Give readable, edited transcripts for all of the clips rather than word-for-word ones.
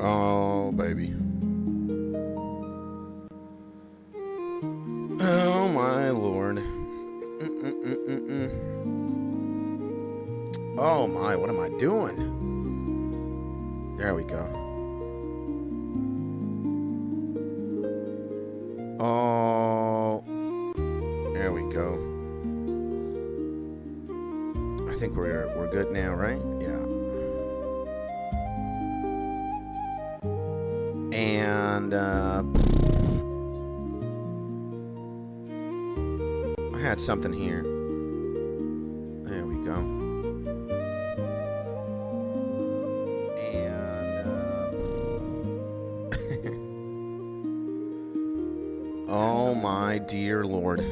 Oh, baby. Oh, my Lord. Oh, my. What am I doing? There we go. Oh. There we go. I think we're good now, right? Yeah. And I had something here. There we go. And oh my dear Lord.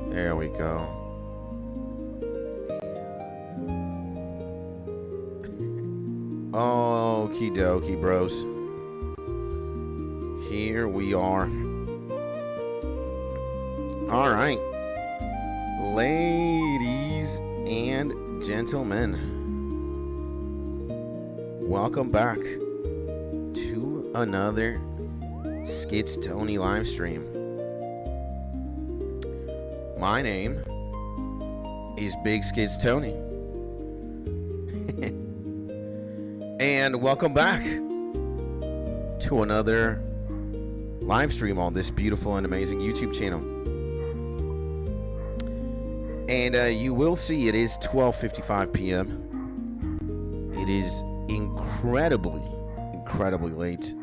There we go. Okie dokie, bros. Here we are. All right. Ladies and gentlemen, welcome back to another Skits Tony live stream. My name is Big Skits Tony. And welcome back to another live stream on this beautiful and amazing YouTube channel. And you will see it is 12:55 p.m. It is incredibly late.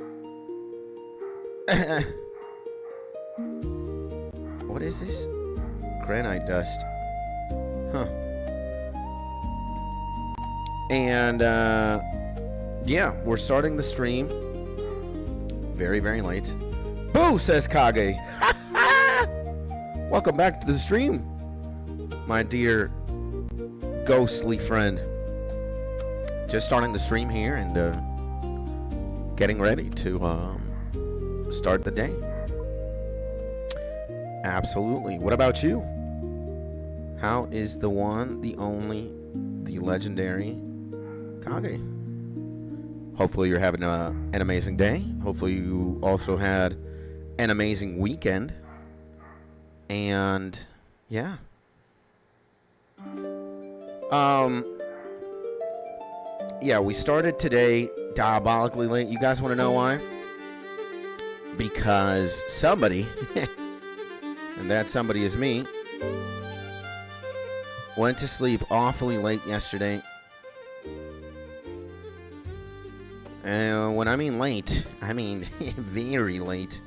What is this? Granite dust. Huh. And yeah, we're starting the stream very late. Boo, says Kage. Welcome back to the stream, my dear ghostly friend. Just starting the stream here and getting ready to start the day. Absolutely. What about you? How is the one, the only, the legendary Kage? Hopefully you're having an amazing day. Hopefully you also had an amazing weekend. And yeah. Yeah, we started today diabolically late. You guys want to know why? Because somebody, and that somebody is me, went to sleep awfully late yesterday. And when I mean late, I mean very late.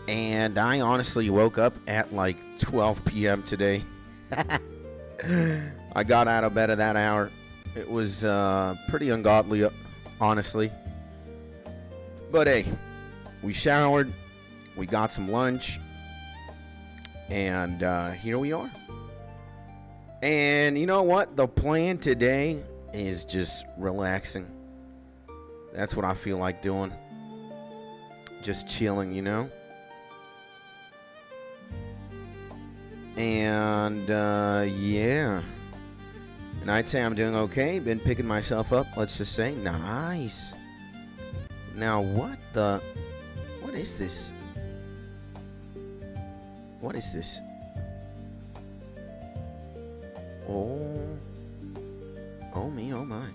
And I honestly woke up at like 12 p.m. today. I got out of bed at that hour. It was pretty ungodly, honestly. But hey, we showered, we got some lunch, and here we are. And you know what? The plan today is just relaxing. That's what I feel like doing. Just chilling, you know? And yeah. And I'd say I'm doing okay. Been picking myself up, let's just say. Nice. Now what is this? What is this? Oh me, oh my.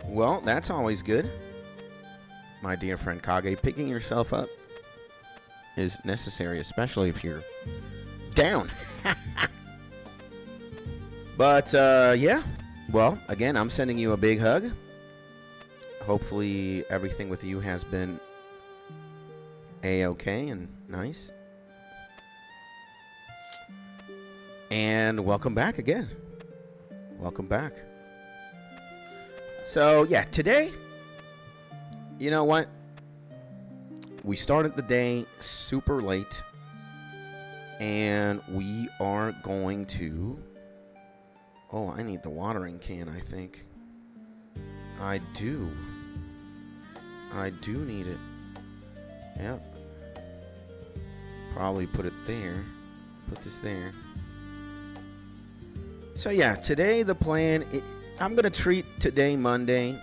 Well, that's always good. My dear friend Kage, picking yourself up is necessary, especially if you're down. But, yeah. Well, again, I'm sending you a big hug. Hopefully everything with you has been A-okay and nice. And welcome back again. Welcome back. So, yeah, today, you know what? We started the day super late. And we are going to... Oh, I need the watering can, I think. I do. I do need it. Yep. Probably put it there. Put this there. So yeah, today the plan, I'm going to treat today, Monday,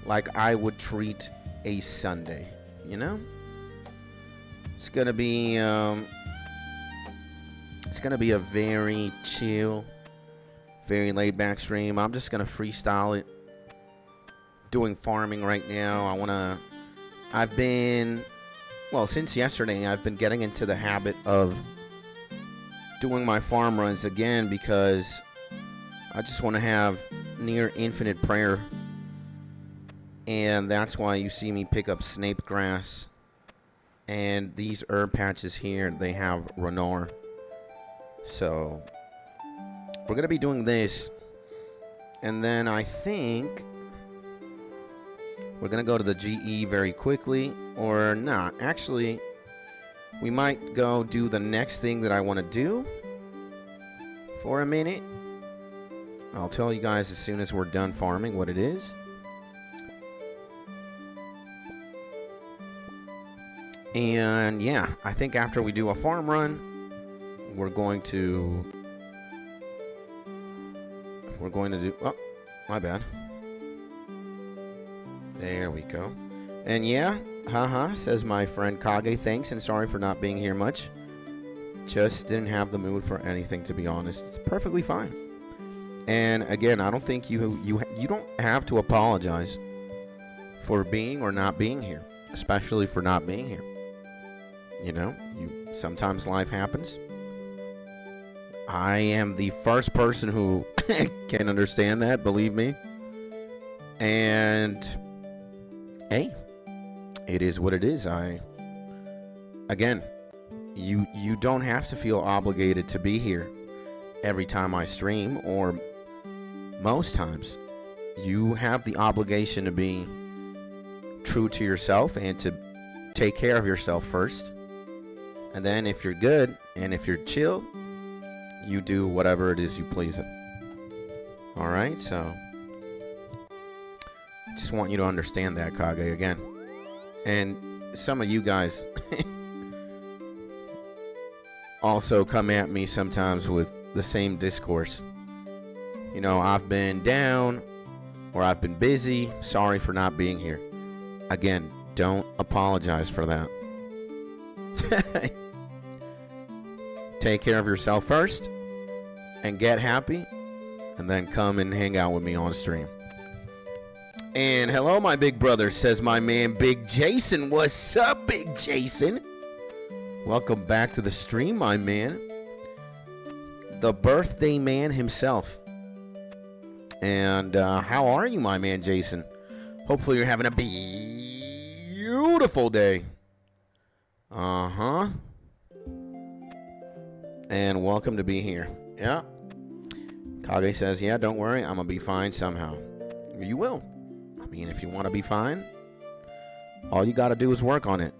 like I would treat a Sunday, you know? It's going to be a very chill, very laid back stream. I'm just going to freestyle it. Doing farming right now. Since yesterday, I've been getting into the habit of doing my farm runs again because I just want to have near infinite prayer. And that's why you see me pick up snape grass. And these herb patches here, they have Renar. So, we're going to be doing this. And then I think we're going to go to the GE very quickly. Or not. Actually, we might go do the next thing that I want to do for a minute. I'll tell you guys as soon as we're done farming what it is. And yeah, I think after we do a farm run, we're going to do, oh, my bad. There we go. And yeah, says my friend Kage, thanks and sorry for not being here much. Just didn't have the mood for anything, to be honest. It's perfectly fine. And again, I don't think you don't have to apologize for being or not being here, especially for not being here. You know, sometimes life happens. I am the first person who can understand that, believe me. And hey, it is what it is. Again, you don't have to feel obligated to be here every time I stream, or most times. You have the obligation to be true to yourself and to take care of yourself first. And then if you're good and if you're chill, you do whatever it is you please it. Alright, so just want you to understand that, Kage, again. And some of you guys also come at me sometimes with the same discourse. You know, I've been down or I've been busy. Sorry for not being here. Again, don't apologize for that. Take care of yourself first and get happy, and then come and hang out with me on stream. And hello, my big brother, says my man Big Jason. What's up, Big Jason? Welcome back to the stream, my man. The birthday man himself. And how are you, my man Jason? Hopefully you're having a beautiful day. And welcome to be here. Yeah. Kage says, yeah, don't worry, I'm going to be fine somehow. You will. I mean, if you want to be fine, all you got to do is work on it.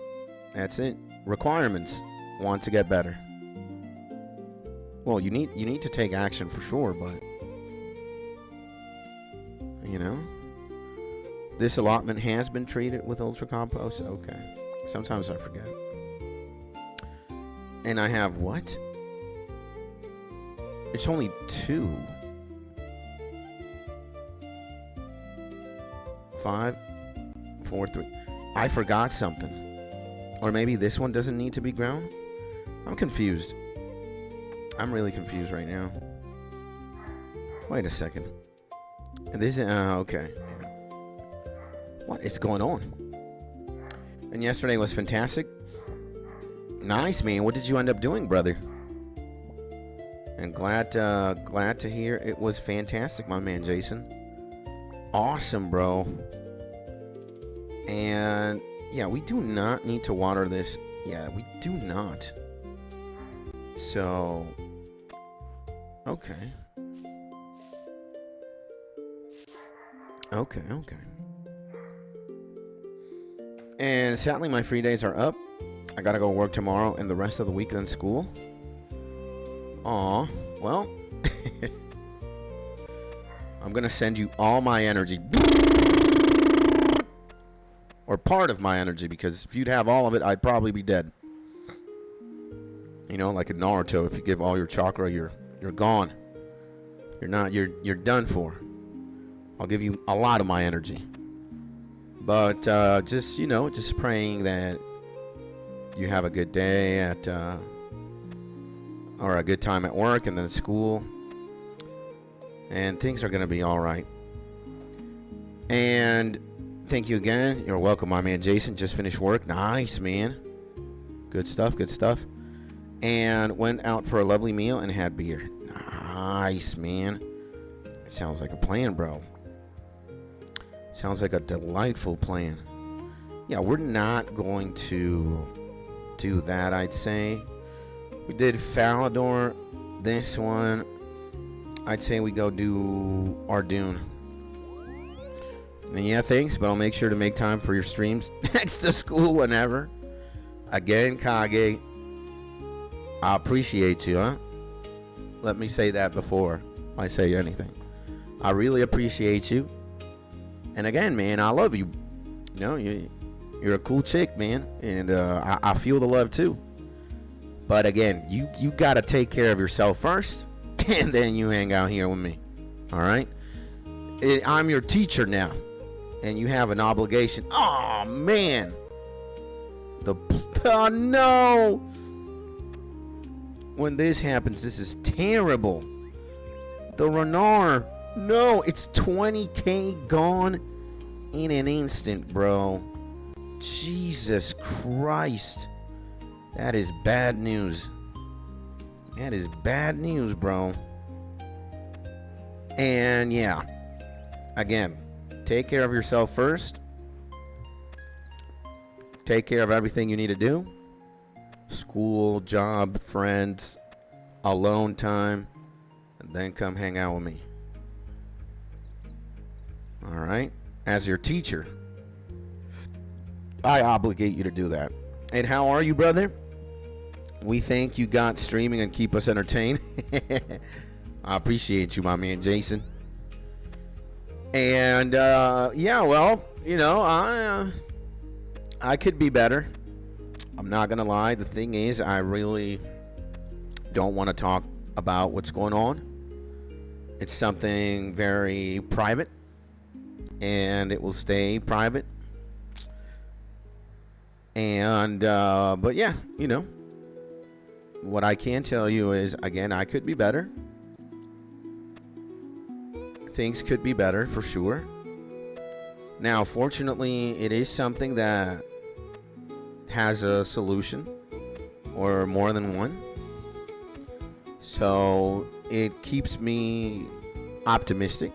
That's it. Requirements. Want to get better. Well, you need to take action for sure, but you know, this allotment has been treated with ultra compost. Okay. Sometimes I forget. And I have what? It's only 2. 5, 4, 3. I forgot something. Or maybe this one doesn't need to be ground? I'm confused. I'm really confused right now. Wait a second. This is, okay. What is going on? And yesterday was fantastic. Nice, man. What did you end up doing, brother? And glad to hear it was fantastic, my man Jason. Awesome, bro. And yeah, we do not need to water this. Yeah, we do not. So, okay. Okay. And sadly, my free days are up. I gotta go work tomorrow and the rest of the week then school. Aw, well, I'm gonna send you all my energy. or part of my energy, because if you'd have all of it, I'd probably be dead. You know, like a Naruto, if you give all your chakra, you're gone. You're done for. I'll give you a lot of my energy. But just, you know, just praying that you have a good day at or a good time at work and then at school, and things are going to be all right. And thank you again. You're welcome, my man Jason. Just finished work. Nice, man. Good stuff, good stuff. And went out for a lovely meal and had beer. Nice, man. It sounds like a plan, bro. Sounds like a delightful plan. Yeah, we're not going to do that, I'd say. We did Falador. This one, I'd say we go do Ardoon. And yeah, thanks, but I'll make sure to make time for your streams next to school whenever. Again, Kage, I appreciate you, huh? Let me say that before I say anything. I really appreciate you. And again, man, I love you. You know, you're a cool chick, man. And I feel the love too. But again, you got to take care of yourself first. And then you hang out here with me. All right? I'm your teacher now. And you have an obligation. Oh, man. Oh, no. When this happens, this is terrible. The Renar. No, it's 20K gone in an instant, bro. Jesus Christ. That is bad news. That is bad news, bro. And yeah. Again, take care of yourself first. Take care of everything you need to do. School, job, friends, alone time, and then come hang out with me. All right? As your teacher, I obligate you to do that. And how are you, brother? We thank you got streaming and keep us entertained. I appreciate you, my man Jason. And yeah, well, you know, I could be better. I'm not gonna lie. The thing is, I really don't want to talk about what's going on. It's something very private, and it will stay private. And but yeah, you know, what I can tell you is, again, I could be better. Things could be better for sure. Now, fortunately, it is something that has a solution, or more than one. So it keeps me optimistic.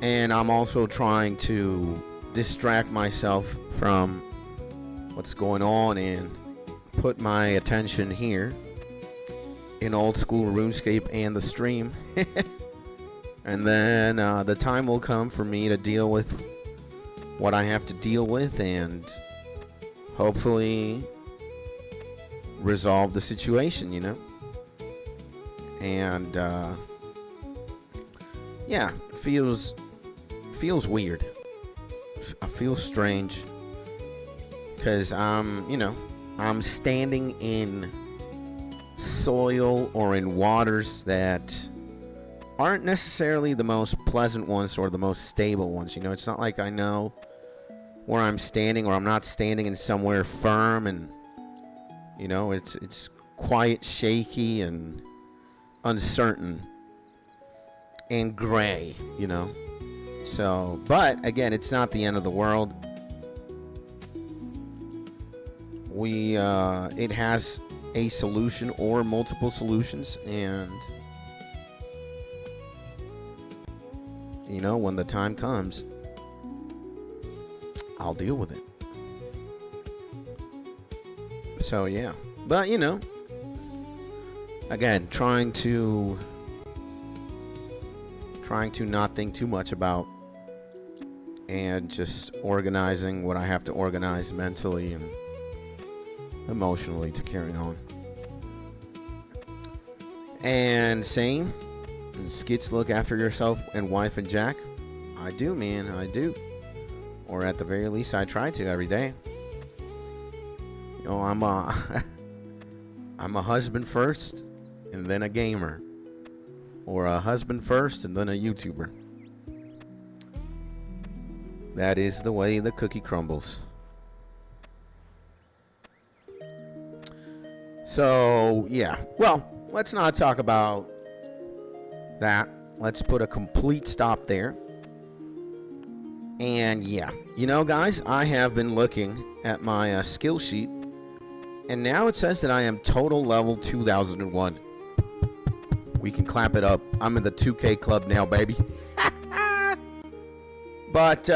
And I'm also trying to distract myself from what's going on and put my attention here in old school RuneScape and the stream. And then the time will come for me to deal with what I have to deal with and hopefully resolve the situation, you know? And yeah, it feels weird. I feel strange because you know, I'm standing in soil or in waters that aren't necessarily the most pleasant ones or the most stable ones. You know, it's not like I know where I'm standing, or I'm not standing in somewhere firm, and you know, it's quite shaky and uncertain and gray, you know. So, but again, it's not the end of the world. It has a solution or multiple solutions, and you know, when the time comes, I'll deal with it. So yeah, but you know, again, trying to not think too much about, and just organizing what I have to organize mentally and emotionally to carry on. And same, Skits, look after yourself and wife and Jack. I do, man, I do. or at the very least, I try to every day. You know, I'm a I'm a husband first, and then a gamer, or a husband first, and then a YouTuber. That is the way the cookie crumbles. So, yeah. Well, let's not talk about that. Let's put a complete stop there. And, yeah. You know, guys, I have been looking at my skill sheet, and now it says that I am total level 2001. We can clap it up. I'm in the 2K club now, baby. But,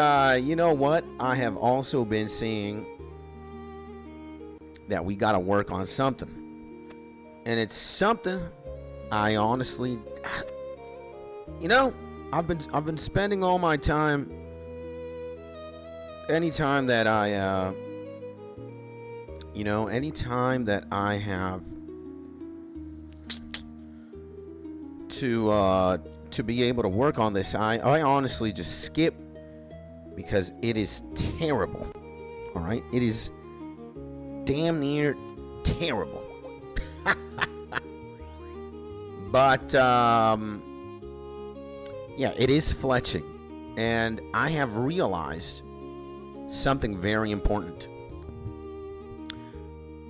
you know what? I have also been seeing that we got to work on something. And it's something I honestly, you know, I've been spending all my time, anytime that I, you know, anytime that I have to be able to work on this, I honestly just skip, because it is terrible. All right, it is damn near terrible. But yeah, it is fletching, and I have realized something very important,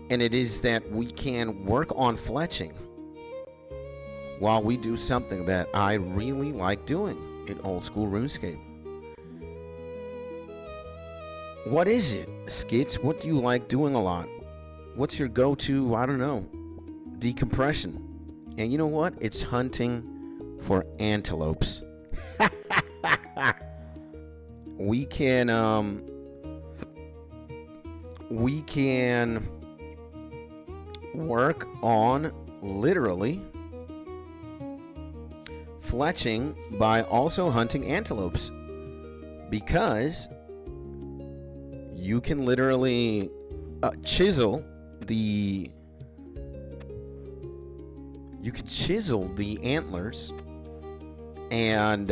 and it is that we can work on fletching while we do something that I really like doing in old school RuneScape. What is it, Skits? What do you like doing a lot? What's your go-to, I don't know, decompression? And you know what? It's hunting for antelopes. We can work on literally fletching by also hunting antelopes, because you can literally chisel the antlers, and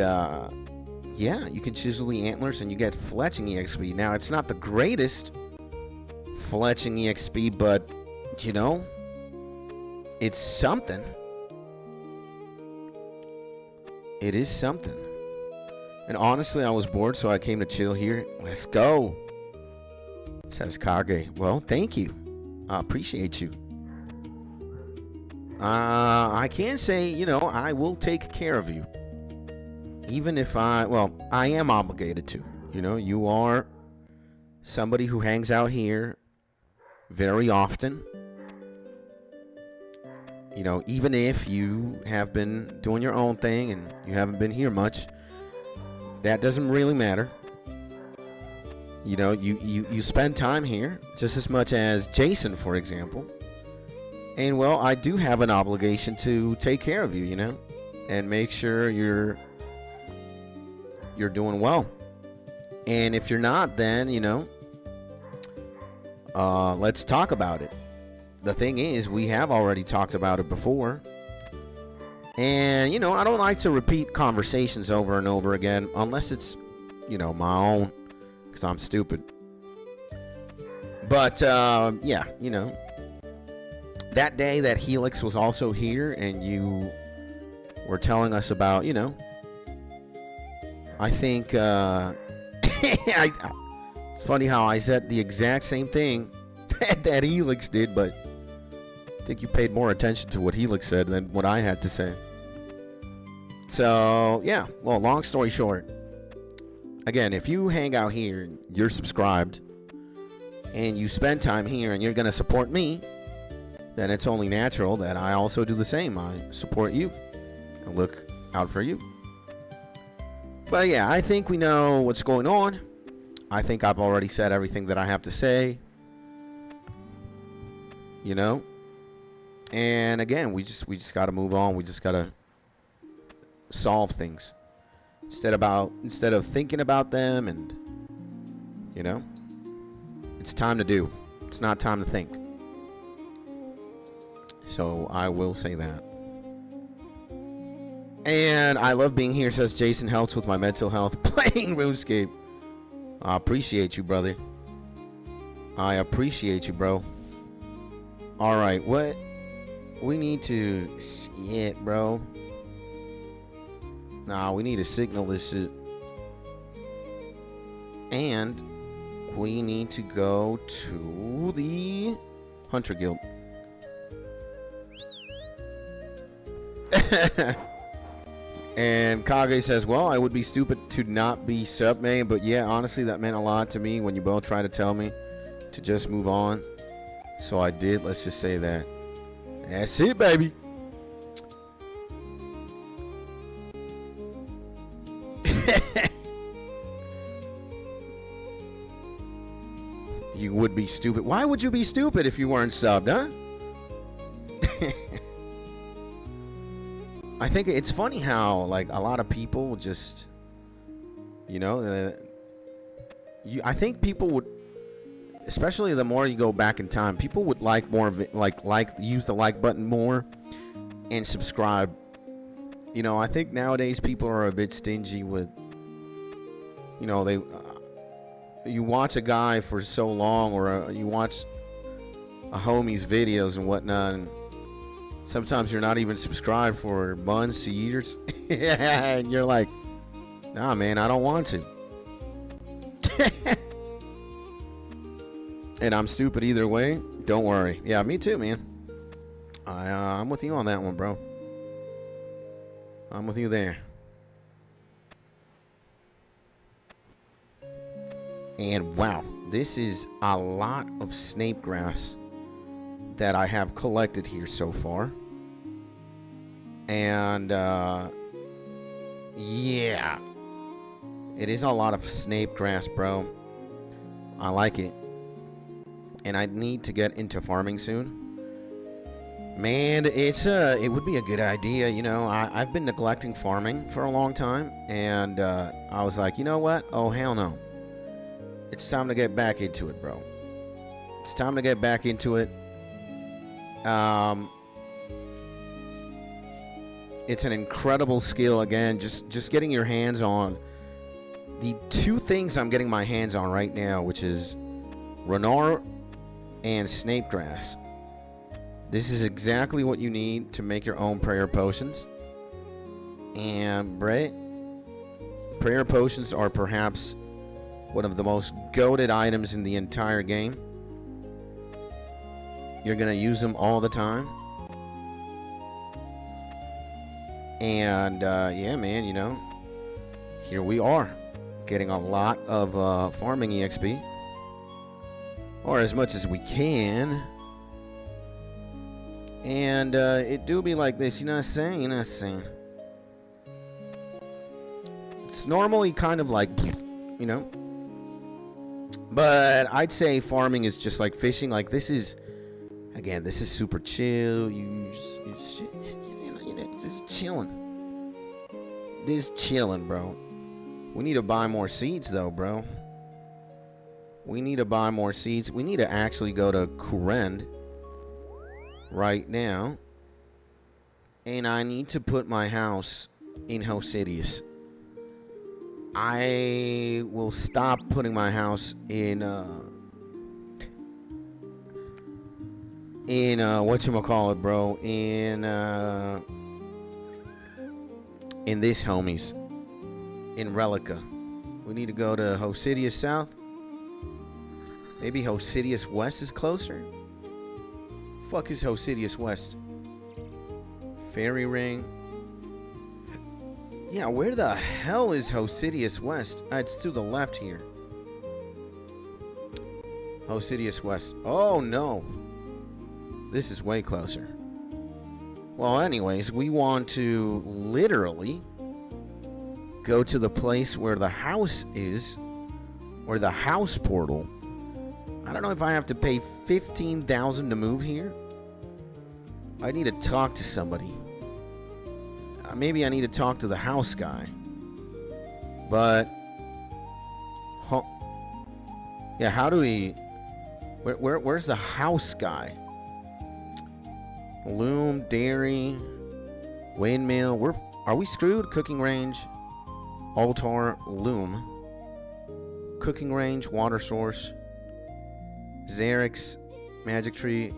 yeah, you can chisel the antlers and you get fletching EXP. Now, it's not the greatest fletching EXP, but you know, it's something. It is something. And honestly, I was bored, so I came to chill here. Let's go, says Kage. Well, thank you. I appreciate you. I can say, you know, I will take care of you. Even if I am obligated to. You know, you are somebody who hangs out here very often. You know, even if you have been doing your own thing and you haven't been here much, that doesn't really matter. You know, you spend time here just as much as Jason, for example. And, well, I do have an obligation to take care of you, you know, and make sure you're doing well. And if you're not, then, you know, let's talk about it. The thing is, we have already talked about it before. And, you know, I don't like to repeat conversations over and over again, unless it's, you know, my own, because I'm stupid. But, yeah, you know, that day that Helix was also here and you were telling us about, you know, I think, it's funny how I said the exact same thing that Helix did, but I think you paid more attention to what Helix said than what I had to say. So, yeah, well, long story short, again, if you hang out here, you're subscribed, and you spend time here and you're going to support me, then it's only natural that I also do the same. I support you and look out for you. But yeah, I think we know what's going on. I think I've already said everything that I have to say. You know? And again, we just got to move on. We just got to solve things. Instead of thinking about them, and you know, it's time to do. It's not time to think. So I will say that. And I love being here, says Jason. Helps with my mental health playing RuneScape. I appreciate you, brother. I appreciate you, bro. Alright, what? We need to... Shit, bro. Nah, we need to signal this shit. And we need to go to the Hunter Guild. And Kage says, well, I would be stupid to not be sub main, but yeah, honestly, that meant a lot to me when you both tried to tell me to just move on. So I did. Let's just say that. That's it, baby. You would be stupid. Why would you be stupid if you weren't subbed, huh? I think it's funny how, like, a lot of people just, you know, I think people would, especially the more you go back in time, people would like more of it, use the like button more and subscribe. You know, I think nowadays people are a bit stingy with, you know, you watch a guy for so long, or you watch a homie's videos and whatnot, and sometimes you're not even subscribed for months, years, and you're like, nah, man, I don't want to. And I'm stupid either way. Don't worry. Yeah, me too, man. I'm with you on that one, bro. I'm with you there. And wow, this is a lot of snape grass that I have collected here so far. And yeah, it is a lot of snape grass, bro. I like it. And I need to get into farming soon. Man, it would be a good idea, you know. I've been neglecting farming for a long time, and I was like, you know what? Oh, hell no. It's time to get back into it, bro. It's time to get back into it. It's an incredible skill, again, just getting your hands on the two things I'm getting my hands on right now, which is Renar and snape grass. This is exactly what you need to make your own prayer potions. And Brett, prayer potions are perhaps one of the most goated items in the entire game. You're gonna use them all the time. And yeah, man, you know, here we are, getting a lot of farming EXP, or as much as we can. And it do be like this, you know what I'm saying? You know what I'm saying? It's normally kind of like, you know, but I'd say farming is just like fishing. Like, this is, again, this is super chill. You know, just chilling. This chilling, bro. We need to buy more seeds, though, bro. We need to buy more seeds. We need to actually go to Hoenn right now. And I need to put my house in Hosidius. I will stop putting my house in whatchamacallit, bro, in this, homies, in Relica. We need to go to Hosidius South. Maybe Hosidius West is closer. Fuck is Hosidius West? Fairy Ring. Yeah, where the hell is Hosidius West? It's to the left here. Hosidius West. Oh, no. This is way closer. Well, anyways, we want to literally go to the place where the house is, or the house portal. I don't know if I have to pay 15,000 to move here. I need to talk to somebody. Maybe I need to talk to the house guy. But yeah, how do we? Where's the house guy? Loom, dairy, windmill. Are we screwed? Cooking range, altar, loom, cooking range, water source, Xerix, magic tree.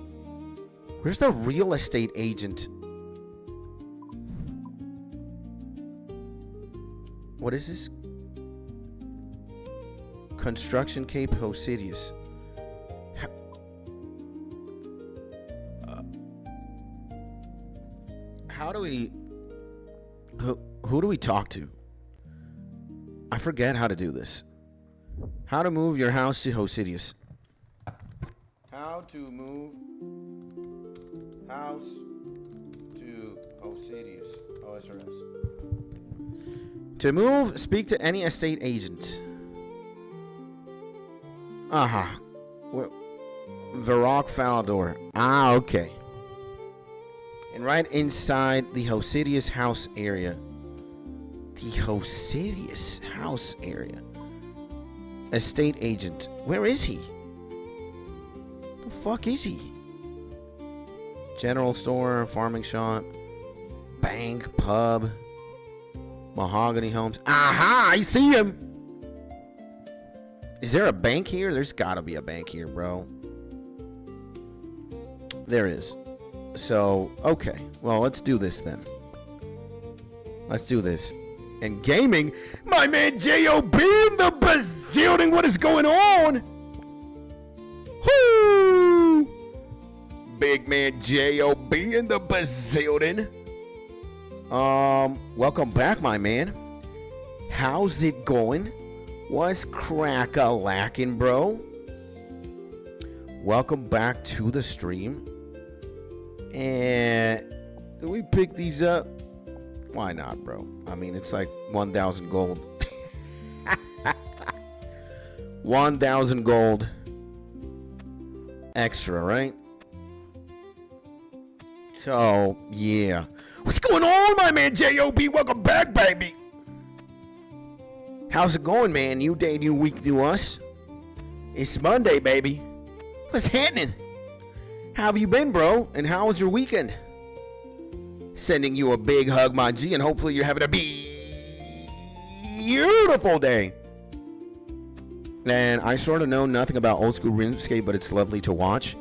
Where's the real estate agent? What is this? Construction Cape Hosidius. How do we... Who do we talk to? I forget how to do this. How to move your house to Hosidius. How to move house to Hosidius. OSRS. To move, speak to any estate agent. Aha. Varrock Falador. Ah, okay. And right inside the Hosidius house area. The Hosidius house area. Estate agent. Where is he? The fuck is he? General store, farming shop, bank, pub, mahogany homes. Aha! I see him! Is there a bank here? There's gotta be a bank here, bro. There is. So, okay. Well, let's do this then. Let's do this. And gaming, my man J.O.B. in the bazillion. What is going on? Whoo! Big man J.O.B. in the bazillion. Welcome back, my man. How's it going? What's crack-a-lackin', bro? Welcome back to the stream. And do we pick these up? Why not, bro? I mean, it's like 1,000 gold. 1,000 gold extra, right? So, yeah. What's going on, my man J.O.B.? Welcome back, baby. How's it going, man? New day, new week, new us. It's Monday, baby. What's happening? How have you been, bro? And how was your weekend? Sending you a big hug, my G, and hopefully you're having a beautiful day. And I sort of know nothing about old school RuneScape, but it's lovely to watch.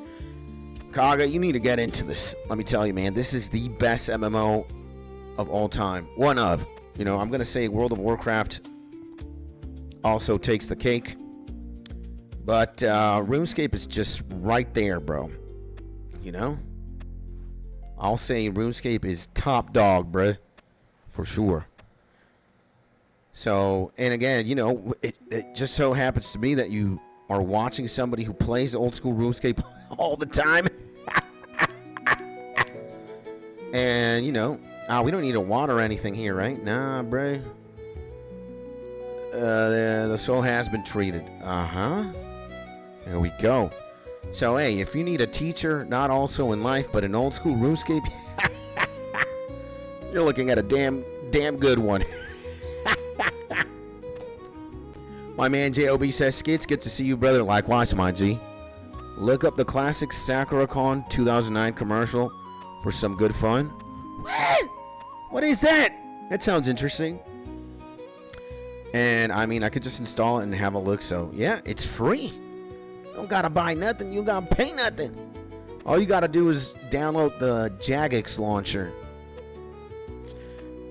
Kaga, you need to get into this. Let me tell you, man, this is the best MMO of all time. One of. You know, I'm going to say World of Warcraft also takes the cake. But RuneScape is just right there, bro. You know? I'll say RuneScape is top dog, bruh. For sure. So, and again, you know, it just so happens to be that you are watching somebody who plays old school RuneScape all the time. And, you know, we don't need to water anything here, right? Nah, bruh. The soul has been treated. Uh-huh. There we go. So, hey, if you need a teacher, not also in life, but in old school RuneScape, you're looking at a damn good one. My man J.O.B. says, Skits, good to see you, brother. Likewise, my G. Look up the classic SakuraCon 2009 commercial for some good fun. What is that? That sounds interesting. And, I mean, I could just install it and have a look. So, yeah, it's free. You don't gotta buy nothing. You gotta pay nothing. All you gotta do is download the Jagex launcher.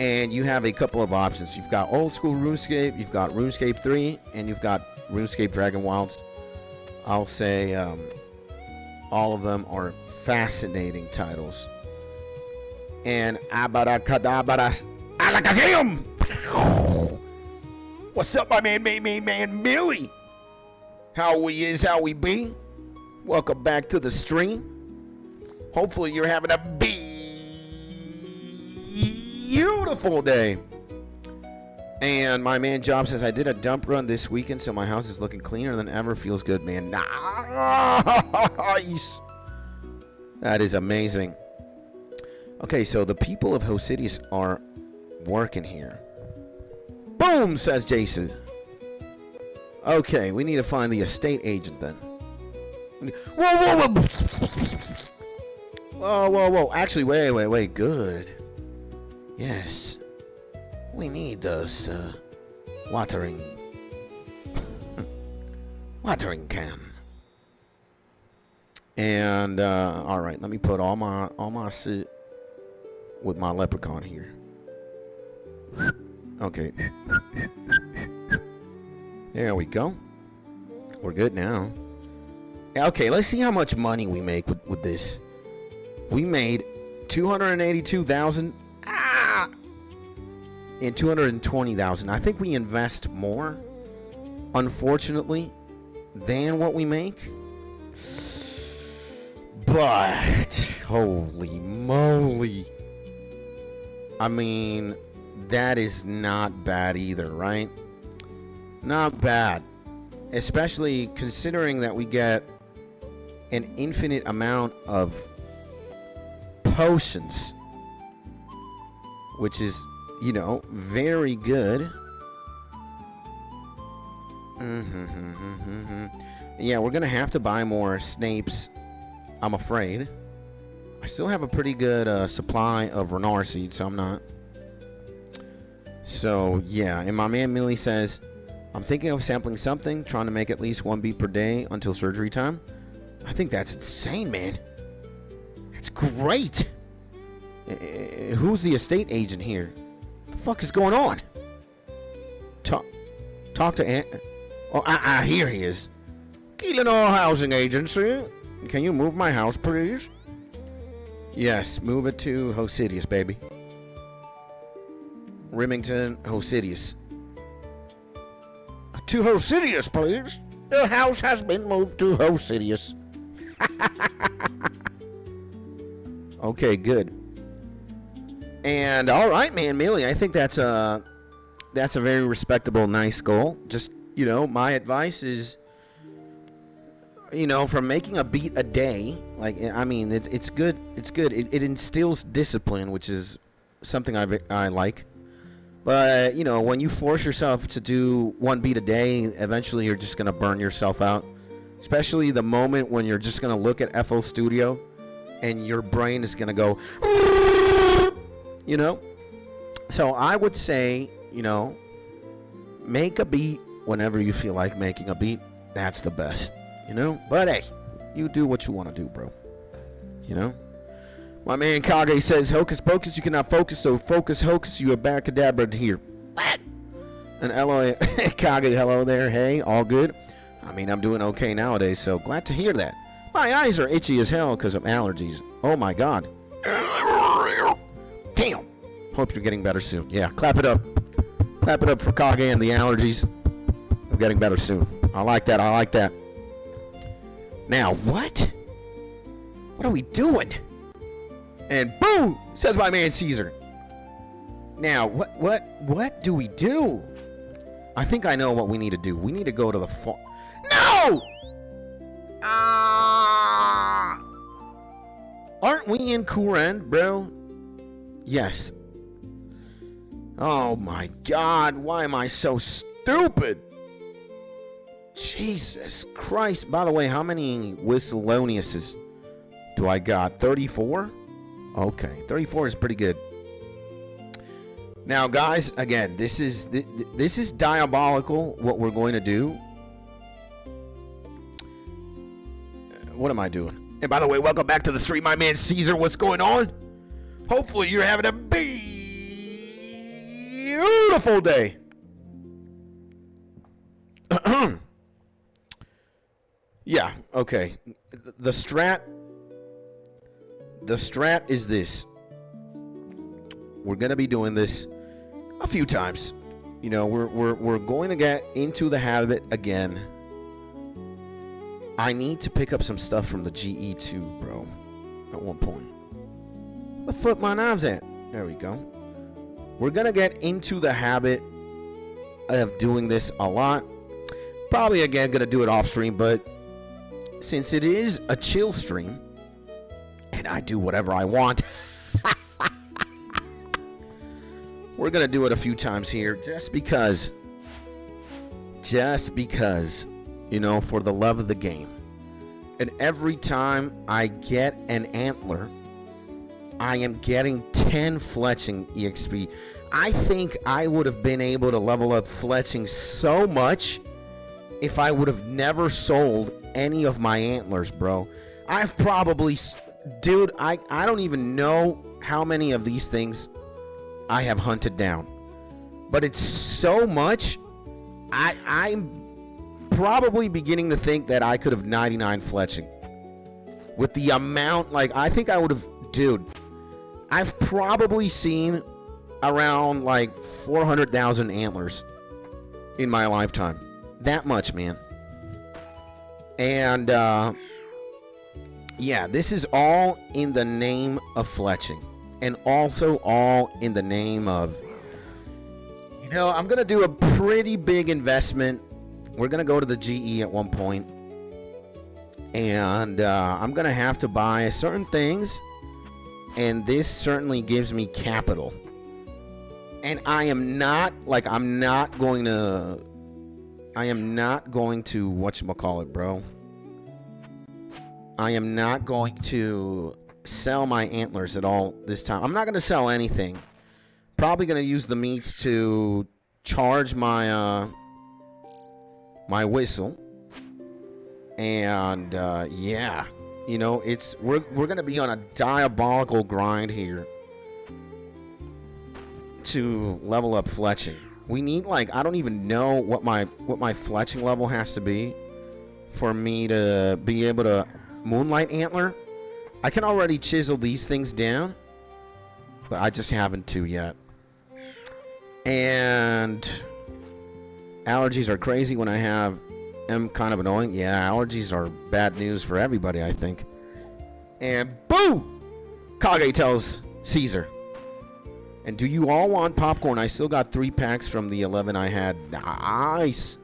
And you have a couple of options. You've got old school RuneScape, you've got RuneScape 3, and you've got RuneScape Dragon Wilds. I'll say all of them are fascinating titles. And abracadabras alakazam! What's up, my man Millie? How we is, how we be? Welcome back to the stream. Hopefully you're having a beautiful day. And my man Job says, I did a dump run this weekend, so my house is looking cleaner than ever. Feels good, man. Nice. That is amazing. Okay, so the people of Hosidius are working here. Boom, says Jason. Okay, we need to find the estate agent then. Whoa. Actually, wait. Good. Yes. We need those watering. watering can. And all right, let me put all my shit with my leprechaun here. Okay. There we go. We're good now. Okay, let's see how much money we make with this. We made 282,000 and 220,000. I think we invest more, unfortunately, than what we make. But holy moly. I mean, that is not bad either, right? Not bad. Especially considering that we get an infinite amount of potions, which is, you know, very good. Yeah, we're gonna have to buy more snapes, I'm afraid. I still have a pretty good supply of Renar seeds, so I'm not. So, yeah, and my man Millie says, I'm thinking of sampling something, trying to make at least 1 beat per day until surgery time. I think that's insane, man. That's great. Who's the estate agent here? What the fuck is going on? Talk to Aunt. Oh, here he is. Chillin Housing Agency. Can you move my house, please? Yes, move it to Hosidius, baby. Remington, Hosidius. To Hosidius, please. The house has been moved to Hosidius. Okay, good. And all right, man, Millie, I think that's a very respectable, nice goal. Just, you know, my advice is, you know, from making a beat a day, like, I mean, it's good. It's good. It instills discipline, which is something I like. But, you know, when you force yourself to do 1 beat a day, eventually you're just going to burn yourself out. Especially the moment when you're just going to look at FL Studio and your brain is going to go, you know? So I would say, you know, make a beat whenever you feel like making a beat. That's the best, you know? But hey, you do what you want to do, bro. You know? My man Kage says, Hocus Pocus, you cannot focus, so focus Hocus, you abracadabra here. What? And hello, Kage, hello there, hey, all good? I mean, I'm doing okay nowadays, so glad to hear that. My eyes are itchy as hell because of allergies. Oh my god. Damn. Hope you're getting better soon. Yeah, clap it up. Clap it up for Kage and the allergies. I'm getting better soon. I like that, I like that. Now, what? What are we doing? And boom, says my man Caesar. Now, what do we do? I think I know what we need to do. We need to go to the farm. No! Aren't we in Hoenn, bro? Yes. Oh my god, why am I so stupid? Jesus Christ. By the way, how many Whistleoniuses do I got? 34? Okay, 34 is pretty good. Now, guys, again, this is diabolical. What we're going to do. What am I doing? And by the way, welcome back to the stream, my man Caesar. What's going on? Hopefully, you're having a beautiful day. Yeah. Okay. The strat is this. We're gonna be doing this a few times. You know, we're going to get into the habit again. I need to pick up some stuff from the GE2, bro. At one point. Where the fuck my knives at? There we go. We're gonna get into the habit of doing this a lot. Probably again gonna do it off stream, but since it is a chill stream and I do whatever I want, we're gonna do it a few times here just because, you know, for the love of the game. And every time I get an antler, I am getting 10 fletching EXP. I think I would have been able to level up fletching so much if I would have never sold any of my antlers, bro. I've probably, dude, I don't even know how many of these things I have hunted down. But it's so much, I'm probably beginning to think that I could have 99 fletching. With the amount, like, I think I would have, dude, I've probably seen around, like, 400,000 antlers in my lifetime. That much, man. And, yeah, this is all in the name of fletching. And also all in the name of, you know, I'm going to do a pretty big investment. We're going to go to the GE at one point. And I'm going to have to buy certain things. And this certainly gives me capital. And I am not, like, I'm not going to, whatchamacallit, bro? I am not going to sell my antlers at all this time. I'm not going to sell anything. Probably going to use the meats to charge my, my whistle. And, yeah. You know, it's, we're going to be on a diabolical grind here to level up fletching. We need, like, I don't even know what my fletching level has to be for me to be able to moonlight antler. I can already chisel these things down, but I just haven't to yet. And allergies are crazy when I have them, kind of annoying. Yeah, allergies are bad news for everybody, I think. And boo! Kage tells Caesar. And do you all want popcorn? I still got 3 packs from the 11 I had. Nice.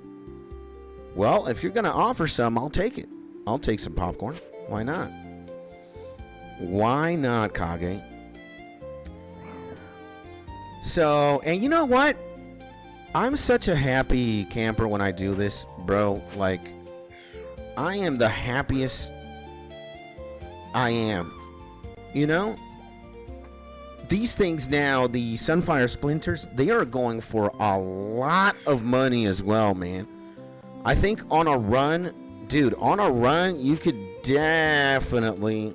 Well, if you're going to offer some, I'll take it. I'll take some popcorn. Why not? Why not, Kage? So, and you know what? I'm such a happy camper when I do this, bro. Like, I am the happiest I am. You know? These things now, the Sunfire Splinters, they are going for a lot of money as well, man. I think on a run, dude, on a run, you could definitely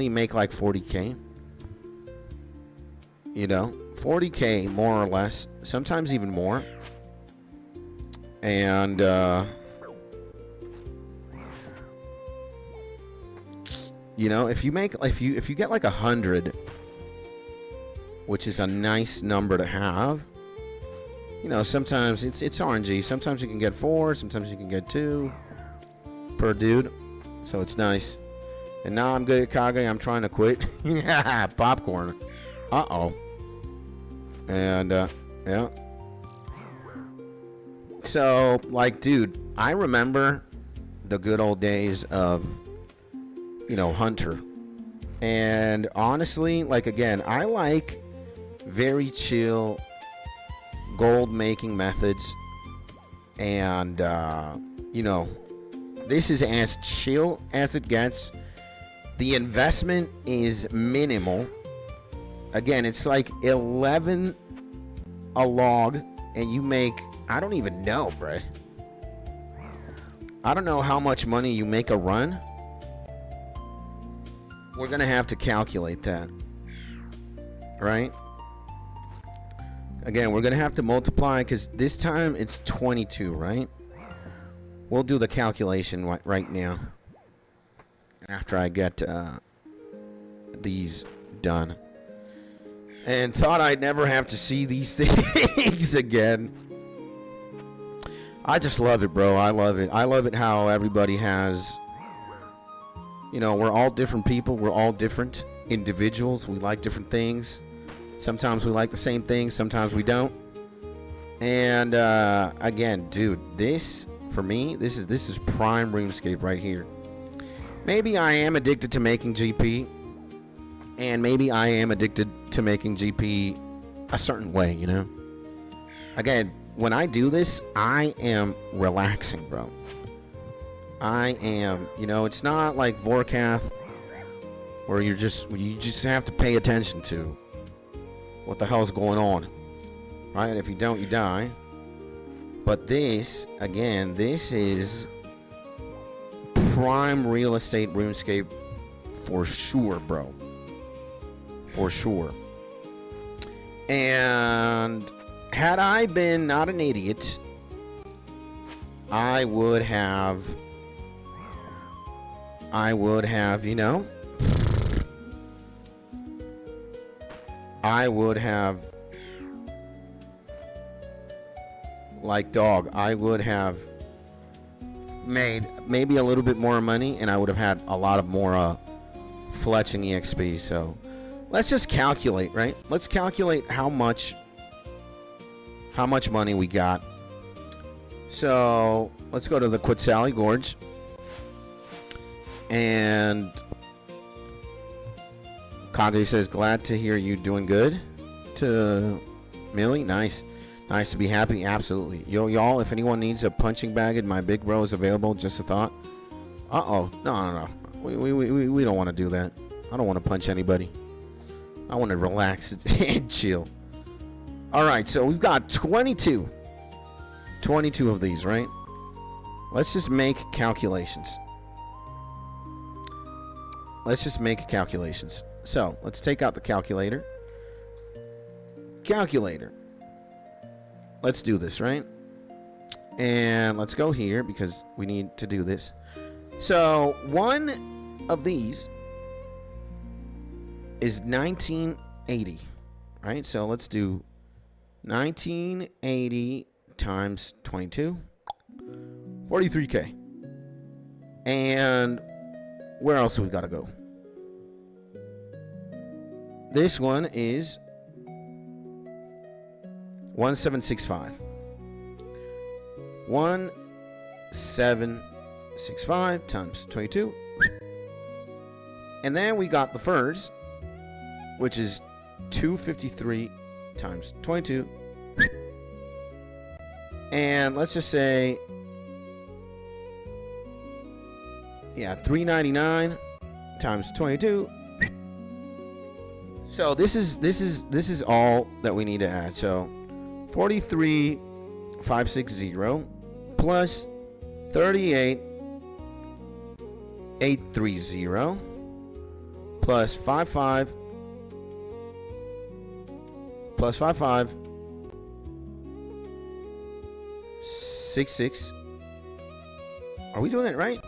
make like 40K. You know, 40K more or less, sometimes even more. And you know, if you get like 100, which is a nice number to have. You know, sometimes it's RNG. Sometimes you can get 4, sometimes you can get 2 per dude. So it's nice. And now I'm good at Kage. I'm trying to quit. Yeah, popcorn. Uh-oh. And, yeah. So, like, dude, I remember the good old days of, you know, Hunter. And honestly, like, again, I like very chill gold making methods. And, you know, this is as chill as it gets. The investment is minimal. Again, it's like 11 a log, and you make, I don't even know, bruh. I don't know how much money you make a run. We're gonna have to calculate that, right? Again, we're gonna have to multiply, because this time it's 22, right? We'll do the calculation right now after I get these done. And thought I'd never have to see these things again. I just love it, bro. I love it. I love it how everybody has, you know, we're all different people. We're all different individuals. We like different things. Sometimes we like the same things. Sometimes we don't. And again, dude, this, for me, this is prime RuneScape right here. Maybe I am addicted to making GP. And maybe I am addicted to making GP a certain way, you know? Again, when I do this, I am relaxing, bro. I am, you know, it's not like vorkath where you just have to pay attention to what the hell's going on. Right? If you don't, you die. But this, again, this is prime real estate RuneScape for sure, bro. For sure. And had I been not an idiot, I would have, you know, I would have, like dog, I would have made maybe a little bit more money, and I would have had a lot of more fletching EXP. So let's just calculate, right? Let's calculate how much money we got. So let's go to the Quetzali Gorge, and Kage says, glad to hear you doing good. To Millie, nice to be happy. Absolutely. Yo, y'all, if anyone needs a punching bag, and my big bro is available. Just a thought. No, we don't want to do that. I don't want to punch anybody. I want to relax and chill. All right, so we've got 22 of these, right? Let's just make calculations. So let's take out the calculator. Let's do this, right? And let's go here because we need to do this. So one of these is 1980, right? So let's do 1980 times 22, 43K. And where else do we got to go? This one is 1765. 1765 times 22. And then we got the furs, which is 253 times 22. And let's just say, yeah, 399 times 22. So this is all that we need to add. So 43,560 plus 38,830 plus 55 plus 5566. Are we doing it right?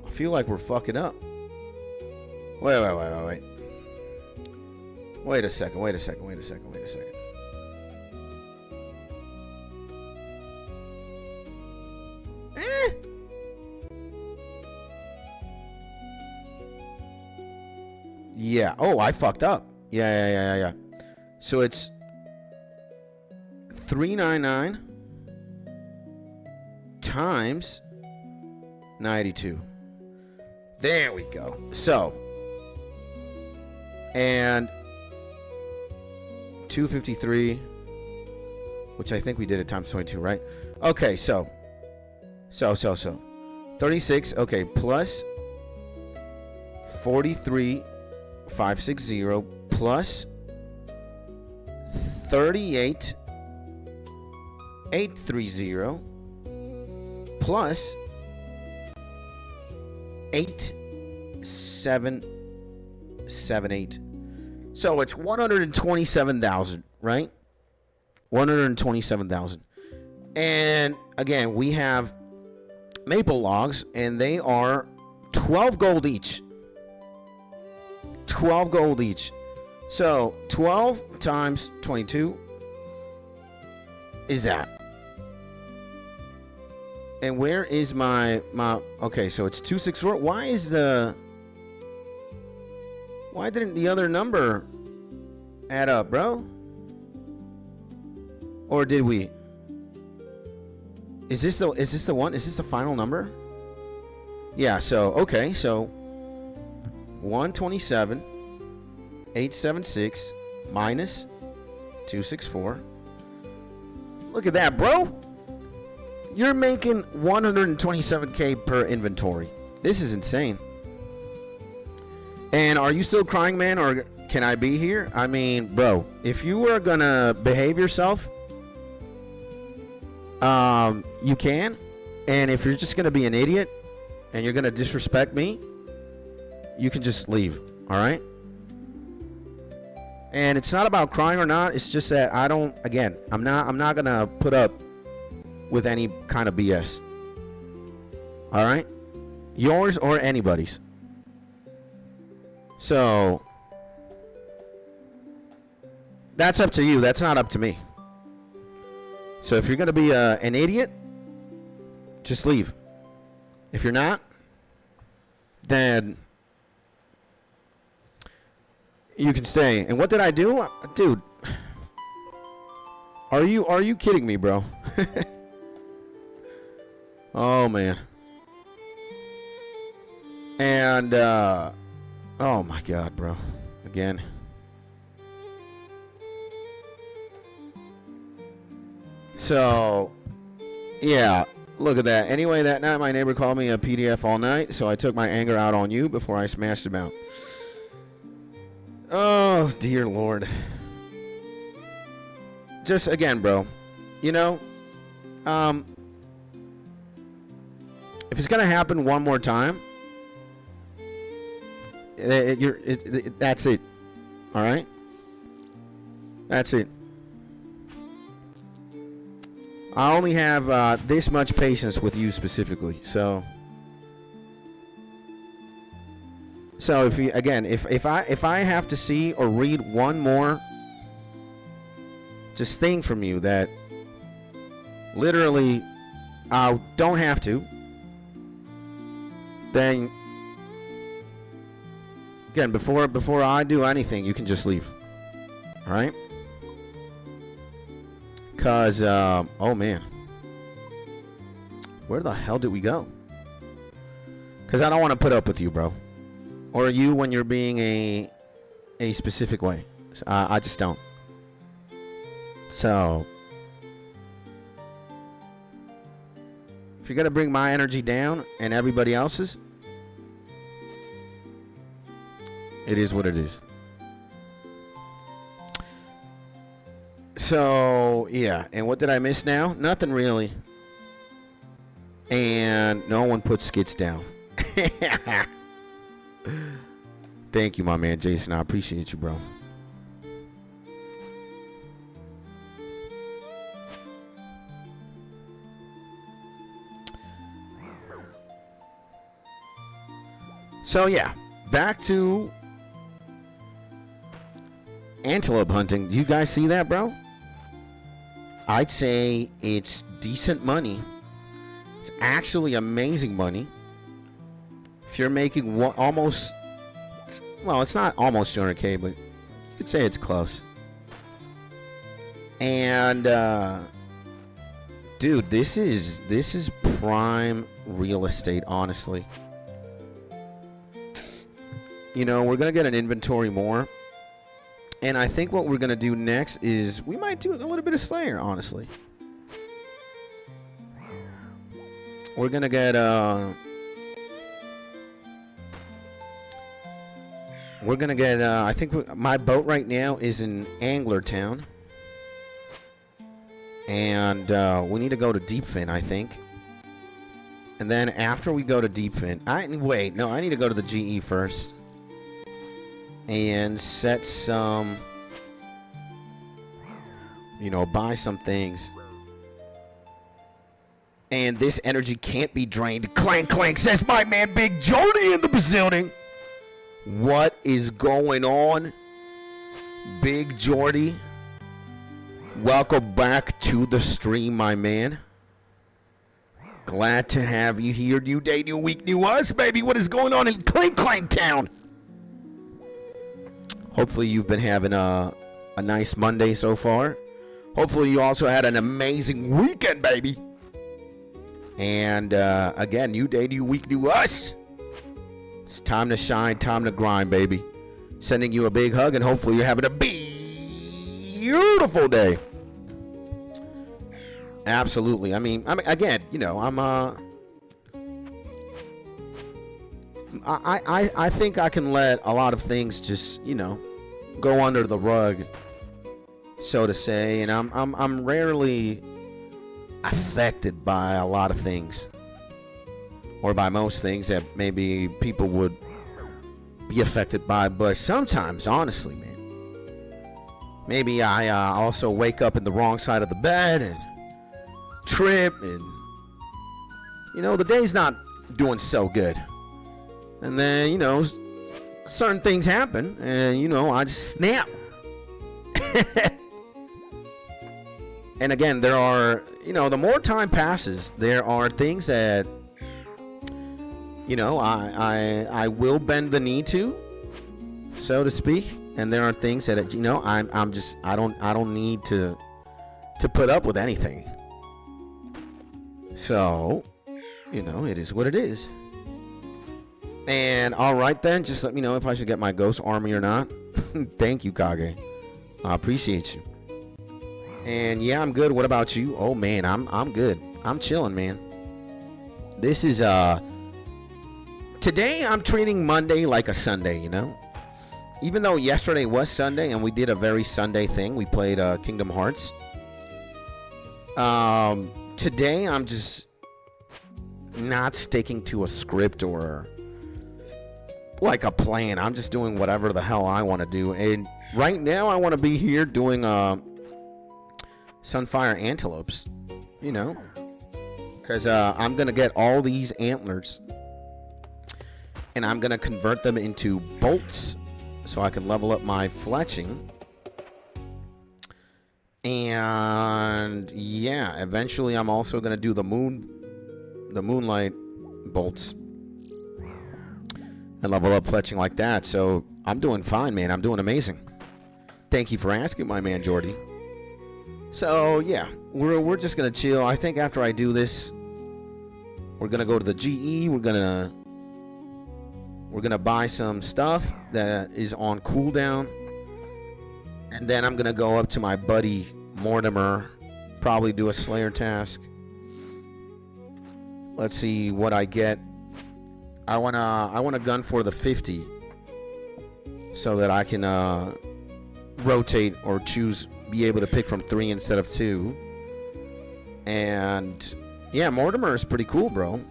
I feel like we're fucking up. Wait. Wait a second. Yeah. Oh, I fucked up. Yeah. So it's 399 times 92. There we go. So, and 253, which I think we did at times 22, right? Okay, so 36, okay, plus 43,560 plus 38,830 plus 8778. So it's 127,000, right? 127,000. And again, we have maple logs, and they are 12 gold each. 12 gold each. So 12 times 22 is that. And where is my okay, so it's 264. Why didn't the other number add up, bro? Or did we? Is this the one? Is this the final number? Yeah, so okay, so 127,876 minus 264. Look at that, bro. You're making 127K per inventory. This is insane. And are you still crying, man, or can I be here? I mean, bro, if you were gonna behave yourself, you can. And if you're just gonna be an idiot and you're gonna disrespect me, you can just leave. All right. And it's not about crying or not. It's just that I don't. Again, I'm not gonna put up with any kind of BS. All right, yours or anybody's. So that's up to you. That's not up to me. So if you're gonna be an idiot, just leave. If you're not, then you can stay. And what did I do? Dude, are you kidding me, bro? Oh, man. And, oh, my God, bro. Again. So, yeah, look at that. Anyway, that night my neighbor called me a PDF all night, so I took my anger out on you before I smashed him out. Oh, dear Lord. Just, again, bro, you know, if it's going to happen one more time, that's it. All right? That's it. I only have this much patience with you specifically, so if you, again, if I have to see or read one more just thing from you that literally I don't have to, then again, before I do anything, you can just leave. All right? Cause oh man, where the hell did we go? Cause I don't want to put up with you, bro, or you when you're being a specific way. I just don't. So if you're gonna bring my energy down and everybody else's, it is what it is. So, yeah. And what did I miss now? Nothing really. And no one put skits down. Thank you, my man, Jason. I appreciate you, bro. So, yeah. Back to antelope hunting. Do you guys see that, bro? I'd say it's decent money. It's actually amazing money. If you're making almost, well, it's not almost 200K, but you could say it's close. And dude, this is prime real estate, honestly. You know, we're gonna get an inventory more. And I think what we're going to do next is we might do a little bit of Slayer, honestly. We're going to get I think my boat right now is in Angler Town. And we need to go to Deepfin, I think. And then after we go to Deepfin, I need to go to the GE first. And set some, you know, buy some things. And this energy can't be drained. Clank, clank, says my man Big Jody in the building. What is going on, Big Jordy? Welcome back to the stream, my man. Glad to have you here. New day, new week, new us, baby. What is going on in Clank Clank Town? Hopefully you've been having a nice Monday so far. Hopefully you also had an amazing weekend, baby. And again, new day, new week, new us. It's time to shine, time to grind, baby. Sending you a big hug, and hopefully you're having a beautiful day. Absolutely. I mean, again, you know, I think I can let a lot of things just, you know, go under the rug, so to say, and I'm rarely affected by a lot of things, or by most things that maybe people would be affected by. But sometimes, honestly, man, maybe I also wake up in the wrong side of the bed and trip, and you know, the day's not doing so good, and then, you know, certain things happen, and you know, I just snap. And again, there are, you know, the more time passes, there are things that, you know, I will bend the knee to, so to speak, and there are things that, you know, I don't need to put up with anything. So, you know, it is what it is. And all right then, just let me know if I should get my ghost army or not. Thank you, Kage. I appreciate you. And yeah, I'm good. What about you? Oh man, I'm good. I'm chilling, man. This is today I'm treating Monday like a Sunday, you know? Even though yesterday was Sunday and we did a very Sunday thing. We played Kingdom Hearts. Today I'm just not sticking to a script or like a plan. I'm just doing whatever the hell I want to do. And right now I want to be here doing Sunfire Antelopes, you know, because I'm going to get all these antlers and I'm going to convert them into bolts so I can level up my fletching. And yeah, eventually I'm also going to do the moonlight bolts and level up fletching like that. So I'm doing fine, man. I'm doing amazing. Thank you for asking, my man Jordy. So yeah, we're just gonna chill. I think after I do this, we're gonna go to the GE. We're gonna buy some stuff that is on cooldown, and then I'm gonna go up to my buddy Mortimer, probably do a Slayer task. Let's see what I get. I wanna gun for the 50, so that I can rotate or choose. Be able to pick from 3 instead of 2. And yeah, Mortimer is pretty cool, bro.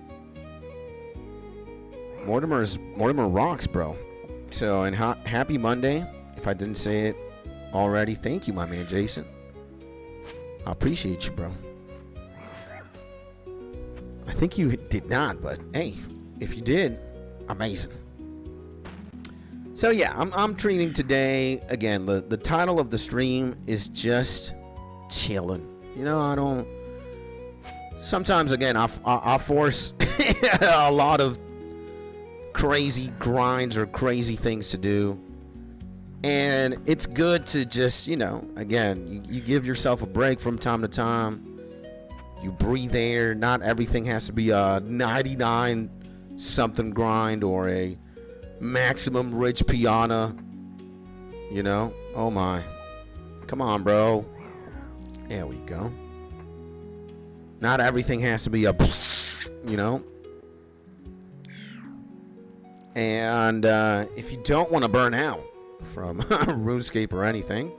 Mortimer rocks, bro. So, and happy Monday, if I didn't say it already. Thank you, my man Jason. I appreciate you, bro. I think you did not, but hey, if you did, amazing. So yeah, I'm treating today, again, the title of the stream is just chillin'. You know, I don't, sometimes again, I force a lot of crazy grinds or crazy things to do. And it's good to just, you know, again, you give yourself a break from time to time. You breathe air. Not everything has to be a 99 something grind or a maximum rich piana, you know. Oh my, come on, bro. There we go. Not everything has to be a, you know. And if you don't want to burn out from RuneScape or anything,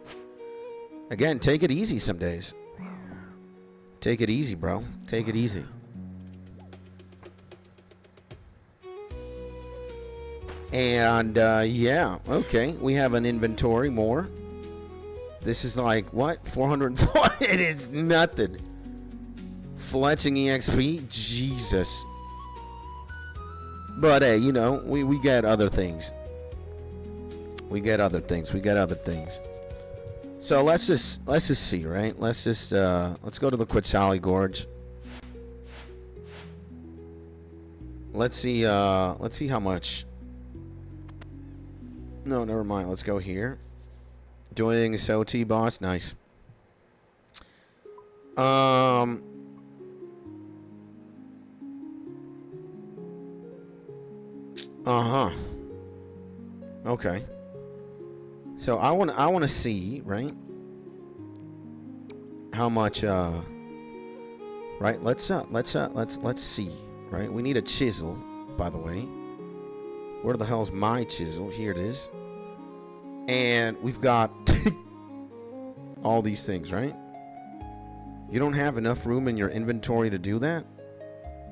again, take it easy some days. Take it easy, bro. Take it easy. And yeah, okay, we have an inventory more. This is like what, 404? It is nothing. Fletching EXP, Jesus. But hey, you know, we get other things. We get other things. So let's just see, right? Let's go to the Quetzali Gorge. Let's see how much. No, never mind. Let's go here. Doing SOT boss, nice. Okay. So I want to see, right? How much right? Let's see, right? We need a chisel, by the way. Where the hell's my chisel? Here it is. And we've got all these things, right? You don't have enough room in your inventory to do that?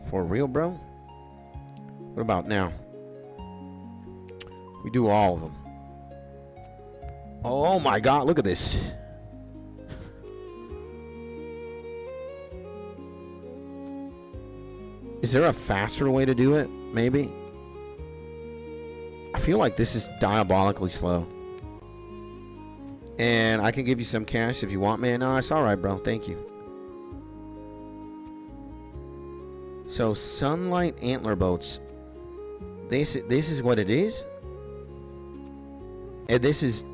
For real, bro? What about now? We do all of them. Oh my god, look at this. Is there a faster way to do it? Maybe? I feel like this is diabolically slow. And I can give you some cash if you want, man. No, it's alright, bro. Thank you. So, sunlight antler boats. This is what it is? And this is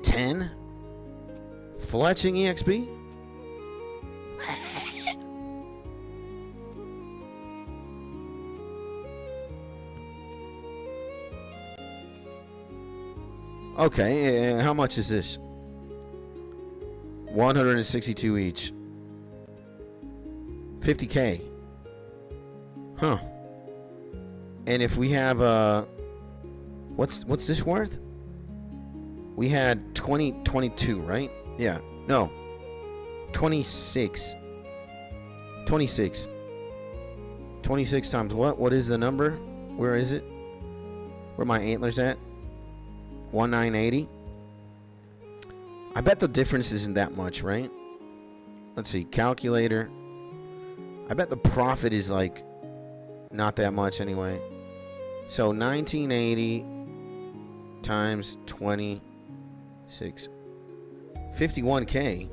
10? Fletching EXP? Okay, how much is this? 162 each. 50k. Huh. And if we have what's this worth? We had 22, right? Yeah. No. 26. 26. 26 times what? What is the number? Where is it? Where my antlers at? 1980. I bet the difference isn't that much, right? Let's see, calculator. I bet the profit is like not that much anyway. So 1980 times 26. 51k.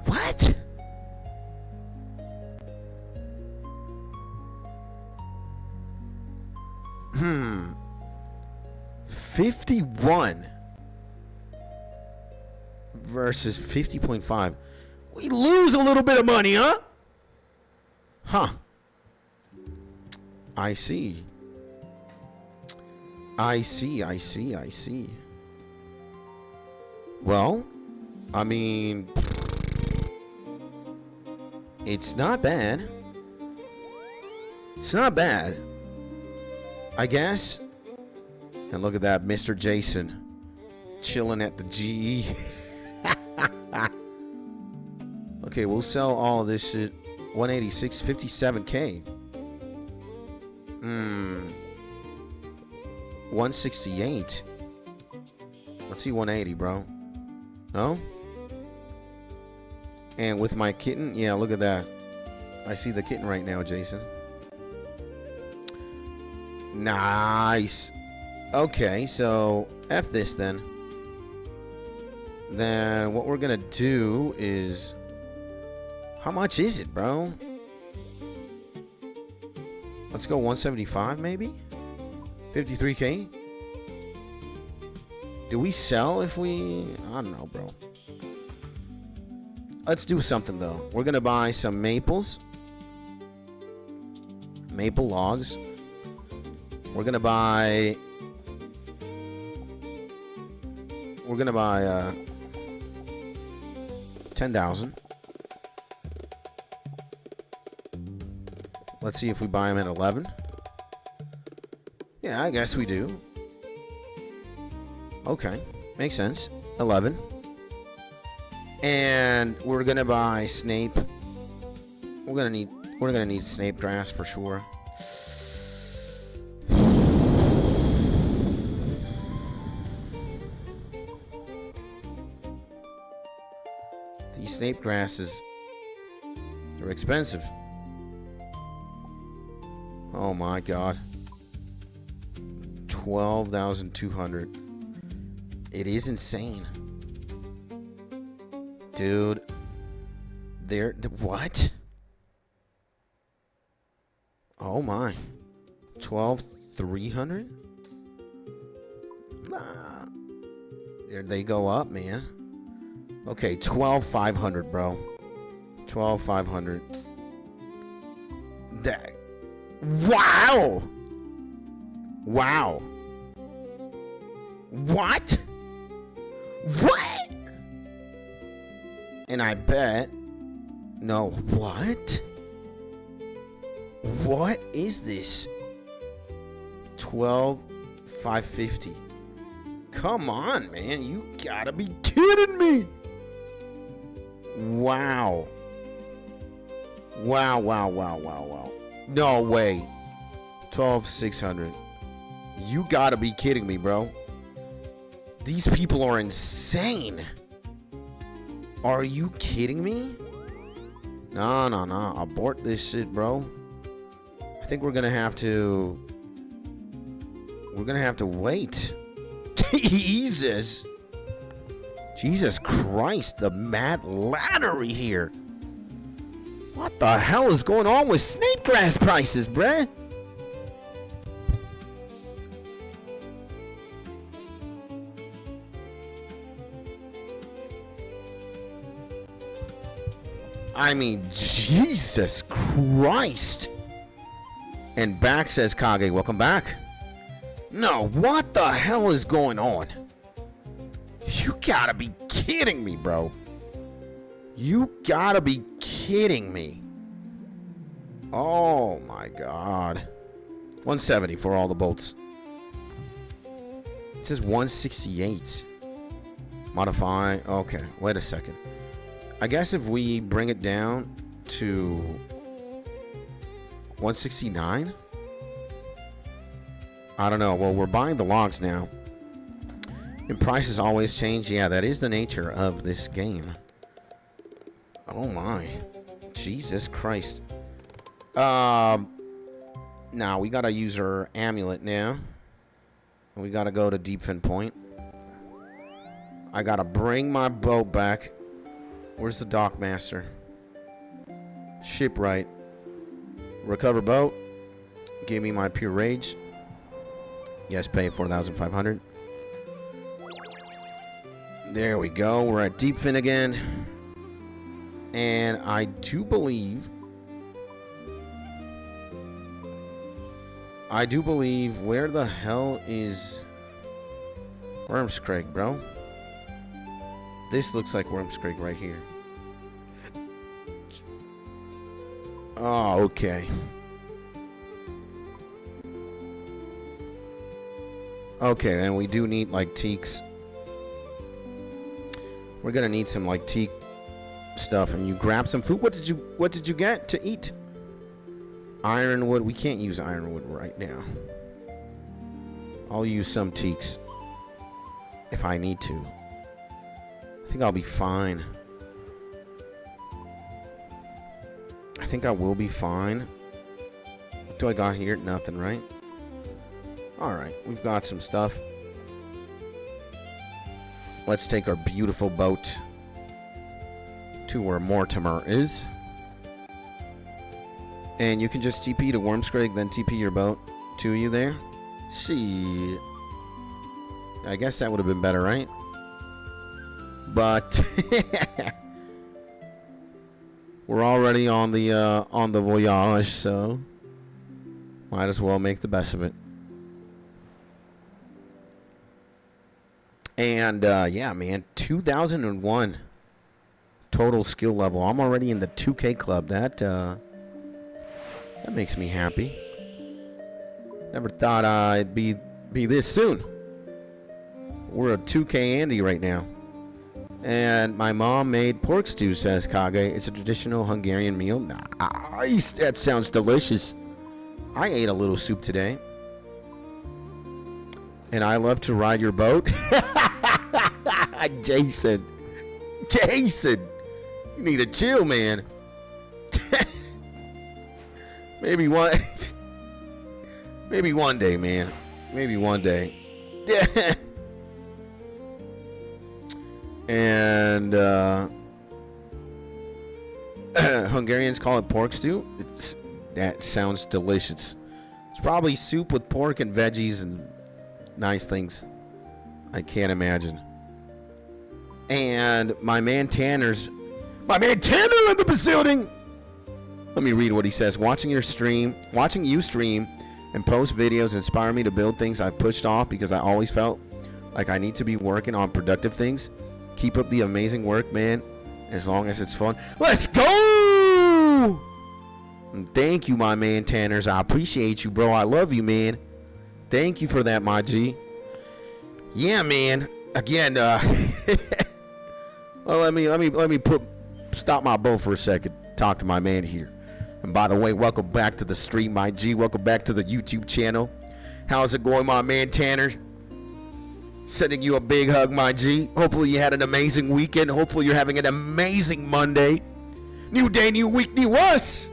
What? Hmm. 51 versus 50.5. We lose a little bit of money, huh? Huh. I see. I see. Well, I mean, it's not bad. It's not bad. I guess. And look at that, Mr. Jason. Chilling at the GE. Okay, we'll sell all of this shit. 186, 57k. 168. Let's see 180, bro. No? And with my kitten, yeah, look at that. I see the kitten right now, Jason. Nice. Okay, so F this then. Then what we're gonna do is... How much is it, bro? Let's go 175 maybe? 53k? Do we sell if we... I don't know, bro. Let's do something though. We're gonna buy some maples. Maple logs. We're gonna buy 10,000. Let's see if we buy them at 11. Yeah, I guess we do. Okay, makes sense. 11. And we're gonna buy snape. We're gonna need snape grass for sure. These snape grasses, they're expensive. Oh my god. 12,200. It is insane. Dude. What? Oh my. 12,300? Nah. There they go up, man. Okay, 12,500, bro. 12,500. That. Wow! Wow. What? What? And I bet... No, what? What is this? 12,550. Come on, man. You gotta be kidding me. Wow. Wow, wow, wow, wow, wow. No way. 12,600. You gotta be kidding me, bro. These people are insane. Are you kidding me? No, no, no. Abort this shit, bro. I think we're gonna have to... wait. Jesus. Jesus Christ. The mad laddery here. What the hell is going on with snake grass prices, bruh? I mean, Jesus Christ. And back says Kage, welcome back. No, what the hell is going on? You gotta be kidding me, bro. You gotta be kidding me. Oh my god. 170 for all the bolts. It says 168. Modify. Okay, wait a second. I guess if we bring it down to 169? I don't know. Well, we're buying the logs now. And prices always change. Yeah, that is the nature of this game. Oh my. Jesus Christ. Now we gotta use our amulet now. We gotta go to Deepfin Point. I gotta bring my boat back. Where's the dockmaster? Shipwright. Recover boat. Give me my pure rage. Yes, pay 4,500. There we go. We're at Deepfin again. And I do believe... where the hell is... Wormscraig, bro? This looks like Wormscraig right here. Oh, okay. Okay, and we do need, like, teaks. We're gonna need some, like, teak stuff. And you grab some food. What did you get to eat? Ironwood. We can't use ironwood right now. I'll use some teaks if I need to. I think I'll be fine. I think I will be fine. What do I got here? Nothing, right? Alright, we've got some stuff. Let's take our beautiful boat to where Mortimer is. And you can just TP to Wormscraig, then TP your boat to you there. See. I guess that would have been better, right? But we're already on the voyage, so might as well make the best of it. And yeah, man, 2001 total skill level. I'm already in the 2K club. That makes me happy. Never thought I'd be this soon. We're a 2K Andy right now. And my mom made pork stew, says Kage. It's a traditional Hungarian meal. Nice. That sounds delicious. I ate a little soup today. And I love to ride your boat. Jason. You need to chill, man. Maybe one day, man. Maybe one day. And Hungarians call it pork stew. That sounds delicious. It's probably soup with pork and veggies and nice things. I can't imagine. And my man Tanner's in the building. Let me read what he says. Watching you stream and post videos inspire me to build things I've pushed off because I always felt like I need to be working on productive things. Keep up the amazing work, man. As long as it's fun. Let's go! And thank you, my man Tanners. I appreciate you, bro. I love you, man. Thank you for that, my G. Yeah, man. Again, well, let me stop my boat for a second. Talk to my man here. And by the way, welcome back to the stream, my G. Welcome back to the YouTube channel. How's it going, my man Tanner? Sending you a big hug, my G. Hopefully you had an amazing weekend. Hopefully you're having an amazing Monday. New day, new week, new us.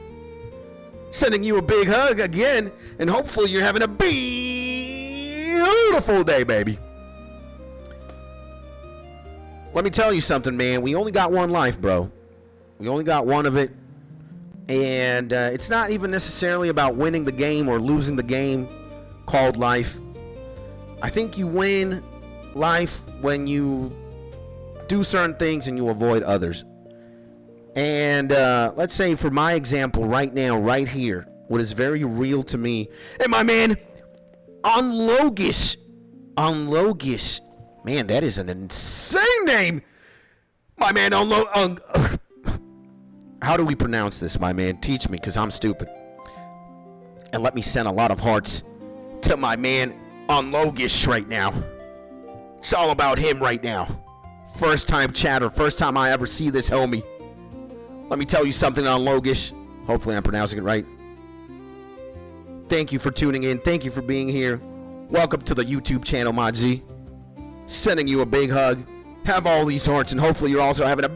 Sending you a big hug again. And hopefully you're having a beautiful day, baby. Let me tell you something, man. We only got one life, bro. We only got one of it. And it's not even necessarily about winning the game or losing the game called life. I think you win life when you do certain things and you avoid others. And let's say for my example right now, right here, what is very real to me, and my man Unlogis, man, that is an insane name. My man how do we pronounce this, my man? Teach me, because I'm stupid. And let me send a lot of hearts to my man Unlogis right now. It's all about him right now. First time chatter, first time I ever see this homie. Let me tell you something on Logish. Hopefully I'm pronouncing it right. Thank you for tuning in. Thank you for being here. Welcome to the YouTube channel, my G. Sending you a big hug. Have all these hearts, and hopefully you're also having a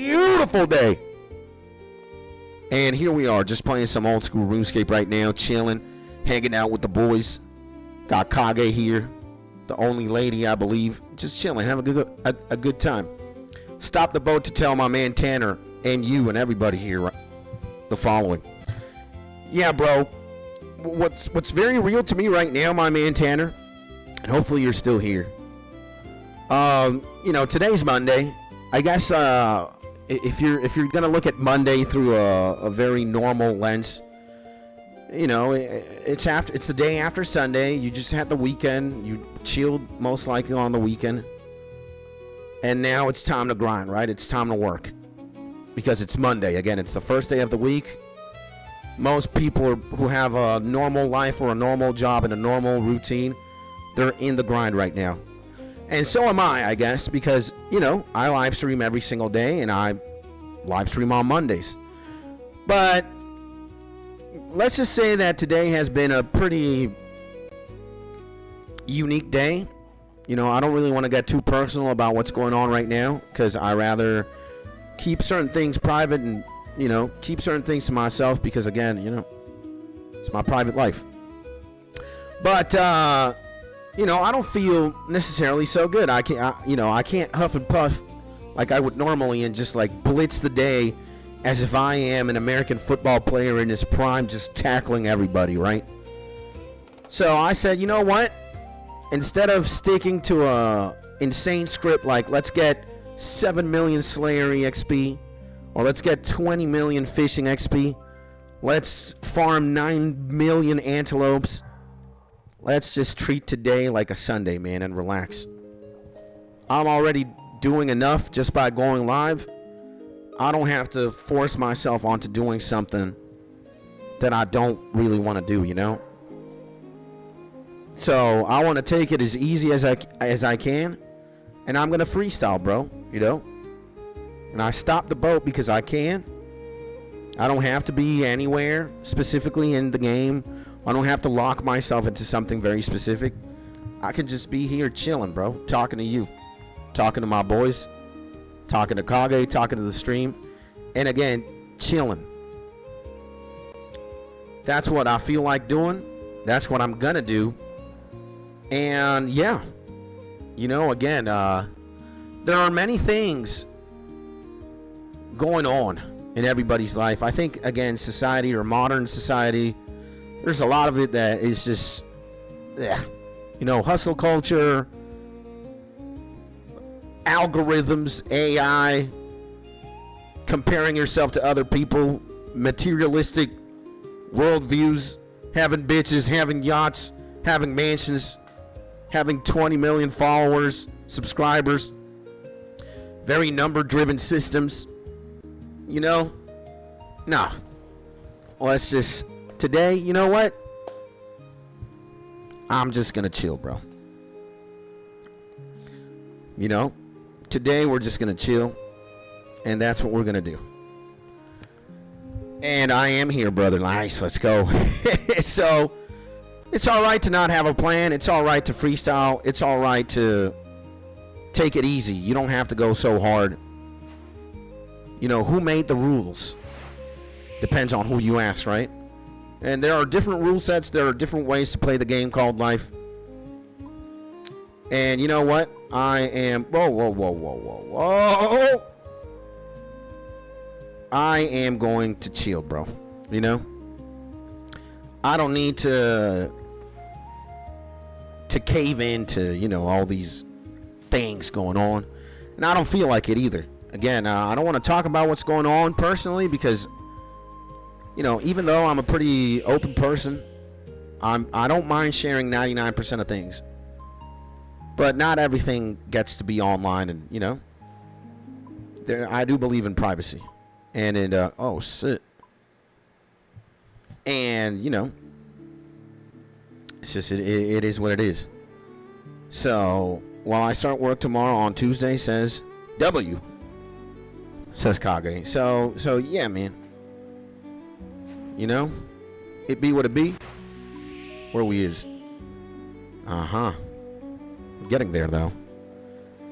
beautiful day. And here we are, just playing some old school RuneScape right now, chilling, hanging out with the boys. Got Kage here, the only lady, I believe. Just chilling, having a good time. Stop the boat to tell my man Tanner and you and everybody here the following. Yeah, bro. What's very real to me right now, my man Tanner, and hopefully you're still here. You know, today's Monday. I guess if you're gonna look at Monday through a very normal lens, you know, it's the day after Sunday. You just had the weekend. You chilled most likely on the weekend. And now it's time to grind, right? It's time to work. Because it's Monday. Again, it's the first day of the week. Most people who have a normal life or a normal job and a normal routine, they're in the grind right now. And so am I guess, because, you know, I live stream every single day and I live stream on Mondays. But let's just say that today has been a pretty unique day. You know, I don't really want to get too personal about what's going on right now, because I rather keep certain things private and, you know, keep certain things to myself, because, again, you know, it's my private life. But, you know, I don't feel necessarily so good. I can't huff and puff like I would normally and just, like, blitz the day as if I am an American football player in his prime just tackling everybody, right? So I said, you know what? Instead of sticking to a insane script like let's get 7 million Slayer EXP or let's get 20 million fishing XP, let's farm 9 million antelopes, let's just treat today like a Sunday, man, and relax. I'm already doing enough just by going live. I don't have to force myself onto doing something that I don't really want to do, you know? So I want to take it as easy as I can, and I'm going to freestyle, bro, you know? And I stop the boat because I can. I don't have to be anywhere specifically in the game. I don't have to lock myself into something very specific. I can just be here chilling, bro, talking to you, talking to my boys, talking to Kage, talking to the stream, and again, chilling. That's what I feel like doing. That's what I'm going to do. And yeah, you know, again, there are many things going on in everybody's life. I think, again, society or modern society, there's a lot of it that is just, you know, hustle culture, algorithms, AI, comparing yourself to other people, materialistic worldviews, having bitches, having yachts, having mansions, having 20 million followers, subscribers, very number-driven systems, you know? Nah. Let's just, today, you know what? I'm just gonna chill, bro. You know, today we're just gonna chill, and that's what we're gonna do. And I am here, brother. Nice, let's go. So, it's all right to not have a plan. It's all right to freestyle. It's all right to take it easy. You don't have to go so hard. You know, who made the rules? Depends on who you ask, right? And there are different rule sets. There are different ways to play the game called life. And you know what? I am... Whoa. I am going to chill, bro. You know? I don't need to cave into, you know, all these things going on. And I don't feel like it either. Again, I don't want to talk about what's going on personally because, you know, even though I'm a pretty open person, I don't mind sharing 99% of things. But not everything gets to be online, and, you know, I do believe in privacy. And in, oh, shit. And, you know, it's just, it is what it is. So, while I start work tomorrow on Tuesday, says W. Says Kage. So yeah, man. You know, it be what it be. Where we is. Uh-huh. Getting there, though.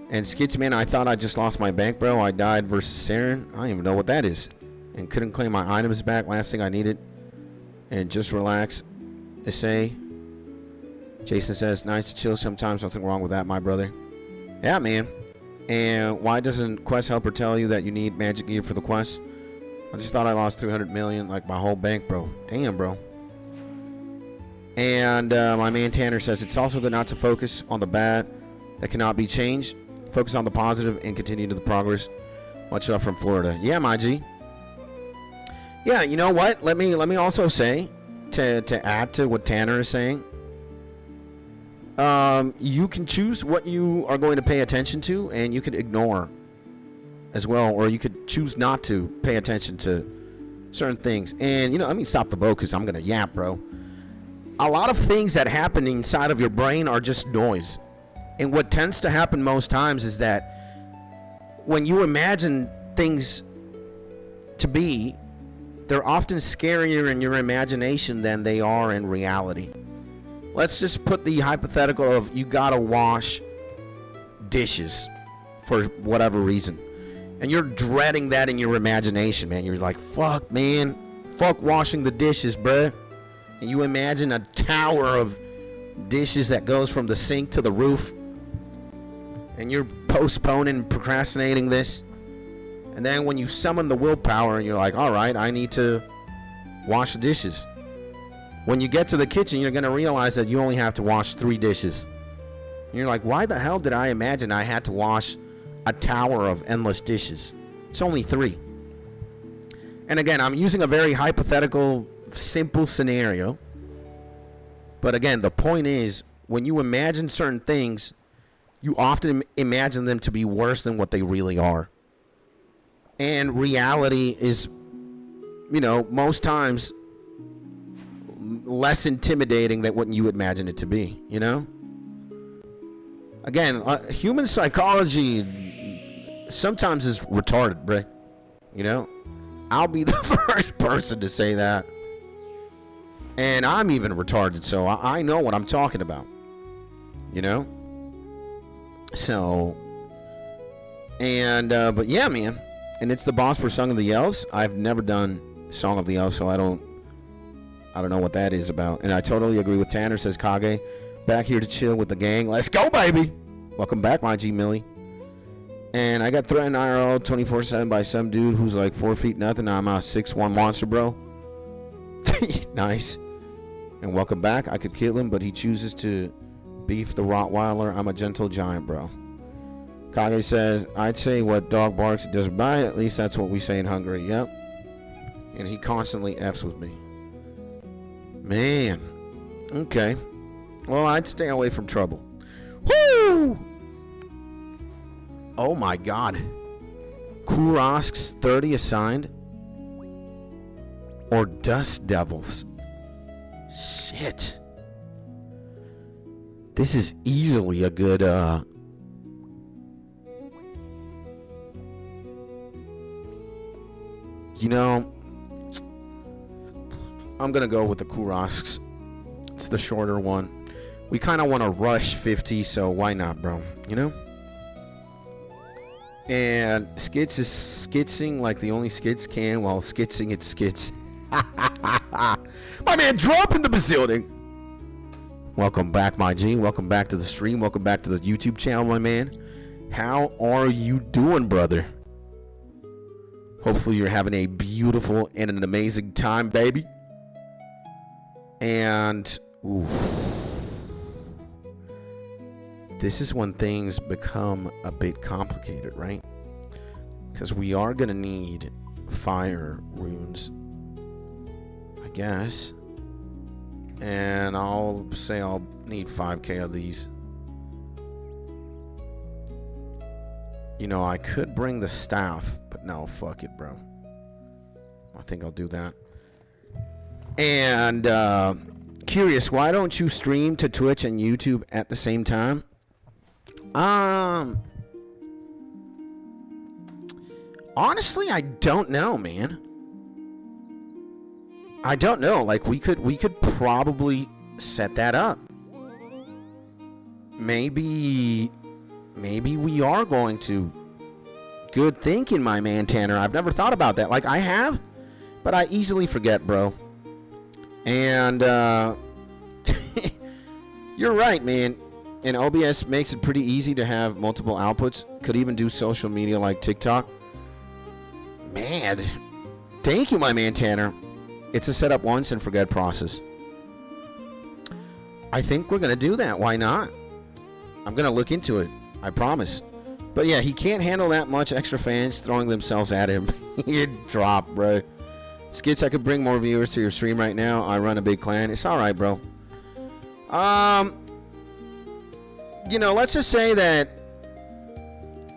And Skitsman, I thought I just lost my bank, bro. I died versus Saren. I don't even know what that is. And couldn't claim my items back. Last thing I needed. And just relax. Say. Jason says, nice to chill sometimes. Nothing wrong with that, my brother. Yeah, man. And why doesn't Quest Helper tell you that you need magic gear for the quest? I just thought I lost 300 million, like my whole bank, bro. Damn, bro. And my man Tanner says, it's also good not to focus on the bad that cannot be changed. Focus on the positive and continue to the progress. Much love from Florida. Yeah, my G. Yeah, you know what? Let me also say, to add to what Tanner is saying, you can choose what you are going to pay attention to, and you could ignore as well, or you could choose not to pay attention to certain things. And, you know, let me stop the boat because I'm going to yap, bro. A lot of things that happen inside of your brain are just noise. And what tends to happen most times is that when you imagine things to be, they're often scarier in your imagination than they are in reality. Let's just put the hypothetical of you gotta wash dishes for whatever reason. And you're dreading that in your imagination, man. You're like, fuck, man. Fuck washing the dishes, bruh. And you imagine a tower of dishes that goes from the sink to the roof. And you're postponing and procrastinating this. And then when you summon the willpower and you're like, alright, I need to wash the dishes. When you get to the kitchen, you're going to realize that you only have to wash 3 dishes. And you're like, why the hell did I imagine I had to wash a tower of endless dishes? It's only 3. And again, I'm using a very hypothetical, simple scenario. But again, the point is, when you imagine certain things, you often imagine them to be worse than what they really are. And reality is, you know, most times less intimidating than what you would imagine it to be, you know? Again, human psychology sometimes is retarded, bruh. You know? I'll be the first person to say that. And I'm even retarded, so I know what I'm talking about. You know? So, and, but yeah, man. And it's the boss for Song of the Elves. I've never done Song of the Elves, so I don't know what that is about. And I totally agree with Tanner, says Kage. Back here to chill with the gang. Let's go, baby! Welcome back, my G Millie. And I got threatened IRL 24/7 by some dude who's like 4 feet nothing. I'm a 6'1" monster, bro. Nice. And welcome back. I could kill him, but he chooses to beef the Rottweiler. I'm a gentle giant, bro. Kage says, I'd say what dog barks it doesn't bite. At least that's what we say in Hungary. Yep. And he constantly F's with me. Man. Okay. Well, I'd stay away from trouble. Woo! Oh my god. Kurosks 30 assigned? Or Dust Devils? Shit. This is easily a good, you know, I'm gonna go with the Kurosks. It's the shorter one. We kind of want to rush 50, so why not, bro? You know? And Skits is skitzing like the only skits can while skitzing its skits. My man, drop in the building. Welcome back, my G. Welcome back to the stream. Welcome back to the YouTube channel, my man. How are you doing, brother? Hopefully you're having a beautiful and an amazing time, baby. And, ooh, this is when things become a bit complicated, right? Because we are going to need fire runes, I guess. And I'll say I'll need 5k of these. You know, I could bring the staff, but no, fuck it, bro. I think I'll do that. And, curious, why don't you stream to Twitch and YouTube at the same time? Honestly, I don't know, man. I don't know. Like, we could probably set that up. Maybe we are going to. Good thinking, my man Tanner. I've never thought about that. Like, I have, but I easily forget, bro. And you're right, man. And OBS makes it pretty easy to have multiple outputs. Could even do social media like TikTok. Man, thank you, my man Tanner. It's a set up once and forget process. I think we're gonna do that. Why not? I'm gonna look into it. I promise. But yeah, he can't handle that much extra fans throwing themselves at him. He'd drop, bro. Skits, I could bring more viewers to your stream right now. I run a big clan. It's alright, bro. You know, let's just say that,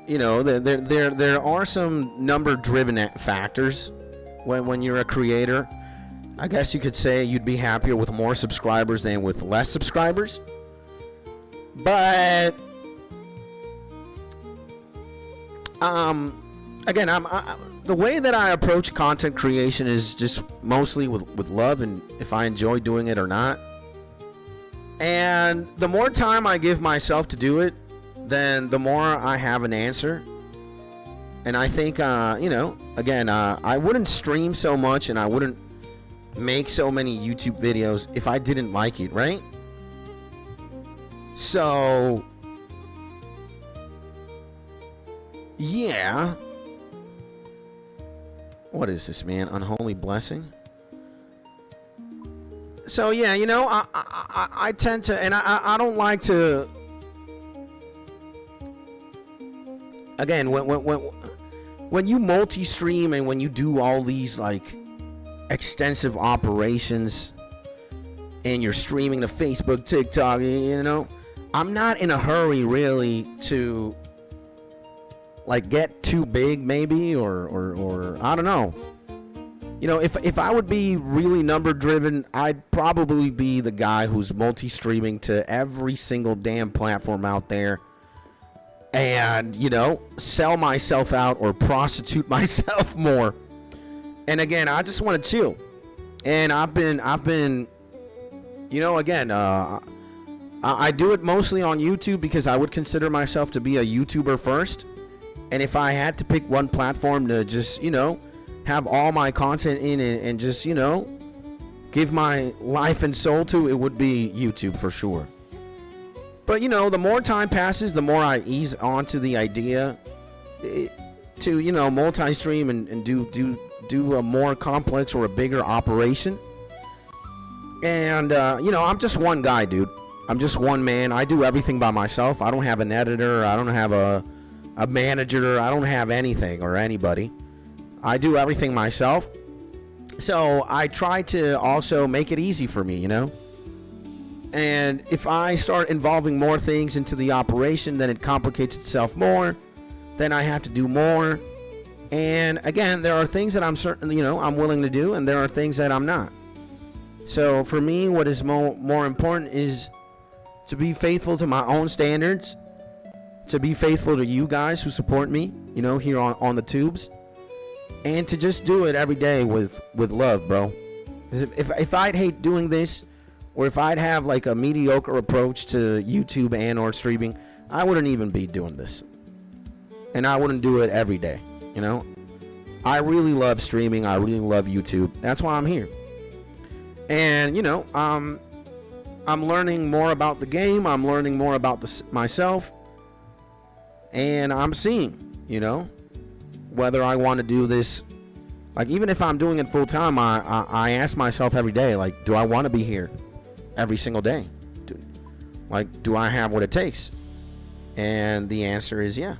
you know, there are some number-driven factors when you're a creator. I guess you could say you'd be happier with more subscribers than with less subscribers. But again, the way that I approach content creation is just mostly with love and if I enjoy doing it or not. And the more time I give myself to do it, then the more I have an answer. And I think, you know, again, I wouldn't stream so much and I wouldn't make so many YouTube videos if I didn't like it, right? So, yeah. What is this, man? Unholy blessing? So yeah, you know, I tend to, and I don't like to. Again, when you multi-stream and when you do all these like extensive operations, and you're streaming to Facebook, TikTok, you know, I'm not in a hurry really to like get too big, maybe, or I don't know. You know, if I would be really number driven, I'd probably be the guy who's multi-streaming to every single damn platform out there and, you know, sell myself out or prostitute myself more. And again, I just want to chill. And I've been, you know, again, I do it mostly on YouTube because I would consider myself to be a YouTuber first. And if I had to pick one platform to just, you know, have all my content in it and just, you know, give my life and soul to, it would be YouTube for sure. But, you know, the more time passes, the more I ease onto the idea to, you know, multi-stream and do a more complex or a bigger operation. And, you know, I'm just one guy, dude. I'm just one man. I do everything by myself. I don't have an editor. I don't have a manager. I don't have anything or anybody. I do everything myself. So I try to also make it easy for me, you know? And if I start involving more things into the operation, then it complicates itself more. Then I have to do more. And again, there are things that I'm certain, you know, I'm willing to do, and there are things that I'm not. So for me, what is more important is to be faithful to my own standards, to be faithful to you guys who support me, you know, here on the tubes, and to just do it every day with love, bro. If I'd hate doing this, or if I'd have like a mediocre approach to YouTube and or streaming, I wouldn't even be doing this. And I wouldn't do it every day, you know? I really love streaming. I really love YouTube. That's why I'm here. And, you know, I'm learning more about the game. I'm learning more about myself. And I'm seeing, you know, whether I want to do this. Like, even if I'm doing it full time, I ask myself every day, like, do I want to be here every single day? Do I have what it takes? And the answer is yeah.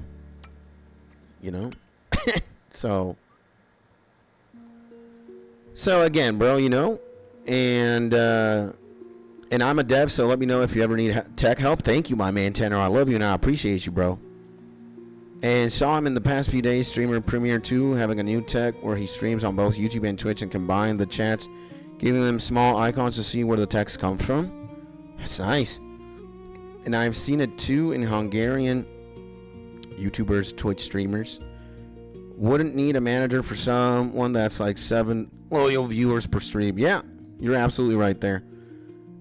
You know? So again, bro, you know, and I'm a dev, so let me know if you ever need tech help. Thank you, my man, Tanner. I love you and I appreciate you, bro. And saw him in the past few days, streamer Premiere 2, having a new tech where he streams on both YouTube and Twitch and combine the chats, giving them small icons to see where the text comes from. That's nice. And I've seen it too in Hungarian YouTubers, Twitch streamers. Wouldn't need a manager for someone that's like 7 loyal viewers per stream. Yeah, you're absolutely right there.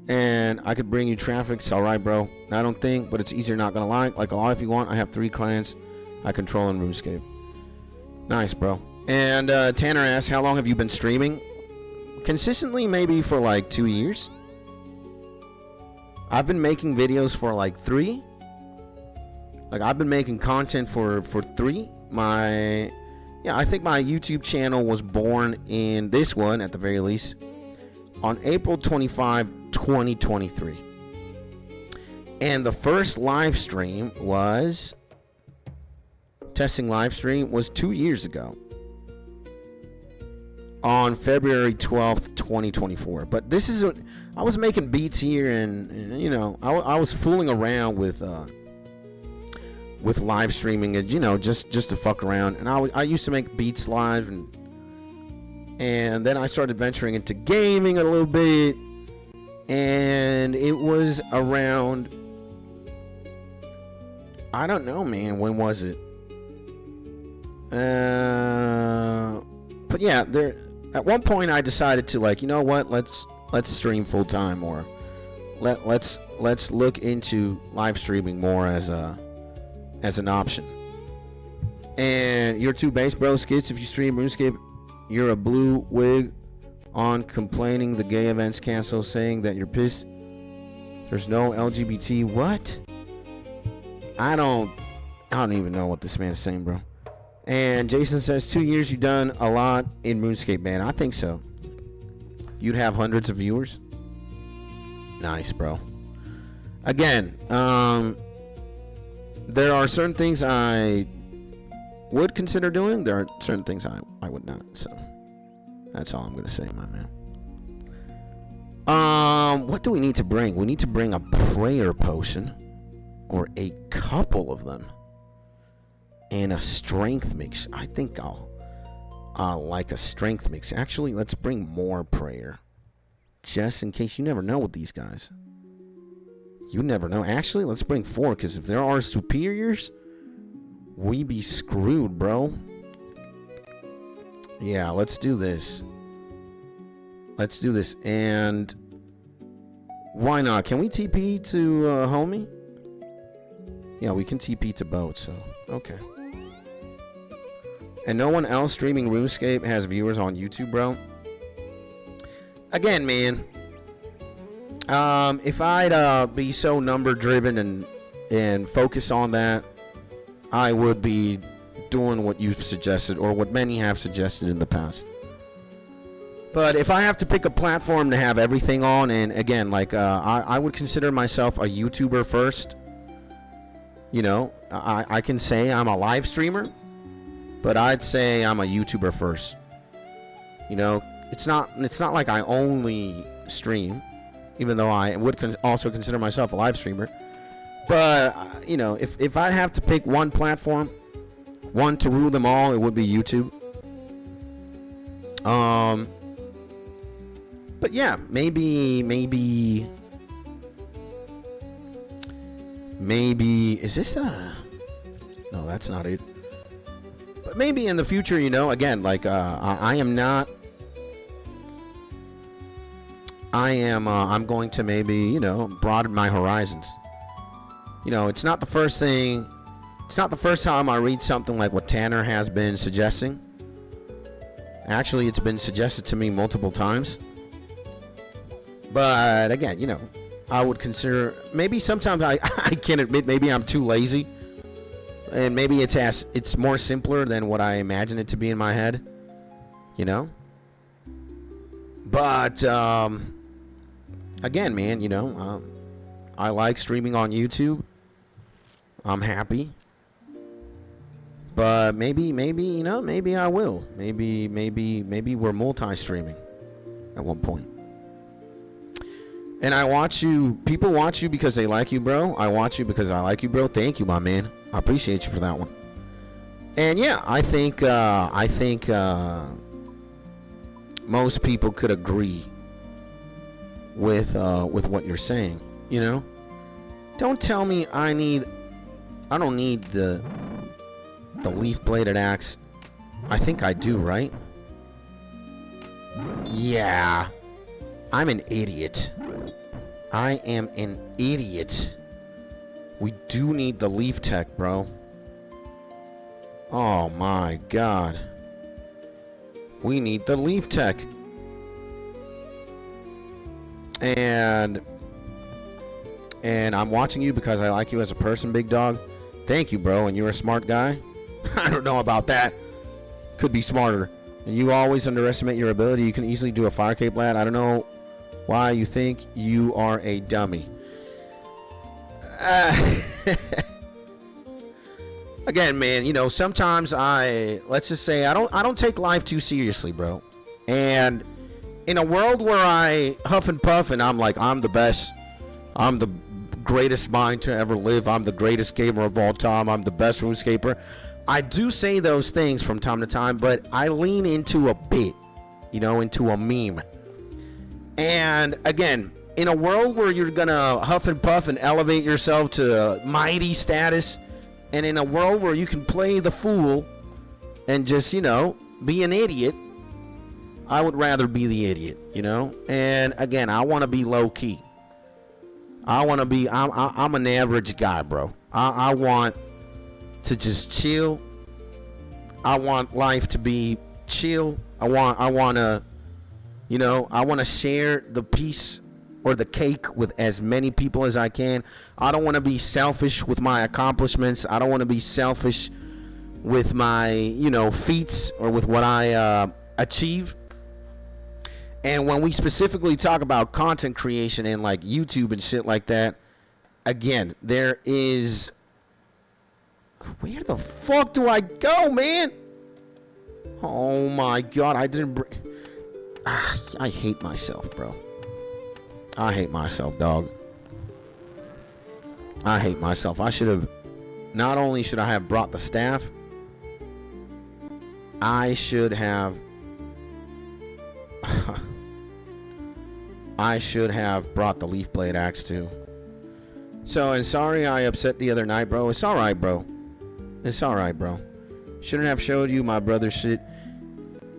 And I could bring you traffic. It's alright, bro. I don't think, but it's easier, not gonna lie. Like a lot if you want. I have 3 clients I control in RuneScape. Nice, bro. And Tanner asks, how long have you been streaming? Consistently, maybe for like 2 years. I've been making videos for like 3. Like, I've been making content for 3. I think my YouTube channel was born in this one, at the very least, on April 25, 2023. And the first live stream was, testing live stream, was 2 years ago. On February 12th, 2024. But this is, I was making beats here and you know, I was fooling around with live streaming and, you know, just to fuck around. And I used to make beats live, and then I started venturing into gaming a little bit, and it was around, I don't know, man, when was it? But yeah, at one point I decided to, like, you know what, let's stream full time, or let's look into live streaming more as an option. And you're too base, bro. Skits, if you stream RuneScape, you're a blue wig on complaining the gay events cancel, saying that you're pissed there's no LGBT. What? I don't even know what this man is saying, bro. And Jason says, 2 years, you've done a lot in RuneScape, man. I think so. You'd have hundreds of viewers. Nice, bro. Again, there are certain things I would consider doing. There are certain things I would not. So that's all I'm going to say, my man. What do we need to bring? We need to bring a prayer potion, or a couple of them, and a strength mix. I think I'll like a strength mix. Actually, let's bring more prayer, just in case. You never know with these guys. You never know. Actually, let's bring 4, because if there are superiors, we be screwed, bro. Yeah, let's do this. Let's do this. And why not? Can we TP to homie? Yeah, we can TP to boat, so okay. And no one else streaming RuneScape has viewers on YouTube, bro. Again, man, if I'd be so number driven and focus on that, I would be doing what you've suggested, or what many have suggested in the past. But if I have to pick a platform to have everything on, and again, like, I would consider myself a YouTuber first. You know, I can say I'm a live streamer, but I'd say I'm a YouTuber first. You know, it's not like I only stream, even though I would also consider myself a live streamer. But, you know, if I have to pick one platform, one to rule them all, it would be YouTube. But yeah, maybe maybe, is this a, no, that's not it. But maybe in the future, you know, again, like, I am not, I'm going to maybe, you know, broaden my horizons. You know, it's not the first thing, it's not the first time I read something like what Tanner has been suggesting. Actually, it's been suggested to me multiple times. But again, you know, I would consider, maybe sometimes I can admit maybe I'm too lazy. And maybe it's more simpler than what I imagine it to be in my head. You know? But, again, man, you know, I like streaming on YouTube. I'm happy. But maybe, you know, maybe I will. Maybe we're multi-streaming at one point. And I watch you, people watch you because they like you, bro. I watch you because I like you, bro. Thank you, my man. I appreciate you for that one. And yeah, I think most people could agree with what you're saying, you know? Don't tell me I don't need the leaf bladed axe. I think I do, right? Yeah. I'm an idiot. I am an idiot. We do need the leaf tech, bro. Oh my god. We need the leaf tech. And I'm watching you because I like you as a person, big dog. Thank you, bro. And you're a smart guy. I don't know about that. Could be smarter. And you always underestimate your ability. You can easily do a fire cape, lad. I don't know why you think you are a dummy. Again, man, you know, sometimes let's just say I don't take life too seriously, bro. And in a world where I huff and puff and I'm like, I'm the best, I'm the greatest mind to ever live, I'm the greatest gamer of all time, I'm the best RuneScaper, I do say those things from time to time, but I lean into a bit, you know, into a meme. And again, in a world where you're gonna huff and puff and elevate yourself to mighty status, and in a world where you can play the fool and just, you know, be an idiot, I would rather be the idiot, you know? And again, I want to be low key. I'm an average guy, bro. I want to just chill. I want life to be chill. I want to, you know, I want to share the piece or the cake with as many people as I can. I don't want to be selfish with my accomplishments. I don't want to be selfish with my, you know, feats or with what I achieve. And when we specifically talk about content creation and like YouTube and shit like that, again, there is, where the fuck do I go, man? Oh my god, I didn't I hate myself, bro. I hate myself, dog. I hate myself. I should have, not only should I have brought the staff, I should have brought the leaf blade axe too. So, and sorry I upset the other night, bro. It's alright, bro. It's alright, bro. Shouldn't have showed you my brother shit.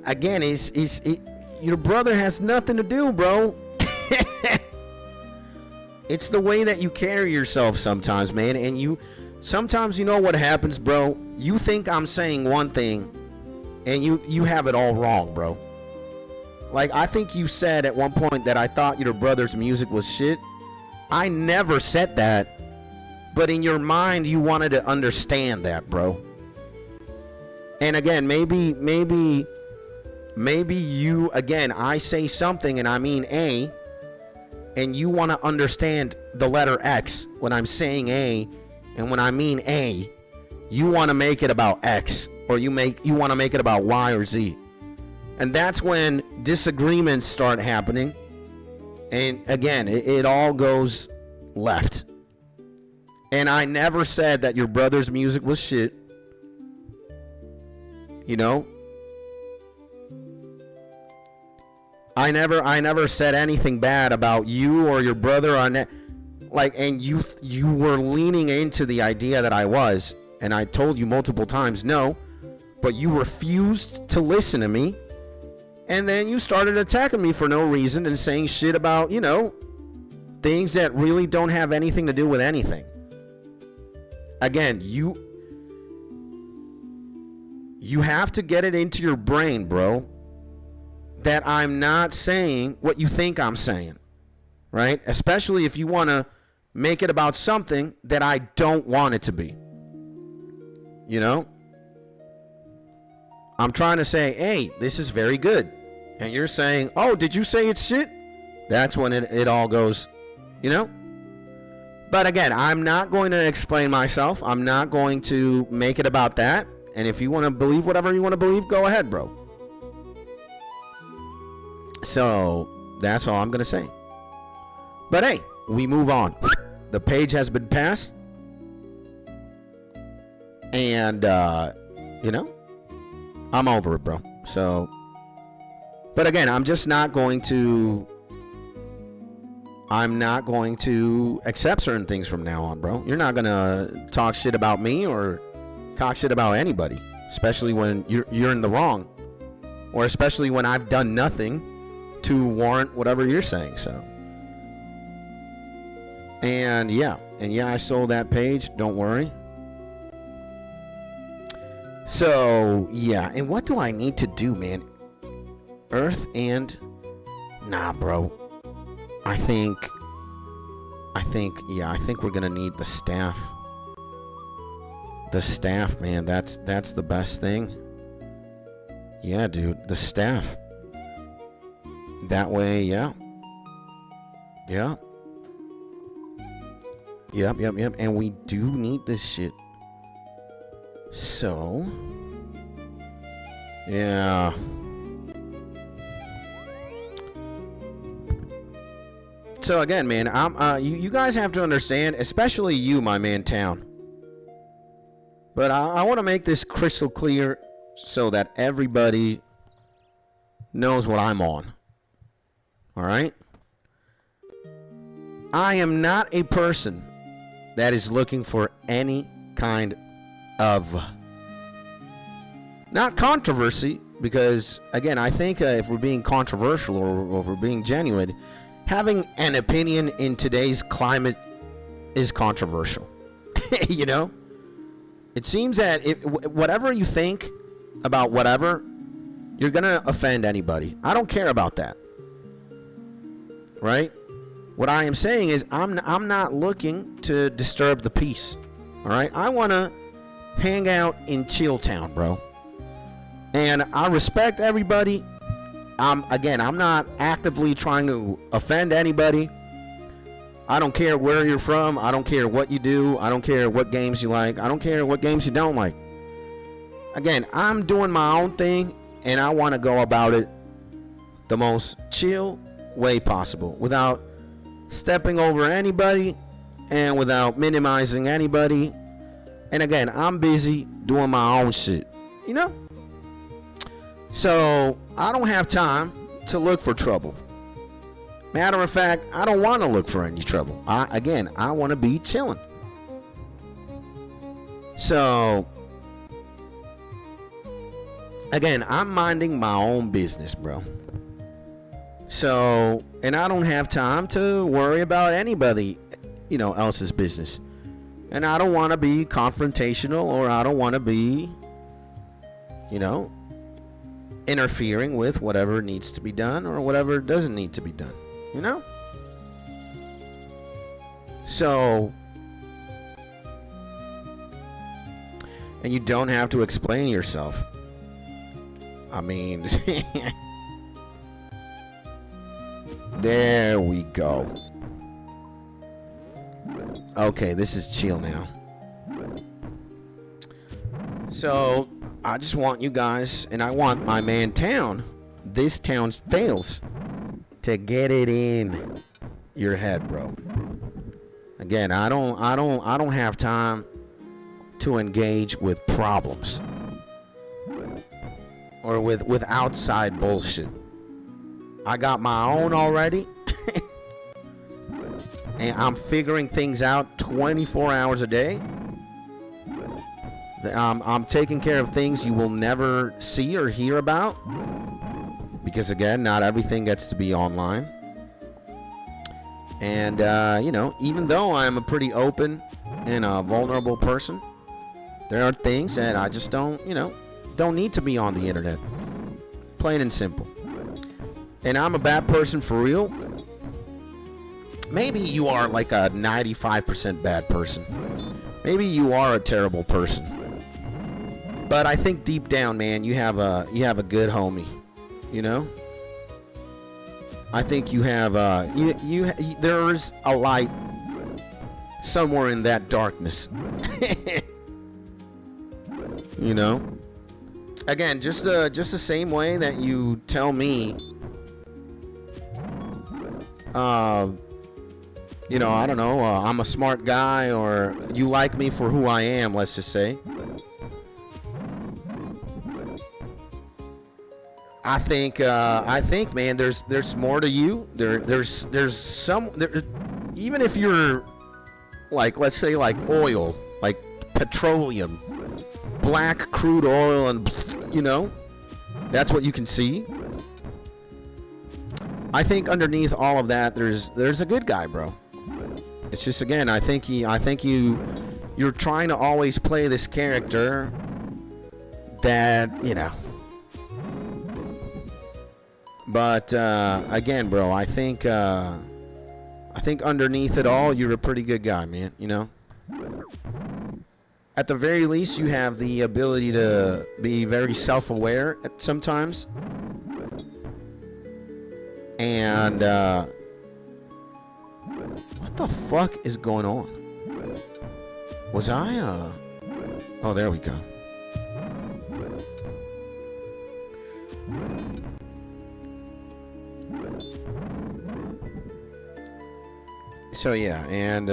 Again, your brother has nothing to do, bro. It's the way that you carry yourself sometimes, man. And sometimes you know what happens, bro. You think I'm saying one thing, and you have it all wrong, bro. Like, I think you said at one point that I thought your brother's music was shit. I never said that. But in your mind, you wanted to understand that, bro. And again, maybe you, again, I say something and I mean A, and you want to understand the letter X when I'm saying A, and when I mean A, you want to make it about X, or you want to make it about Y or Z. And that's when disagreements start happening. And again, it all goes left. And I never said that your brother's music was shit. You know? I never said anything bad about you or your brother. Like, and you were leaning into the idea that I was, and I told you multiple times no, but you refused to listen to me, and then you started attacking me for no reason and saying shit about, you know, things that really don't have anything to do with anything. Again, you have to get it into your brain, bro, that I'm not saying what you think I'm saying, right? Especially if you want to make it about something that I don't want it to be. You know? I'm trying to say, hey, this is very good. And you're saying, oh, did you say it's shit? That's when it all goes, you know? But again, I'm not going to explain myself. I'm not going to make it about that. And if you want to believe whatever you want to believe, go ahead, bro. So, that's all I'm going to say. But hey, we move on. The page has been passed. And, you know, I'm over it, bro. So, but again, I'm not going to accept certain things from now on, bro. You're not going to talk shit about me or talk shit about anybody, especially when you're in the wrong, or especially when I've done nothing to warrant whatever you're saying. So, and yeah, I sold that page, don't worry. So yeah, and what do I need to do, man? Earth and nah, bro, I think we're gonna need the staff. The staff, man, that's the best thing. Yeah, dude, the staff. That way, yeah. Yep. And we do need this shit. So, yeah. So again, man, you guys have to understand, especially you, my man, Town. But I want to make this crystal clear so that everybody knows what I'm on. All right? I am not a person that is looking for any kind of, not controversy, because again, I think if we're being controversial or if we're being genuine, having an opinion in today's climate is controversial. You know? It seems that whatever you think about whatever, you're gonna offend anybody. I don't care about that. Right? What I am saying is I'm not looking to disturb the peace. All right? I want to hang out in Chill Town, bro. And I respect everybody. I'm not actively trying to offend anybody. I don't care where you're from. I don't care what you do. I don't care what games you like. I don't care what games you don't like. Again, I'm doing my own thing, and I want to go about it the most chill way possible, without stepping over anybody and without minimizing anybody. And again, I'm busy doing my own shit, you know? So I don't have time to look for trouble. Matter of fact, I don't want to look for any trouble. I want to be chilling. So again, I'm minding my own business, bro. So, and I don't have time to worry about anybody, you know, else's business. And I don't want to be confrontational, or I don't want to be, you know, interfering with whatever needs to be done or whatever doesn't need to be done, you know? So, and you don't have to explain yourself. I mean, there we go. Okay, this is chill now. So, I just want you guys, and I want my man Town, this town fails, to get it in your head, bro. Again, I don't have time to engage with problems or with outside bullshit. I got my own already. and I'm figuring things out 24 hours a day. I'm taking care of things you will never see or hear about, because again, not everything gets to be online. And you know, even though I'm a pretty open and a vulnerable person, there are things that I just don't, you know, don't need to be on the internet. Plain and simple. And I'm a bad person for real. Maybe you are like a 95% bad person. Maybe you are a terrible person. But I think deep down, man, you have a good homie, you know? I think you have there's a light somewhere in that darkness. You know? Again, just the same way that you tell me, you know, I don't know, I'm a smart guy, or you like me for who I am, let's just say. I think, man, there's more to you. There's even if you're like, let's say, like oil, like petroleum, black crude oil, and you know, that's what you can see. I think underneath all of that, there's a good guy, bro. It's just, again, I think you're trying to always play this character that, you know. But again, bro, I think underneath it all, you're a pretty good guy, man. You know. At the very least, you have the ability to be very self-aware at sometimes. And what the fuck is going on? Was I oh, there we go. So yeah, and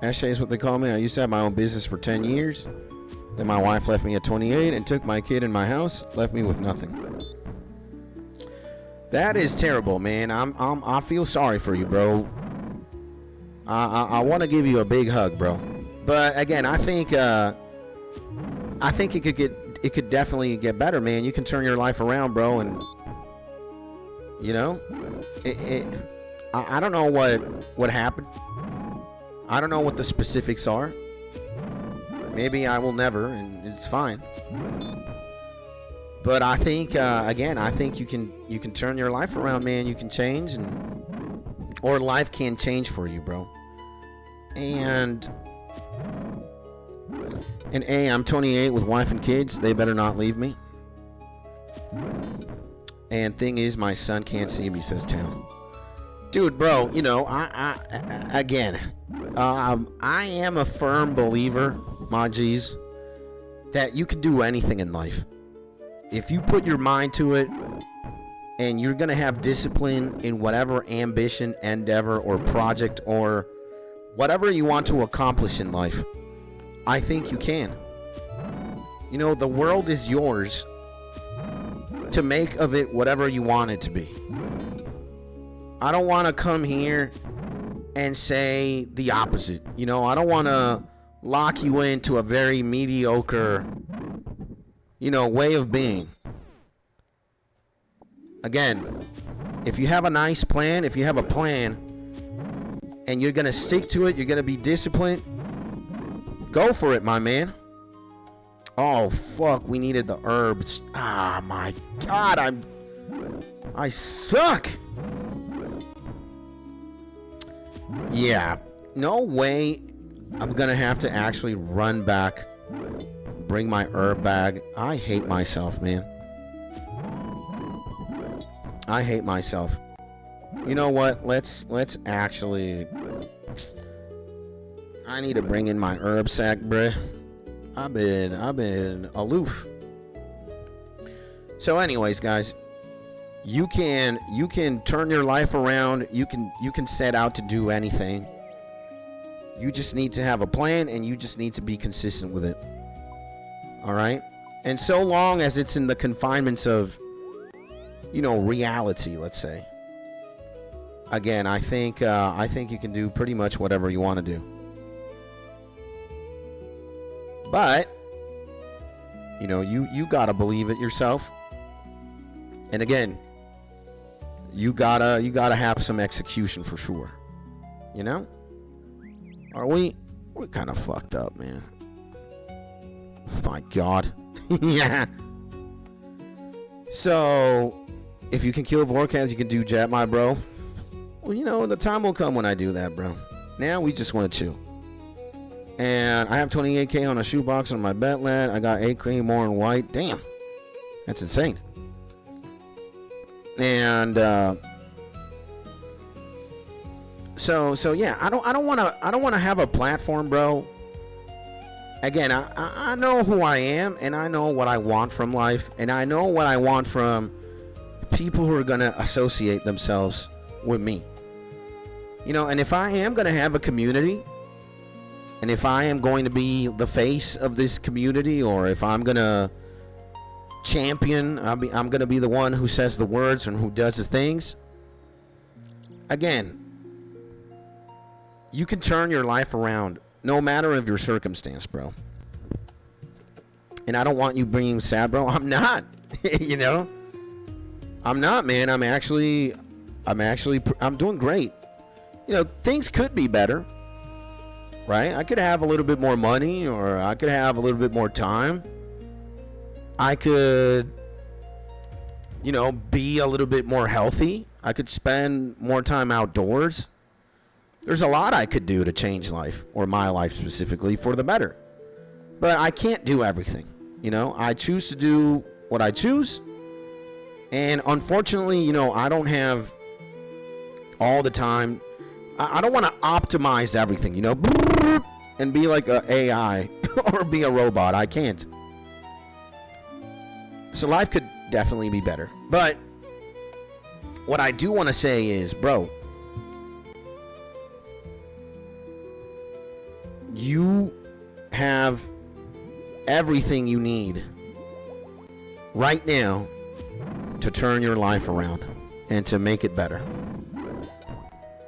Ashay is what they call me. I used to have my own business for 10 years. Then my wife left me at 28 and took my kid and my house, left me with nothing. That is terrible, man. I feel sorry for you, bro. I want to give you a big hug, bro. But again, I think it could definitely get better, man. You can turn your life around, bro, and you know, I don't know what happened. I don't know what the specifics are. Maybe I will never, and it's fine. But I think, again, I think you can turn your life around, man. You can change, or life can change for you, bro. And I'm 28 with wife and kids. They better not leave me. And thing is, my son can't see me, says Town. Dude, bro, you know, I am a firm believer, my G's, that you can do anything in life. If you put your mind to it, and you're going to have discipline in whatever ambition, endeavor, or project, or whatever you want to accomplish in life, I think you can. You know, the world is yours to make of it whatever you want it to be. I don't want to come here and say the opposite. You know, I don't want to lock you into a very mediocre, you know, way of being. Again, if you have a nice plan, if you have a plan, and you're going to stick to it, you're going to be disciplined, go for it, my man. Oh, fuck, we needed the herbs. Ah, my God, I suck. Yeah, no way I'm gonna have to actually run back, bring my herb bag. I hate myself, man. I hate myself. You know what? Let's actually. I need to bring in my herb sack, bruh. I've been aloof. So, anyways, guys. You can turn your life around. You can set out to do anything. You just need to have a plan, and you just need to be consistent with it. All right? And so long as it's in the confinements of, you know, reality, let's say. again, I think you can do pretty much whatever you want to do. But you know, you gotta believe it yourself. And again, you gotta have some execution for sure. You know? We're kind of fucked up, man. My God. Yeah. So, if you can kill vorkath, you can do jet, my bro. Well, you know, the time will come when I do that, bro. Now we just want to chill. And I have 28k on a shoebox on my betlet. I got 8k more in white. Damn. That's insane. And so yeah, I don't want to have a platform, bro. Again, I know who I am, and I know what I want from life, and I know what I want from people who are going to associate themselves with me. You know, and if I am going to have a community, and if I am going to be the face of this community, or if I'm going to champion, I'm going to be the one who says the words and who does the things, again, you can turn your life around no matter of your circumstance, bro. And I don't want you being sad, bro. I'm not. You know? I'm not, man. I'm doing great. You know, things could be better. Right? I could have a little bit more money, or I could have a little bit more time. I could, you know, be a little bit more healthy. I could spend more time outdoors. There's a lot I could do to change life, or my life specifically, for the better. But I can't do everything. You know, I choose to do what I choose. And unfortunately, you know, I don't have all the time. I don't want to optimize everything, you know, and be like an AI or be a robot. I can't. So life could definitely be better. But what I do want to say is, bro, you have everything you need right now to turn your life around and to make it better.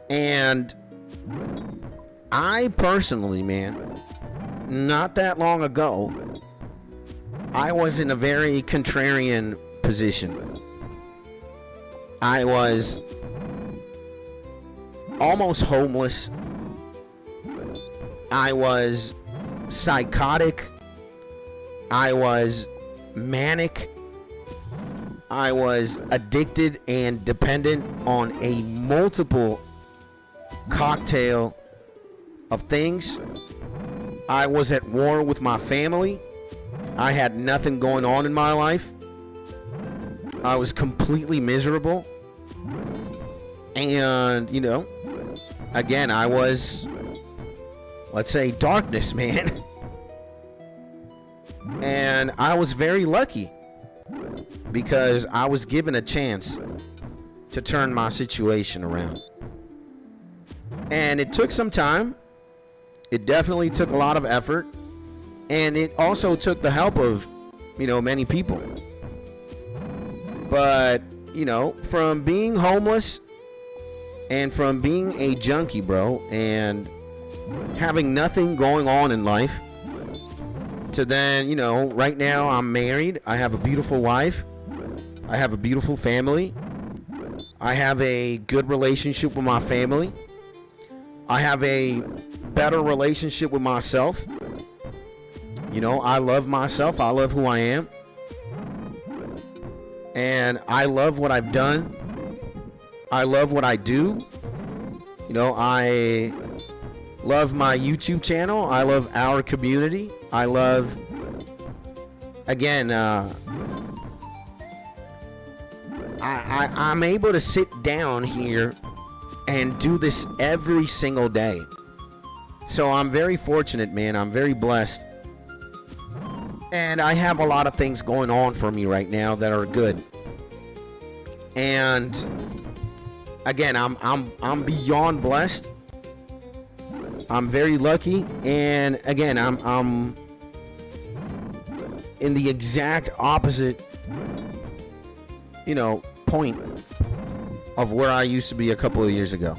And I personally, man, not that long ago, I was in a very contrarian position. I was almost homeless. I was psychotic. I was manic. I was addicted and dependent on a multiple cocktail of things. I was at war with my family. I had nothing going on in my life. I was completely miserable. And, you know, again, I was, let's say, darkness, man. And I was very lucky because I was given a chance to turn my situation around. And it took some time. It definitely took a lot of effort. And it also took the help of, you know, many people. But, you know, from being homeless and from being a junkie, bro, and having nothing going on in life, to then, you know, right now I'm married. I have a beautiful wife. I have a beautiful family. I have a good relationship with my family. I have a better relationship with myself. You know, I love myself. I love who I am. And I love what I've done. I love what I do. You know, I love my YouTube channel. I love our community. I love, again, I'm able to sit down here and do this every single day. So I'm very fortunate, man. I'm very blessed. And I have a lot of things going on for me right now that are good. And again, I'm beyond blessed. I'm very lucky, and again, I'm in the exact opposite, you know, point of where I used to be a couple of years ago.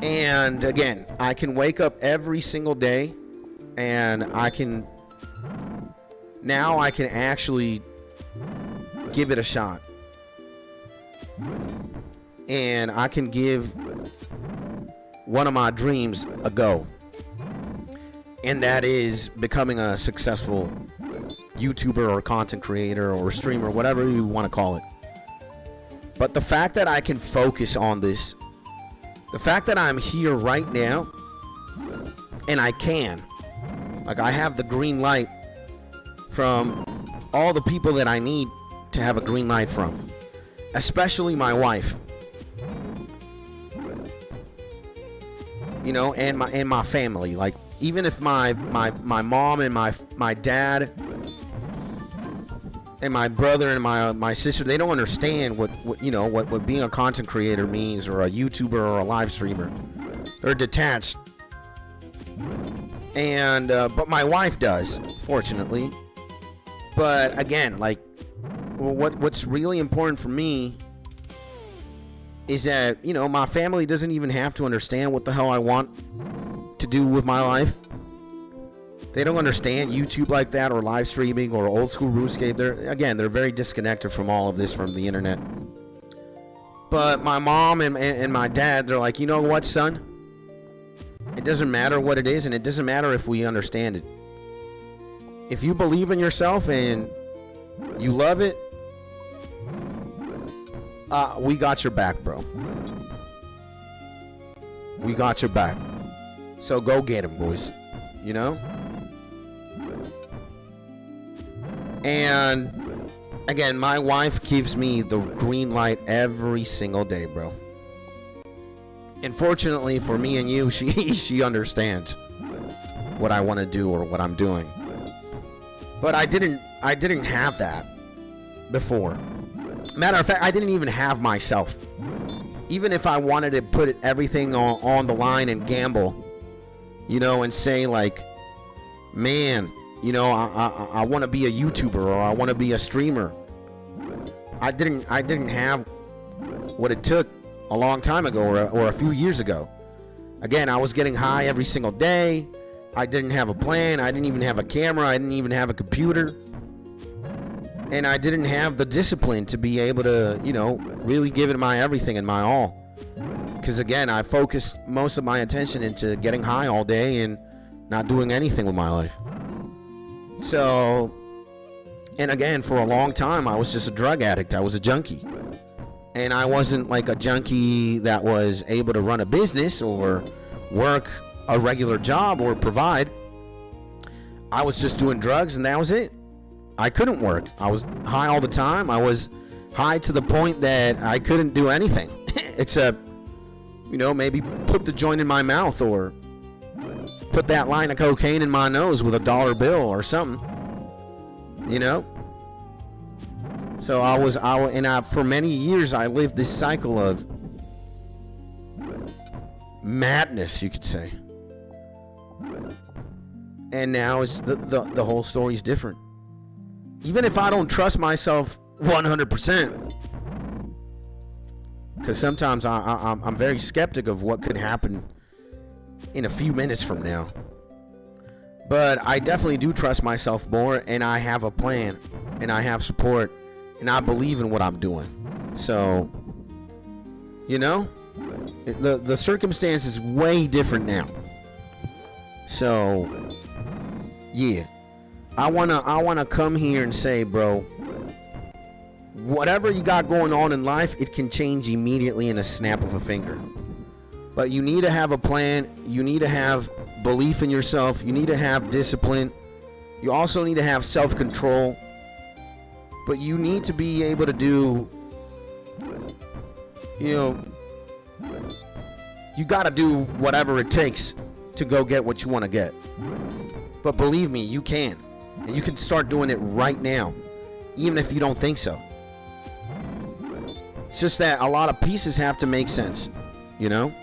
And again, I can wake up every single day and I can actually give it a shot. And I can give one of my dreams a go. And that is becoming a successful YouTuber or content creator or streamer, whatever you want to call it. But the fact that I can focus on this, the fact that I'm here right now, and I can, like, I have the green light from all the people that I need to have a green light from, especially my wife, you know, and my family. Like, even if my mom and my dad and my brother and my sister, they don't understand what you know, what being a content creator means, or a YouTuber or a live streamer. They're detached. And but my wife does, fortunately. But again, like, what's really important for me is that, you know, my family doesn't even have to understand what the hell I want to do with my life. They don't understand YouTube like that, or live streaming, or old school RuneScape. They're very disconnected from all of this, from the internet. But my mom and my dad, they're like, you know what, son? It doesn't matter what it is, and it doesn't matter if we understand it. If you believe in yourself and you love it, we got your back, bro. We got your back. So go get him, boys. You know? And again, my wife gives me the green light every single day, bro. And fortunately for me and you, she understands what I want to do or what I'm doing. But I didn't have that before. Matter of fact, I didn't even have myself. Even if I wanted to put everything on the line and gamble, you know, and say like, man, you know, I want to be a YouTuber, or I want to be a streamer. I didn't have what it took a long time ago, or a few years ago. Again, I was getting high every single day. I didn't have a plan. I didn't even have a camera. I didn't even have a computer. And I didn't have the discipline to be able to, you know, really give it my everything and my all. Because again, I focused most of my attention into getting high all day and not doing anything with my life. So, and again, for a long time, I was just a drug addict. I was a junkie. And I wasn't like a junkie that was able to run a business or work a regular job or provide. I was just doing drugs, and that was it. I couldn't work. I was high all the time. I was high to the point that I couldn't do anything except, you know, maybe put the joint in my mouth, or put that line of cocaine in my nose with a dollar bill or something, you know. So for many years I lived this cycle of madness, you could say. And now it's the whole story's different. Even if I don't trust myself 100%, because sometimes I'm very skeptic of what could happen in a few minutes from now. But I definitely do trust myself more, and I have a plan, and I have support, and I believe in what I'm doing. So, you know, the circumstance is way different now. So, yeah. I wanna come here and say, bro, whatever you got going on in life, it can change immediately in a snap of a finger. But you need to have a plan. You need to have belief in yourself. You need to have discipline. You also need to have self-control. But you need to be able to do, you know, you gotta do whatever it takes to go get what you want to get. But believe me, you can. And you can start doing it right now, even if you don't think so. It's just that a lot of pieces have to make sense, you know?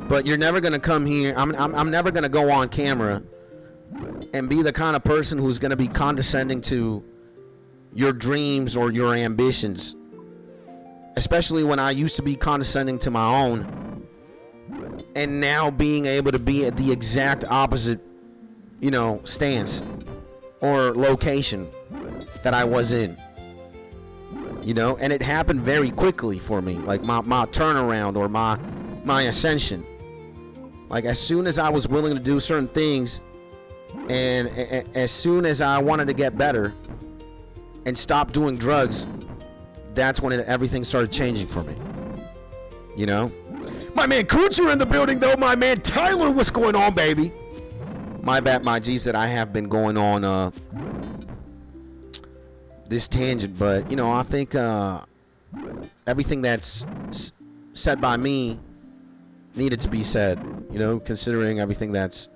But you're never going to come here. I'm never going to go on camera and be the kind of person who's going to be condescending to your dreams or your ambitions. Especially when I used to be condescending to my own, and now being able to be at the exact opposite, stance or location that I was in. And it happened very quickly for me, like my turnaround or my ascension. Like as soon as I was willing to do certain things, and as soon as I wanted to get better and stop doing drugs, that's when everything started changing for me. My man Coocher in the building, though. My man Tyler, what's going on, baby? My bad, my G's, that I have been going on this tangent, but I think everything that's said by me needed to be said. Considering everything that's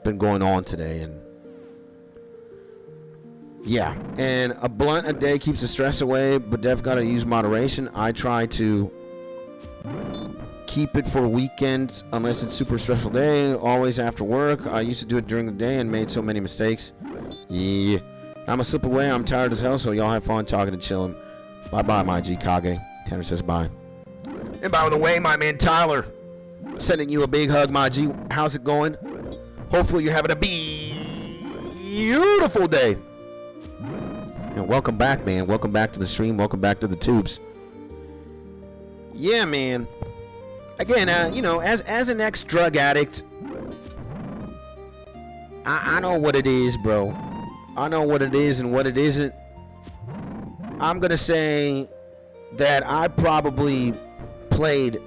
been going on today, and yeah, and a blunt a day keeps the stress away, but def gotta use moderation. I try to keep it for weekends unless it's super stressful day, always after work. I used to do it during the day and made so many mistakes. Yeah, I'm a slip away. I'm tired as hell, so y'all have fun talking and chilling. Bye bye, my G Kage. Tanner says bye. And by the way, my man Tyler, sending you a big hug, my G. How's it going? Hopefully you're having a beautiful day. And welcome back, man. Welcome back to the stream. Welcome back to the tubes. Yeah, man. Again, as an ex-drug addict, I know what it is, bro. I know what it is and what it isn't. I'm going to say that I probably played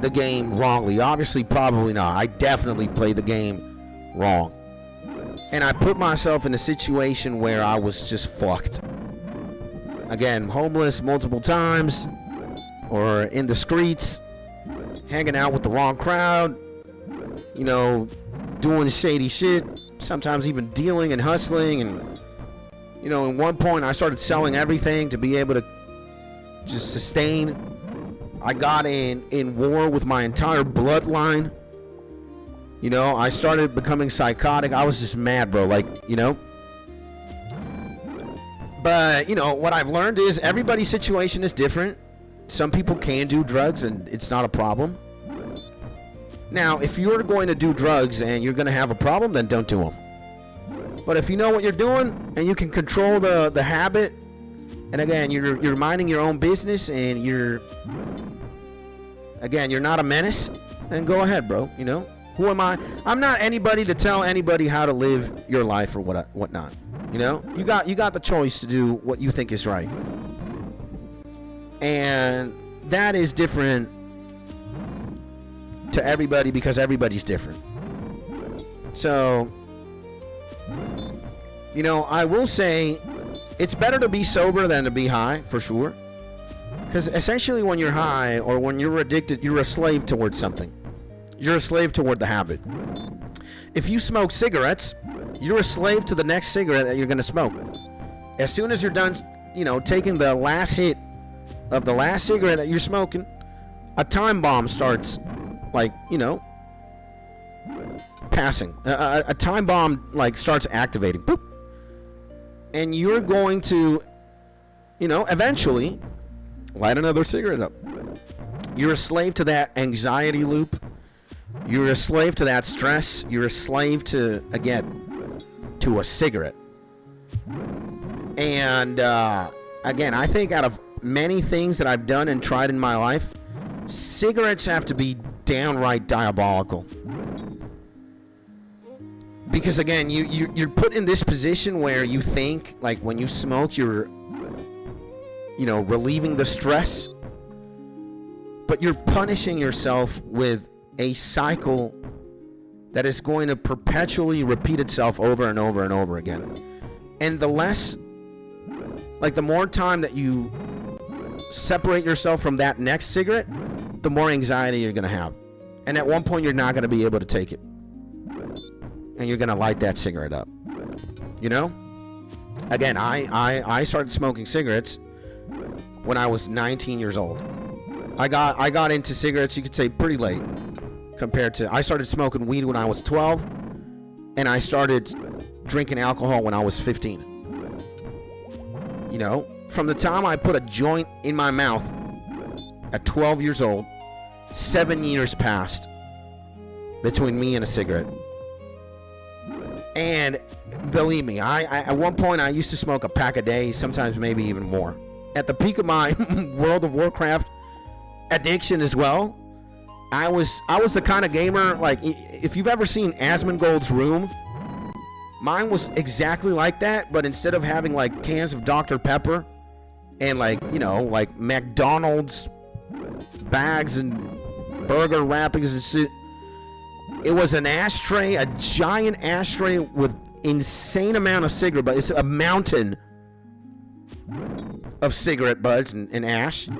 the game wrongly. Obviously, probably not. I definitely played the game wrong. And I put myself in a situation where I was just fucked. Again, homeless multiple times, or in the streets, hanging out with the wrong crowd, doing shady shit, sometimes even dealing and hustling. And, at one point I started selling everything to be able to just sustain. I got in war with my entire bloodline. I started becoming psychotic. I was just mad, bro. But, what I've learned is everybody's situation is different. Some people can do drugs and it's not a problem. Now, if you're going to do drugs and you're going to have a problem, then don't do them. But if you know what you're doing and you can control the habit, and again, you're minding your own business and you're not a menace, then go ahead, bro. Who am I? I'm not anybody to tell anybody how to live your life or whatnot. You got the choice to do what you think is right. And that is different to everybody because everybody's different. So, I will say it's better to be sober than to be high, for sure. Because essentially when you're high or when you're addicted, you're a slave towards something. You're a slave toward the habit. If you smoke cigarettes, you're a slave to the next cigarette that you're going to smoke. As soon as you're done, taking the last hit of the last cigarette that you're smoking, a time bomb starts, passing. A time bomb, starts activating. Boop. And you're going to, eventually light another cigarette up. You're a slave to that anxiety loop. You're a slave to that stress. You're a slave to, again, to a cigarette. And, again, I think out of many things that I've done and tried in my life, cigarettes have to be downright diabolical. Because, again, you're put in this position where you think, when you smoke, you're, relieving the stress. But you're punishing yourself with a cycle that is going to perpetually repeat itself over and over and over again. And the less, the more time that you separate yourself from that next cigarette, the more anxiety you're going to have. And at one point, you're not going to be able to take it. And you're going to light that cigarette up. Again, I started smoking cigarettes when I was 19 years old. I got into cigarettes, you could say, pretty late. Compared to, I started smoking weed when I was 12, and I started drinking alcohol when I was 15. You know, from the time I put a joint in my mouth at 12 years old, 7 years passed between me and a cigarette. And believe me, I at one point I used to smoke a pack a day, sometimes maybe even more. At the peak of my World of Warcraft addiction as well, I was the kind of gamer, like, if you've ever seen Asmongold's room, mine was exactly like that, but instead of having like cans of Dr. Pepper and like, you know, like McDonald's bags and burger wrappings and shit, it was an ashtray, a giant ashtray with insane amount of cigarette butts. It's a mountain of cigarette butts and ash.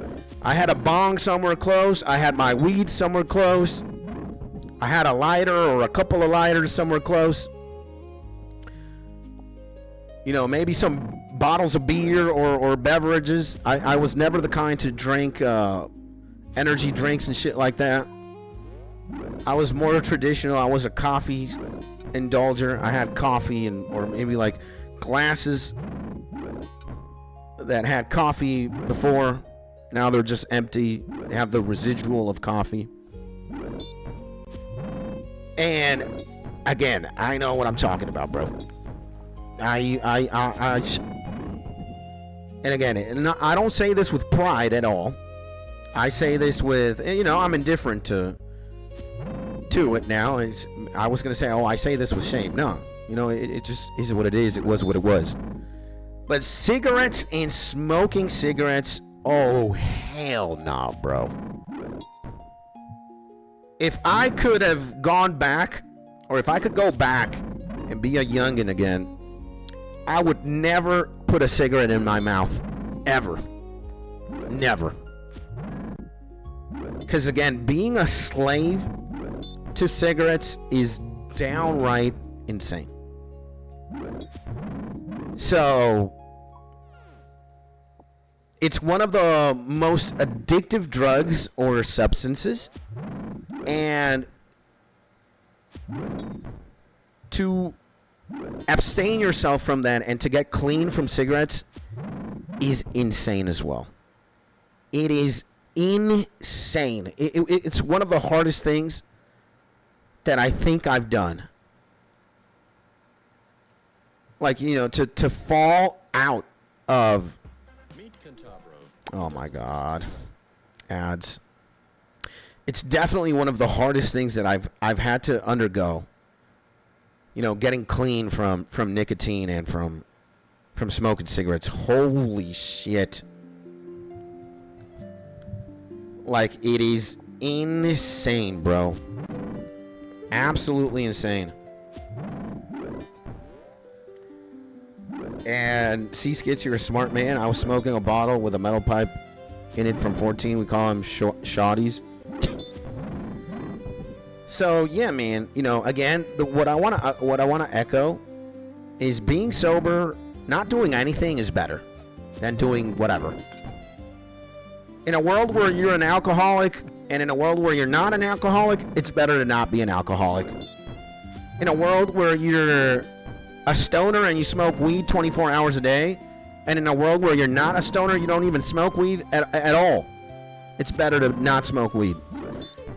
I had a bong somewhere close. I had my weed somewhere close. I had a lighter or a couple of lighters somewhere close. You know, maybe some bottles of beer or beverages. I was never the kind to drink energy drinks and shit like that. I was more traditional. I was a coffee indulger. I had coffee or maybe like glasses that had coffee before. Now they're just empty. They have the residual of coffee. And again, I know what I'm talking about, bro. And again, I don't say this with pride at all. I say this with, you know, I'm indifferent to it now. I was gonna say, oh, I say this with shame. No, you know, it just is what it is. It was what it was. But cigarettes and smoking cigarettes, oh hell no, bro. If I could have gone back, or if I could go back and be a youngin' again, I would never put a cigarette in my mouth, ever. Never. Because again, being a slave to cigarettes is downright insane. So, it's one of the most addictive drugs or substances, and to abstain yourself from that and to get clean from cigarettes is insane as well. It is insane. It's one of the hardest things that I think I've done. Like, you know, to fall out of... Oh my god. Ads. It's definitely one of the hardest things that I've had to undergo. You know, getting clean from nicotine and from smoking cigarettes. Holy shit. Like, it is insane, bro. Absolutely insane. And C-Skits, you're a smart man. I was smoking a bottle with a metal pipe in it from 14. We call them shotties. So yeah, man. You know, again, what I want to echo is being sober. Not doing anything is better than doing whatever. In a world where you're an alcoholic, and in a world where you're not an alcoholic, it's better to not be an alcoholic. In a world where you're a stoner and you smoke weed 24 hours a day, and in a world where you're not a stoner, you don't even smoke weed at all, it's better to not smoke weed.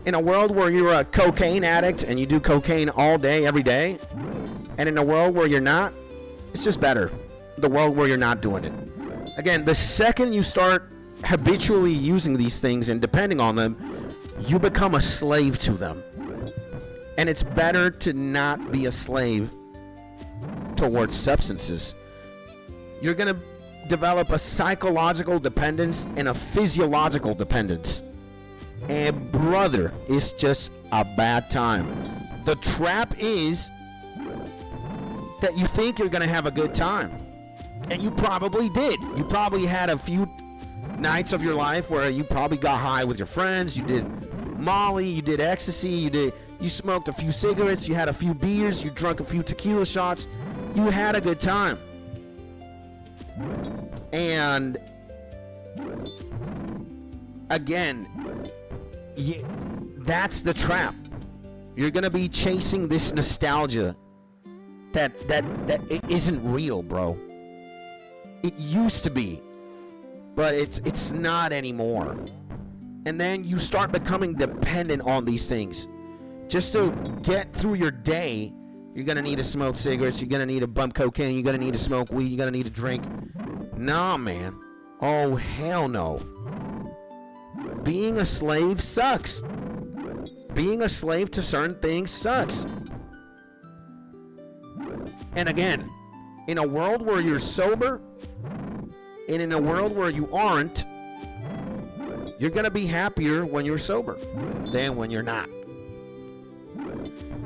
In a world where you're a cocaine addict and you do cocaine all day, every day, and in a world where you're not, it's just better. The world where you're not doing it. Again, the second you start habitually using these things and depending on them, you become a slave to them. And it's better to not be a slave towards substances. You're going to develop a psychological dependence and a physiological dependence. And brother, it's just a bad time. The trap is that you think you're going to have a good time. And you probably did. You probably had a few nights of your life where you probably got high with your friends. You did Molly, you did ecstasy, you smoked a few cigarettes, you had a few beers, you drank a few tequila shots. You had a good time. And again, that's the trap. You're gonna be chasing this nostalgia that it isn't real, bro. It used to be, but it's not anymore. And then you start becoming dependent on these things. Just to get through your day, you're gonna need to smoke cigarettes, you're gonna need to bump cocaine, you're gonna need to smoke weed, you're gonna need to drink. Nah, man. Oh, hell no. Being a slave sucks. Being a slave to certain things sucks. And again, in a world where you're sober, and in a world where you aren't, you're gonna be happier when you're sober than when you're not.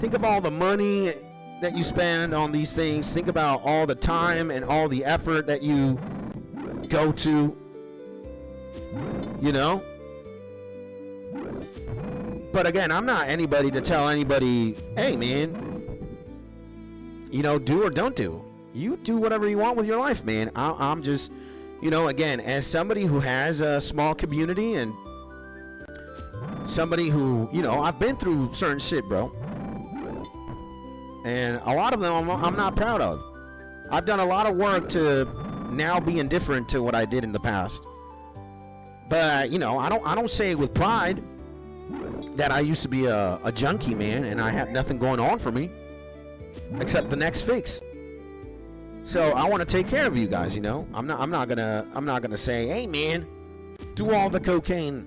Think of all the money that you spend on these things. Think about all the time and all the effort that you go to, you know? But again, I'm not anybody to tell anybody, hey man, you know, do or don't do. You do whatever you want with your life, man. I'm just, you know, again, as somebody who has a small community and somebody who, you know, I've been through certain shit, bro. And a lot of them I'm not proud of. I've done a lot of work to now be indifferent to what I did in the past. But, you know, I don't say it with pride that I used to be a junkie, man, and I have nothing going on for me except the next fix. So I want to take care of you guys, you know. I'm not gonna say, hey man, do all the cocaine,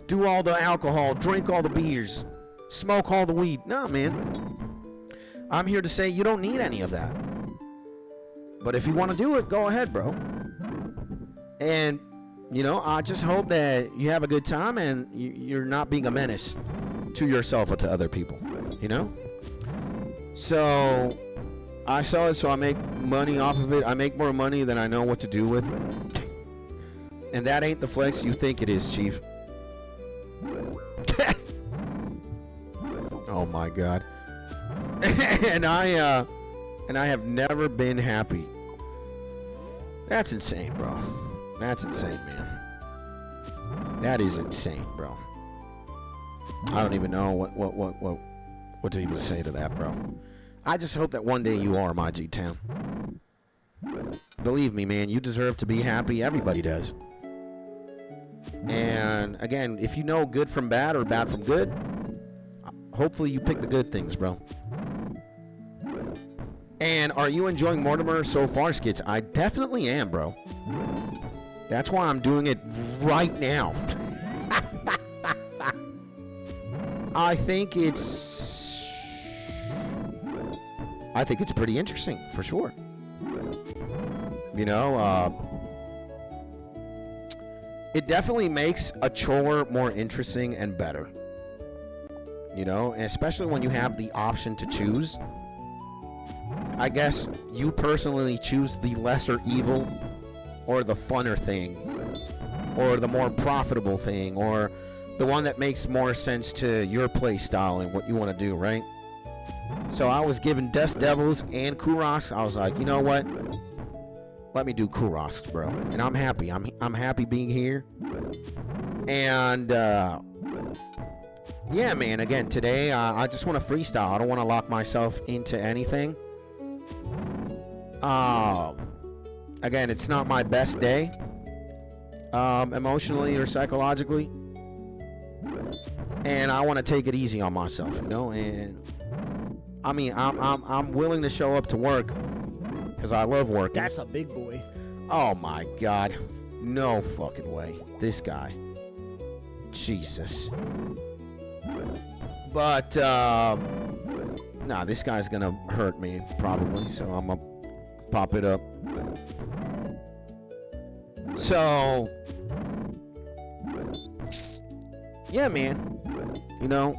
do all the alcohol, drink all the beers, smoke all the weed. No, man. I'm here to say you don't need any of that. But if you want to do it, go ahead, bro. And you know, I just hope that you have a good time and you're not being a menace to yourself or to other people, you know? So I sell it so I make money off of it. I make more money than I know what to do with. And that ain't the flex you think it is, Chief. Oh my God. and I have never been happy. That's insane, bro. That's insane, man. That is insane, bro. I don't even know what to even say to that, bro. I just hope that one day you are my G-Town. Believe me, man, you deserve to be happy. Everybody does. And again, if you know good from bad or bad from good, hopefully you pick the good things, bro. And are you enjoying Mortimer so far, Skits? I definitely am, bro. That's why I'm doing it right now. I think it's pretty interesting, for sure. You know, it definitely makes a chore more interesting and better. You know, and especially when you have the option to choose. I guess you personally choose the lesser evil, or the funner thing, or the more profitable thing, or the one that makes more sense to your play style and what you want to do, right? So I was given Dust Devils and Kuros. I was like, you know what? Let me do Kuros, bro. And I'm happy. I'm happy being here. And yeah, man. Again, today I just want to freestyle. I don't want to lock myself into anything. Again, it's not my best day, emotionally or psychologically, and I want to take it easy on myself, you know. And I mean, I'm willing to show up to work because I love working. That's a big boy. Oh my God, no fucking way, this guy, Jesus. But nah, this guy's gonna hurt me probably, so I'm gonna pop it up. So yeah, man, you know,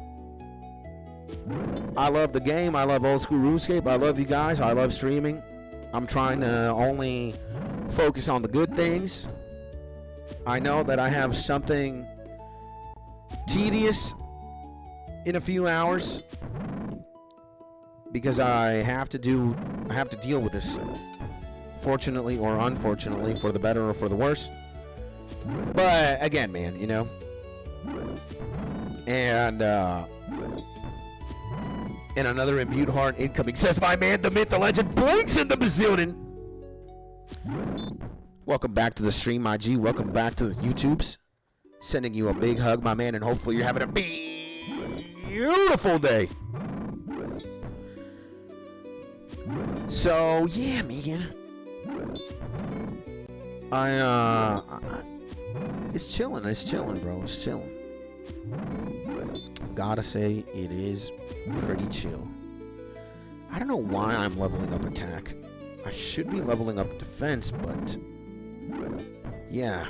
I love the game. I love old school RuneScape. I love you guys. I love streaming. I'm trying to only focus on the good things. I know that I have something tedious in a few hours because I have to deal with this, fortunately or unfortunately, for the better or for the worse. But again, man, you know, and another imbued heart incoming, says my man, the myth, the legend, Blinks in the bazillion. Welcome back to the stream, my G. Welcome back to the YouTubes. Sending you a big hug, my man, and hopefully you're having a beautiful day. So, yeah, man. It's chilling. It's chilling, bro. It's chilling. Gotta say, it is pretty chill. I don't know why I'm leveling up attack. I should be leveling up defense, but yeah.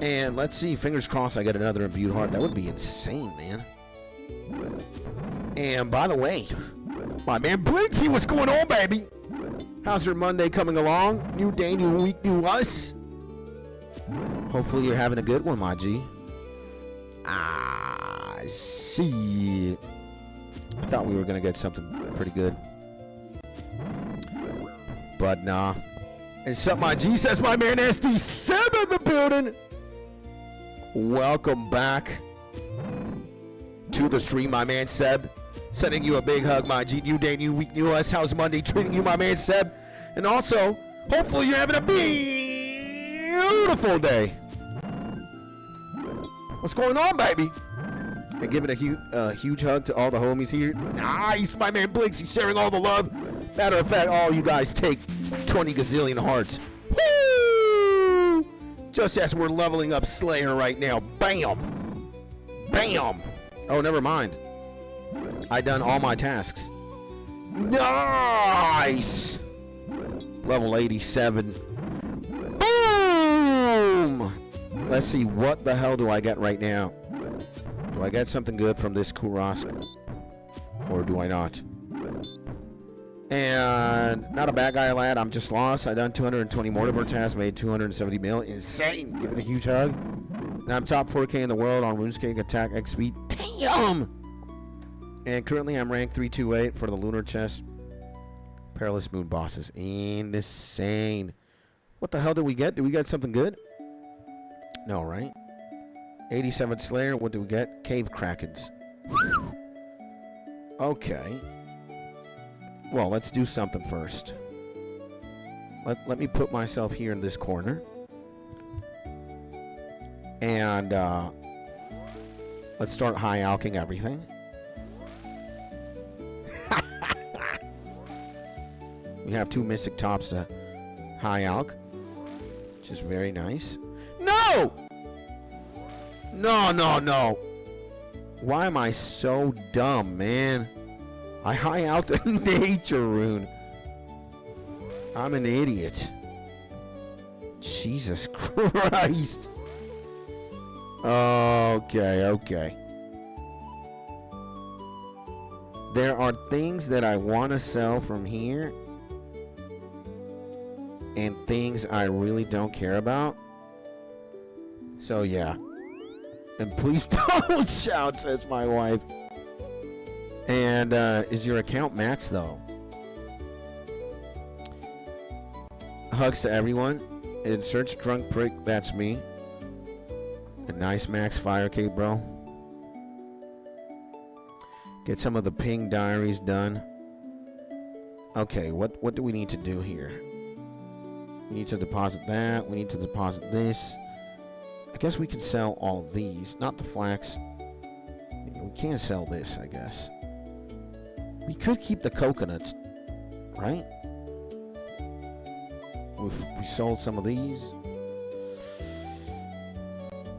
And let's see, fingers crossed I get another imbued heart. That would be insane, man. And by the way, my man Blinksy, what's going on, baby? How's your Monday coming along? New day, new week, new us. Hopefully you're having a good one, my G. I see. I thought we were gonna get something pretty good, but nah. And something my G says, my man SD7 in the building. Welcome back to the stream, my man Seb. Sending you a big hug, my G. New day, new week, new us. How's Monday treating you, my man Seb? And also, hopefully you're having a beautiful day. What's going on, baby? And giving a huge hug to all the homies here. Nice, my man Blinksy sharing all the love. Matter of fact, all you guys take 20 gazillion hearts. Woo! Just as we're leveling up Slayer right now. Bam! Bam! Oh, never mind. I done all my tasks. Nice! Level 87. Boom! Let's see, what the hell do I get right now? Do I get something good from this Kurask? Or do I not? And not a bad guy, lad. I'm just lost. I done 220 mortimer tasks, made 270 mil. Insane! Give it a huge hug. And I'm top 4K in the world on RuneScape attack X speed. Damn! And currently I'm ranked 328 for the lunar chest. Perilous moon bosses. Insane. What the hell did we get? Did we get something good? No, right? 87 Slayer. What do we get? Cave Krakens. Okay. Well, let's do something first. Let me put myself here in this corner. And let's start high alking everything. We have 2 mystic tops to high alk, which is very nice. No! No, no, no. Why am I so dumb, man? I high out the nature rune. I'm an idiot. Jesus Christ. Okay, okay. There are things that I want to sell from here, and things I really don't care about. So yeah. And please don't shout, says my wife. And is your account maxed though? Hugs to everyone. And search drunk prick, that's me. A nice max fire cape, bro. Get some of the ping diaries done. Okay, what do we need to do here? We need to deposit that. We need to deposit this. I guess we can sell all of these. Not the flax. We can't sell this, I guess. We could keep the coconuts, right? We sold some of these.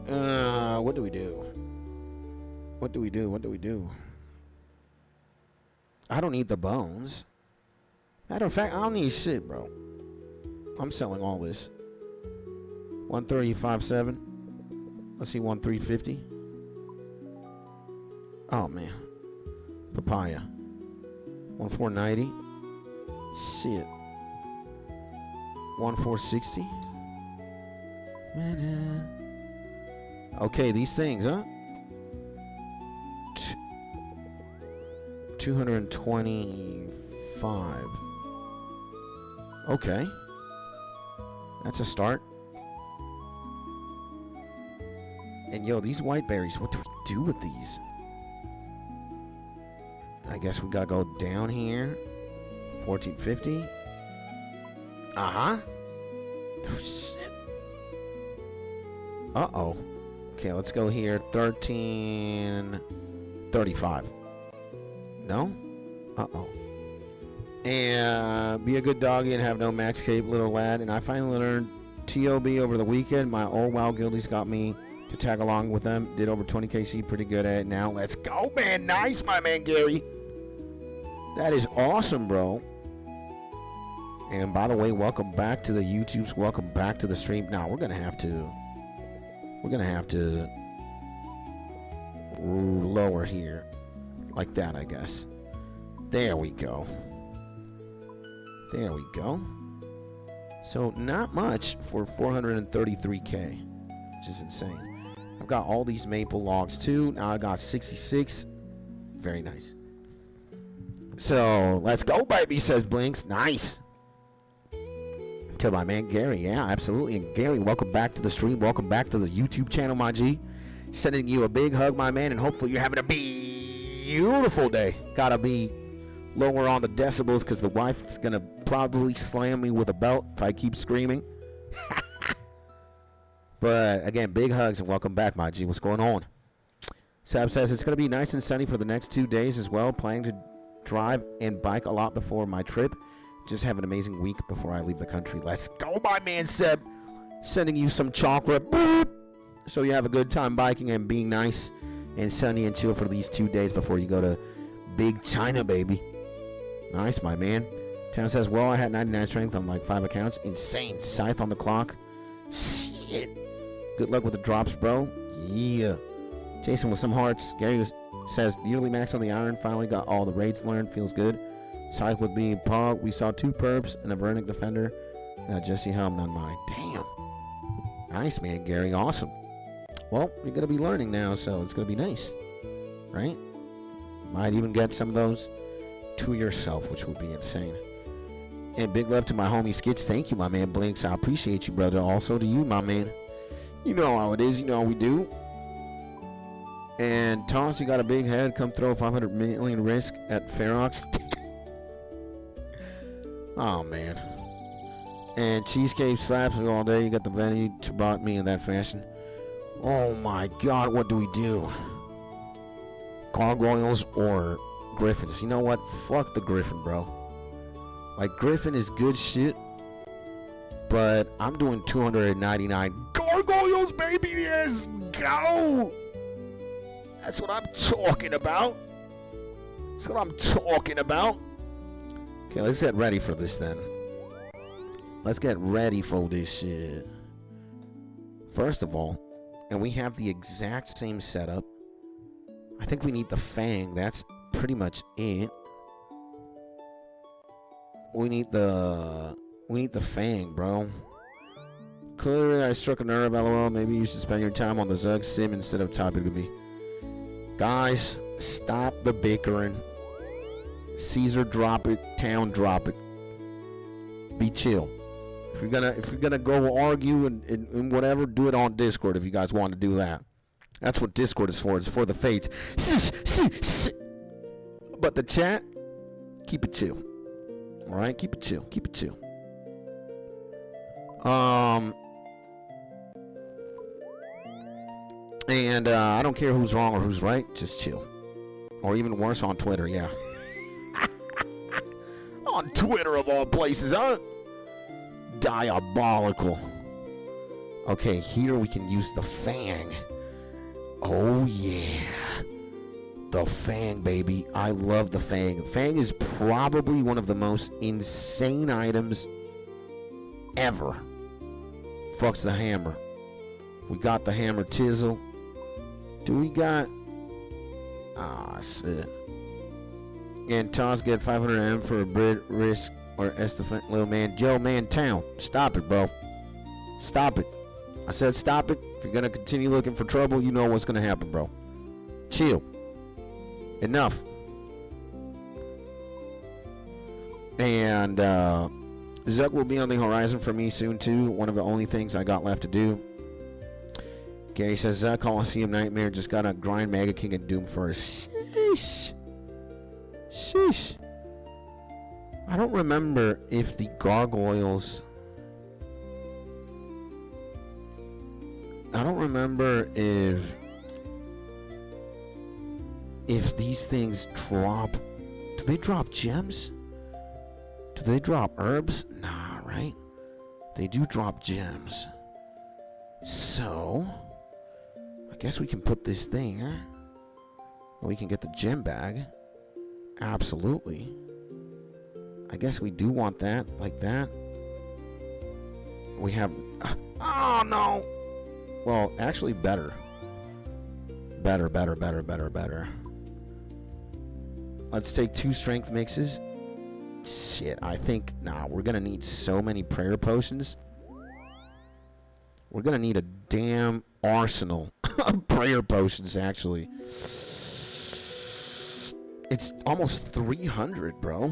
What do we do? What do we do? What do we do? I don't need the bones. Matter of fact, I don't need shit, bro. I'm selling all this. 135.7. Let's see, 1350. Oh man. Papaya. 1490. Shit. 1460. Okay, these things, huh? 225. Okay. That's a start. And yo, these white berries, what do we do with these? I guess we gotta go down here. 1450. Uh-huh. Oh, shit. Uh-oh. Okay, let's go here. 1335. No? Uh-oh. And be a good doggy and have no max cape, little lad. And I finally learned TOB over the weekend. My old WoW guildies got me to tag along with them. Did over 20 KC, pretty good at it now. Let's go, man. Nice, my man, Gary. That is awesome, bro. And by the way, welcome back to the YouTubes. Welcome back to the stream. Now, we're going to have to lower here. Like that, I guess. There we go. There we go. So, not much for 433k, which is insane. I've got all these maple logs, too. Now I got 66. Very nice. So, let's go, baby, says Blinks. Nice. To my man, Gary. Yeah, absolutely. And Gary, welcome back to the stream. Welcome back to the YouTube channel, my G. Sending you a big hug, my man, and hopefully you're having a beautiful day. Gotta be lower on the decibels because the wife is gonna probably slam me with a belt if I keep screaming. But again, big hugs and welcome back, my G. What's going on? Sab says it's gonna be nice and sunny for the next 2 days as well. Planning to drive and bike a lot before my trip. Just have an amazing week before I leave the country. Let's go, my man, Seb. Sending you some chocolate. Boop. So you have a good time biking and being nice and sunny and chill for these 2 days before you go to Big China, baby. Nice, my man. Town says, well, I had 99 strength on like 5 accounts. Insane. Scythe on the clock. Shit. Good luck with the drops, bro. Yeah. Jason with some hearts. Gary says, yearly max on the iron. Finally got all the raids learned. Feels good. Scythe with being Pog. We saw 2 perps and a Vernic defender. Jesse Helm on mine. Damn. Nice, man, Gary. Awesome. Well, you're going to be learning now, so it's going to be nice. Right? Might even get some of those to yourself, which would be insane. And big love to my homie Skits. Thank you, my man Blinks. I appreciate you, brother. Also to you, my man. You know how it is. You know how we do. And Toss, you got a big head. Come throw 500 million risk at Ferox. Oh, man. And Cheesecake slaps me all day. You got the Venny to brought me in that fashion. Oh, my God. What do we do? Gargoyles or Griffins? You know what? Fuck the Griffin, bro. Like, Griffin is good shit. But I'm doing 299 Gargoyles, baby. Let's go. That's what I'm talking about. That's what I'm talking about. Okay, let's get ready for this then. Let's get ready for this shit. First of all, and we have the exact same setup. I think we need the Fang. That's pretty much it. We need the Fang, bro. Clearly, I struck a nerve, lol. Maybe you should spend your time on the Zug sim instead of Topic to be. Guys, stop the bickering. Caesar, drop it. Town, drop it. Be chill. If you're gonna go argue and whatever, do it on Discord if you guys want to do that. That's what Discord is for. It's for the fates. But the chat, keep it chill. All right, keep it chill. Keep it chill. And I don't care who's wrong or who's right. Just chill. Or even worse, on Twitter. Yeah. On Twitter of all places, huh? Diabolical. Okay, here we can use the Fang. Oh yeah, the Fang, baby. I love the Fang. Fang is probably one of the most insane items ever. Fucks the hammer. We got the hammer Tizzle. Do we got... Ah, shit. And Toss get 500M for a Brit risk or Estefan, little man. Joe, man, town. Stop it, bro. Stop it. I said stop it. If you're going to continue looking for trouble, you know what's going to happen, bro. Chill. Enough. And Zuck will be on the horizon for me soon, too. One of the only things I got left to do. Gary says, Zuck, Coliseum Nightmare. Just got to grind Mega King and Doom first. Sheesh. Sheesh. I don't remember if the gargoyles... I don't remember if these things drop... Do they drop gems? Do they drop herbs? Nah, right? They do drop gems. So... I guess we can put this there. We can get the gem bag. Absolutely. I guess we do want that, like that. We have... Oh, no! Well, actually better. Better. Let's take 2 strength mixes. Shit, I think... Nah, we're gonna need so many prayer potions. We're gonna need a damn arsenal of prayer potions, actually. It's almost 300, bro.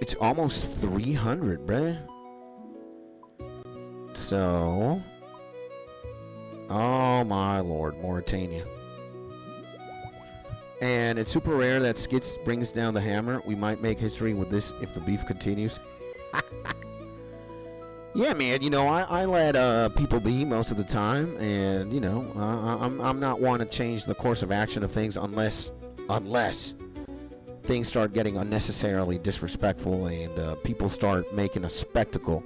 It's almost 300, bruh. So... Oh my lord, Mauritania. And it's super rare that Skits brings down the hammer. We might make history with this if the beef continues. Yeah, man, you know, I let people be most of the time, and, you know, I'm not one to change the course of action of things unless things start getting unnecessarily disrespectful and people start making a spectacle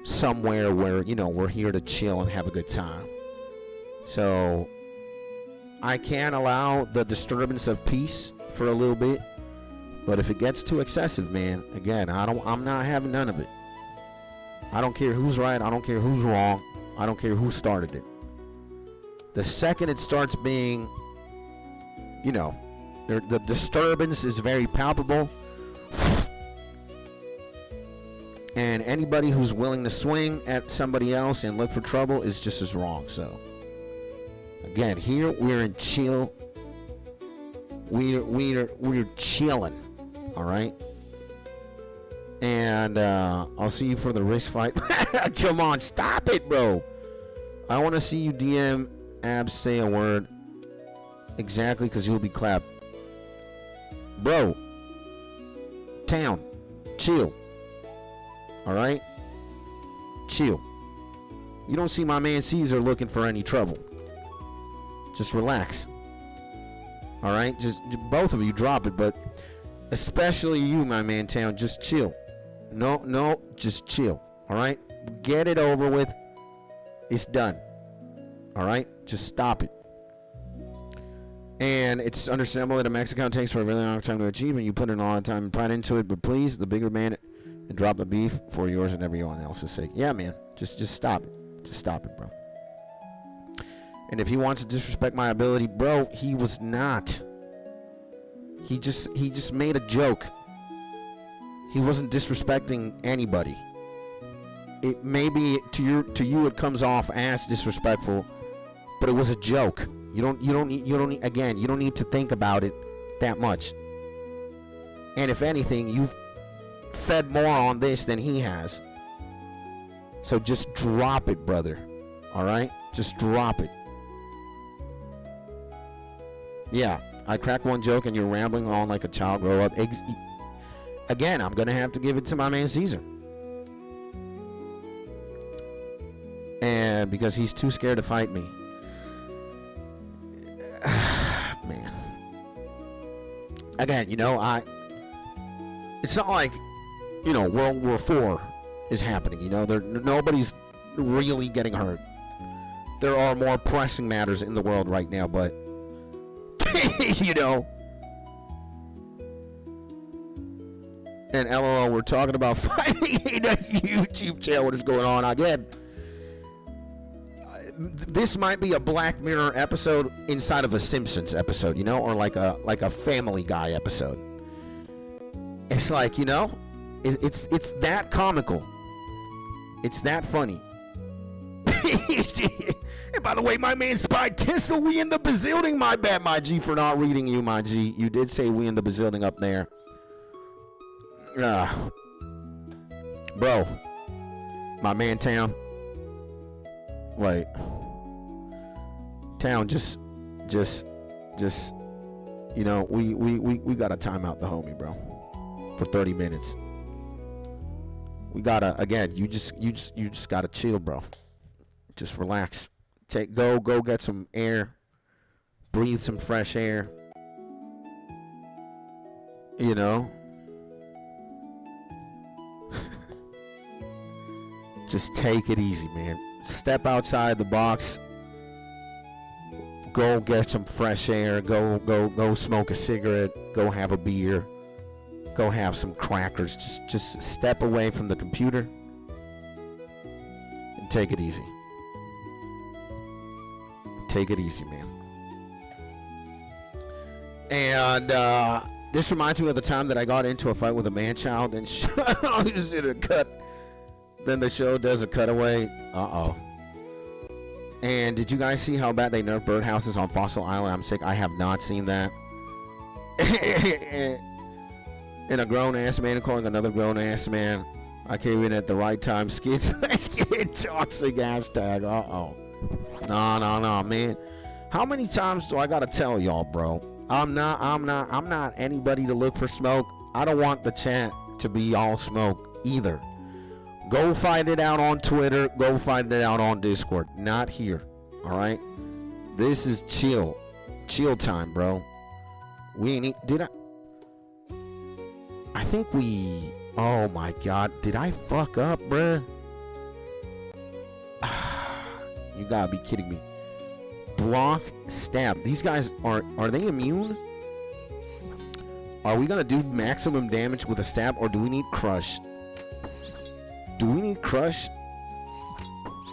somewhere where, you know, we're here to chill and have a good time. So I can allow the disturbance of peace for a little bit, but if it gets too excessive, man, again, I'm not having none of it. I don't care who's right, I don't care who's wrong, I don't care who started it. The second it starts being, you know, the disturbance is very palpable, and anybody who's willing to swing at somebody else and look for trouble is just as wrong. So again, here we're in chill. We're chilling, all right. And I'll see you for the wrist fight. Come on, stop it, bro. I want to see you DM Abs say a word exactly, because you'll be clapped, bro. Town, chill. All right, chill. You don't see my man Caesar looking for any trouble. Just relax. All right, just both of you drop it, but especially you, my man Town, just chill. No, just chill. All right, get it over with. It's done. All right, just stop it. And it's understandable that a max account takes for a really long time to achieve, and you put in a lot of time and pride into it. But please, the bigger man, and drop the beef for yours and everyone else's sake. Yeah, man, just stop it. Just stop it, bro. And if he wants to disrespect my ability, bro, he was not. He just made a joke. He wasn't disrespecting anybody. It maybe to you it comes off as disrespectful, but it was a joke. You don't need to think about it that much. And if anything, you've fed more on this than he has. So just drop it, brother. All right? Just drop it. Yeah, I cracked one joke and you're rambling on like a child. Grow up. Again, I'm going to have to give it to my man Caesar. And because he's too scared to fight me. Man. Again, you know, it's not like, you know, World War IV is happening. You know, nobody's really getting hurt. There are more pressing matters in the world right now, but you know. And LOL, we're talking about fighting a YouTube channel. What is going on again? This might be a Black Mirror episode inside of a Simpsons episode, you know, or like a Family Guy episode. It's like, you know, it's that comical. It's that funny. And by the way, my man Spy Tissel, we in the bazilding. My bad, my G, for not reading you, my G. You did say we in the bazilding up there. Bro, my man Town. Wait. Town, just You know, we gotta time out the homie, bro, for 30 minutes. We gotta, again, you just gotta chill, bro. Just relax. Go get some air. Breathe some fresh air. You know? Just take it easy, man. Step outside the box. Go get some fresh air. Go smoke a cigarette. Go have a beer. Go have some crackers. Just step away from the computer and take it easy. Take it easy, man. And this reminds me of the time that I got into a fight with a man-child and just did a cut. Then the show does a cutaway. Uh-oh. And did you guys see how bad they nerfed birdhouses on Fossil Island? I'm sick. I have not seen that. And a grown-ass man calling another grown-ass man. I came in at the right time. Skid toxic hashtag. Uh-oh. No, man. How many times do I gotta tell y'all, bro? I'm not anybody to look for smoke. I don't want the chat to be all smoke either. Go find it out on Twitter. Go find it out on Discord. Not here. Alright? This is chill. Chill time, bro. We ain't... I think we... Oh my god. Did I fuck up, bruh? You gotta be kidding me. Block, stab. These guys are they immune? Are we gonna do maximum damage with a stab, or do we need crush? Do we need crush?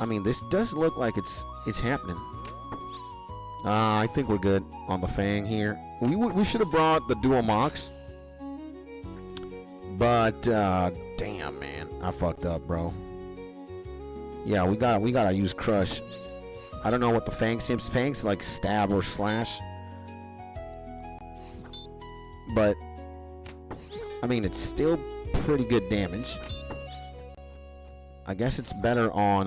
I mean, this does look like it's happening. I think we're good on the Fang here. We should have brought the dual mox. But damn, man, I fucked up, bro. Yeah, we gotta use crush. I don't know what the Fang seems. Fang's like stab or slash. But I mean, it's still pretty good damage. I guess it's better on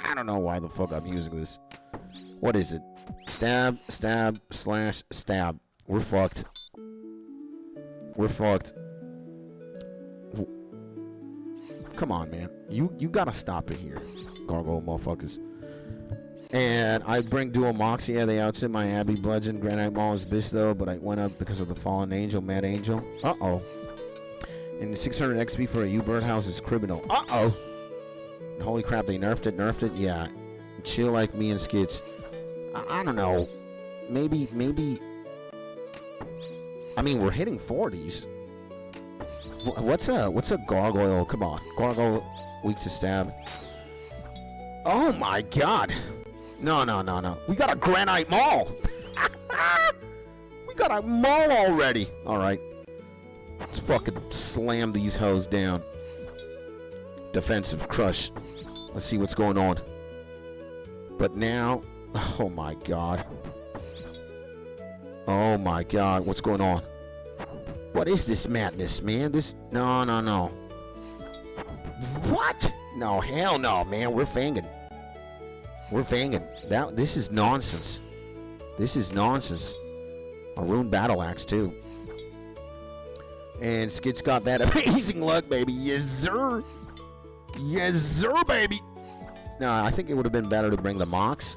I don't know why the fuck I'm using this. What is it? Stab, stab, slash, stab. We're fucked. We're fucked. Come on, man. You gotta stop it here, gargoyle motherfuckers. And I bring dual mox. Yeah, they outsit my Abbey Bludgeon. Granite Maul is bitch though, but I went up because of the Fallen Angel, Mad Angel. Uh-oh. And 600 XP for a U-Birdhouse is criminal. Uh-oh. Holy crap, they nerfed it. Yeah. Chill like me and Skits. I don't know. Maybe. I mean, we're hitting 40s. What's a gargoyle? Come on. Gargoyle, weak to stab. Oh my god. No. We got a Granite Maul. We got a Maul already. Alright. Let's fucking slam these hoes down. Defensive crush. Let's see what's going on. But now, oh my god. Oh my god, what's going on? What is this madness, man? No. What? No, hell no, man. We're fanging. This is nonsense. A Rune Battle Axe, too. And Skit's got that amazing luck, baby. Yes, sir. Yes, sir, baby. No, I think it would have been better to bring the Mox.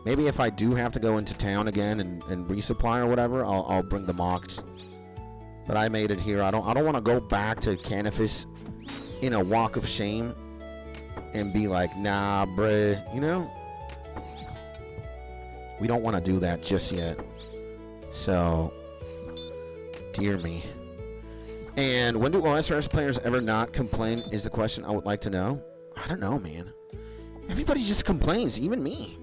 Maybe if I do have to go into town again and resupply or whatever, I'll bring the Mox. But I made it here. I don't want to go back to Canifis in a walk of shame and be like, nah, bruh. You know? We don't want to do that just yet. So, dear me. And when do OSRS players ever not complain is the question I would like to know. I don't know, man. Everybody just complains, even me.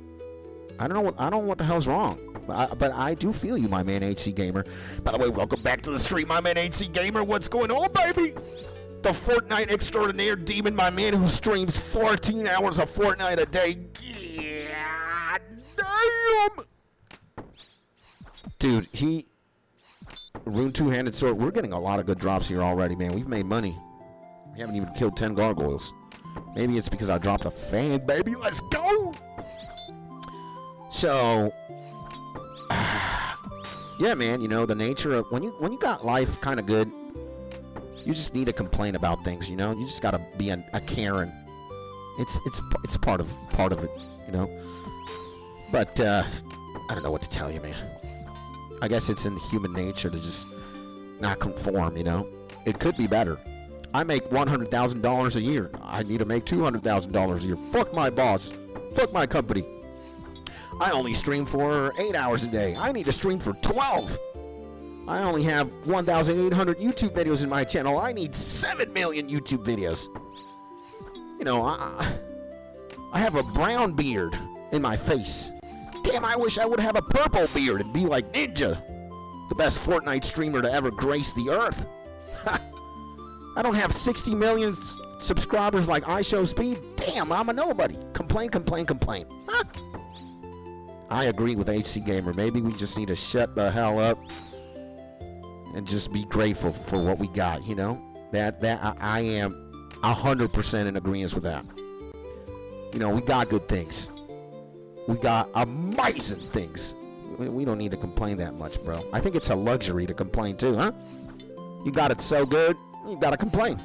I don't know what the hell's wrong. But I do feel you, my man HC Gamer. By the way, welcome back to the stream, my man HC Gamer. What's going on, baby? The Fortnite extraordinaire demon, my man who streams 14 hours of Fortnite a day. Yeah, damn! Dude, Rune Two-Handed Sword. We're getting a lot of good drops here already, man. We've made money. We haven't even killed 10 gargoyles. Maybe it's because I dropped a fan, baby. Let's go! So, yeah, man, you know, the nature of when you got life kind of good, you just need to complain about things, you know. You just gotta be a Karen. It's part of it, you know. But I don't know what to tell you, man. I guess it's in human nature to just not conform, you know. It could be better. I make $100,000 a year. I need to make $200,000 a year. Fuck my boss. Fuck my company. I only stream for 8 hours a day. I need to stream for 12. I only have 1,800 YouTube videos in my channel. I need 7 million YouTube videos. You know, I have a brown beard in my face. Damn, I wish I would have a purple beard and be like Ninja, the best Fortnite streamer to ever grace the earth. I don't have 60 million subscribers like iShowSpeed. Damn, I'm a nobody. Complain, complain, complain. Huh? I agree with HC Gamer. Maybe we just need to shut the hell up and just be grateful for what we got, you know? I am 100% in agreement with that. You know, we got good things. We got amazing things. We don't need to complain that much, bro. I think it's a luxury to complain too, huh? You got it so good, you gotta complain.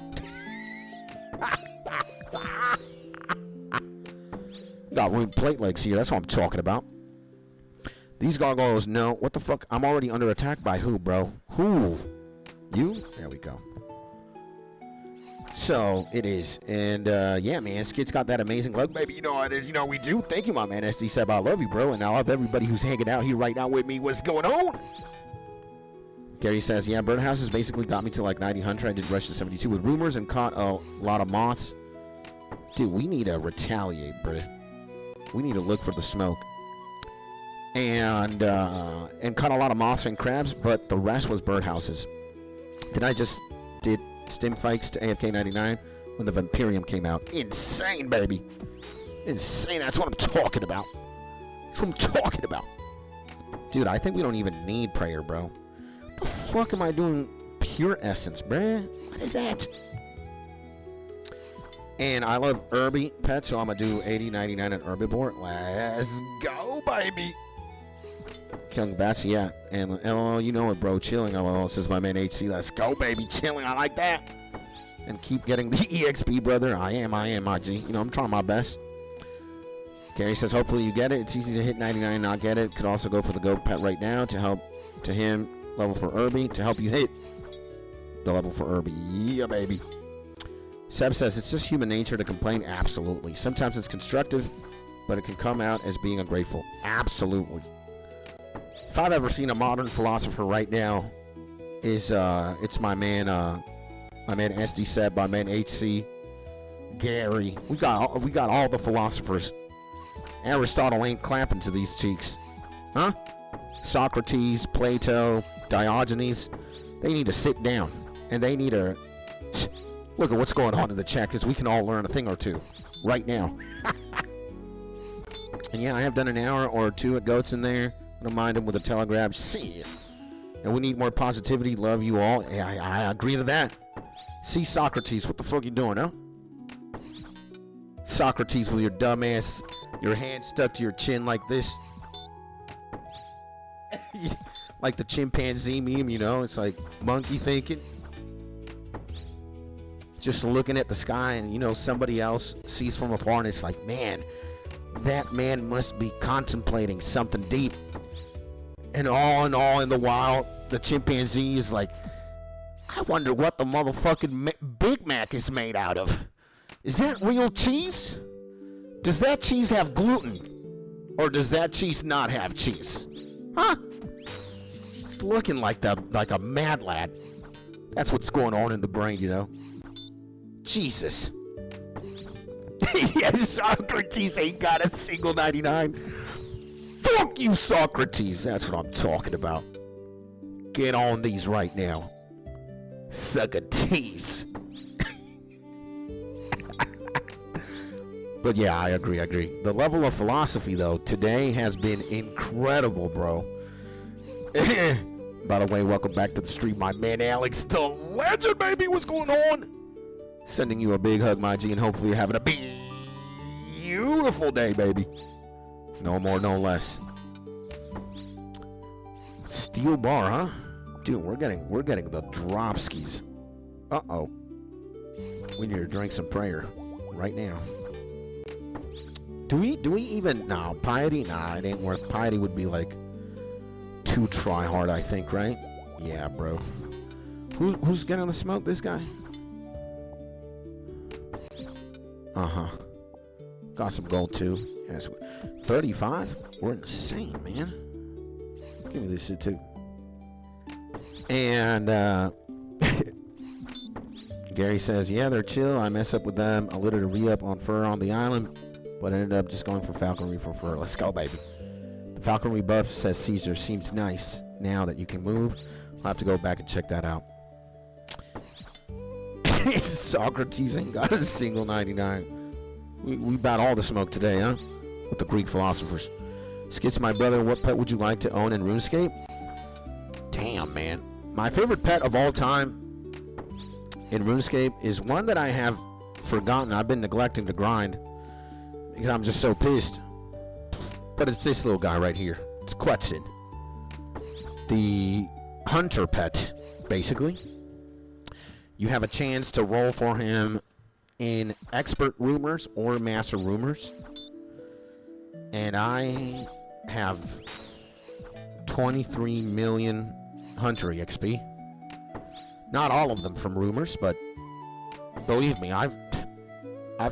Got ruined plate legs here, that's what I'm talking about. These gargoyles know. What the fuck? I'm already under attack by who, bro? Who? You? There we go. So, it is. And, yeah, man. Skid's got that amazing look, baby. You know how it is. You know we do. Thank you, my man. SD Seb, I love you, bro. And I love everybody who's hanging out here right now with me. What's going on? Gary says, yeah, birdhouses basically got me to like 90 I did rush to 72 with rumors and caught a lot of moths. Dude, we need to retaliate, bro. We need to look for the smoke. And caught a lot of moths and crabs, but the rest was birdhouses. Then I just did stim fikes to AFK 99 when the Vampirium came out. Insane, baby. Insane. That's what I'm talking about. That's what I'm talking about. Dude, I think we don't even need prayer, bro. What the fuck am I doing pure essence, bruh? What is that? And I love Herbie pets, so I'm going to do 80, 99 and Herbivore. Let's go, baby. Killing bats, yeah. And LOL, you know it, bro. Chilling, LOL, says my man HC. Let's go, baby. Chilling, I like that. And keep getting the EXP, brother. I am, my G. You know, I'm trying my best. Gary says, hopefully you get it. It's easy to hit 99 and not get it. Could also go for the goat pet right now to help to him. Level for Herbie to help you hit the level for Herbie. Yeah, baby. Seb says, it's just human nature to complain. Absolutely. Sometimes it's constructive, but it can come out as being ungrateful. Absolutely. If I've ever seen a modern philosopher right now, is it's my man SD Seb, my man HC, Gary. We got all the philosophers. Aristotle ain't clapping to these cheeks, huh? Socrates, Plato, Diogenes, they need to sit down and they need to look at what's going on in the chat, because we can all learn a thing or two right now. And yeah, I have done an hour or two at Goats in there. I don't mind him with a telegraph. See, and we need more positivity. Love you all. I agree to that. See, Socrates, what the fuck you doing, huh? Socrates with your dumb ass, your hand stuck to your chin like this. Like the chimpanzee meme, you know? It's like monkey thinking. Just looking at the sky, and, you know, somebody else sees from afar, and it's like, man, that man must be contemplating something deep. And all in the wild, the chimpanzee is like, I wonder what the motherfucking Big Mac is made out of. Is that real cheese? Does that cheese have gluten? Or does that cheese not have cheese? Huh? He's looking like a mad lad. That's what's going on in the brain, you know? Jesus. Yes, Socrates ain't got a single 99. Fuck you, Socrates. That's what I'm talking about. Get on these right now. Socrates. But yeah, I agree. The level of philosophy, though, today has been incredible, bro. By the way, welcome back to the stream, my man Alex, the legend, baby. What's going on? Sending you a big hug, my G, and hopefully you're having a beautiful day, baby. No more, no less. Steel bar, huh? Dude, we're getting the dropskis. Uh-oh. We need to drink some prayer right now. Do we even... No, piety? Nah, it ain't worth... Piety would be like... too try hard, I think, right? Yeah, bro. Who's getting the smoke? This guy? Uh-huh. Got some gold, too. Yes. 35? We're insane, man. Give me this shit, too. And, Gary says, yeah, they're chill. I mess up with them. I literally re-up on fur on the island, but I ended up just going for falconry for fur. Let's go, baby. The falconry buff, says Caesar, seems nice now that you can move. I'll have to go back and check that out. Socrates ain't got a single 99. We bought all the smoke today, huh? With the Greek philosophers. Skits, my brother, what pet would you like to own in RuneScape? Damn, man. My favorite pet of all time in RuneScape is one that I have forgotten. I've been neglecting to grind because I'm just so pissed. But it's this little guy right here. It's Quetzin. The hunter pet, basically. You have a chance to roll for him in expert rumors or master rumors. And I have 23 million hunter XP. Not all of them from rumors, but believe me, I've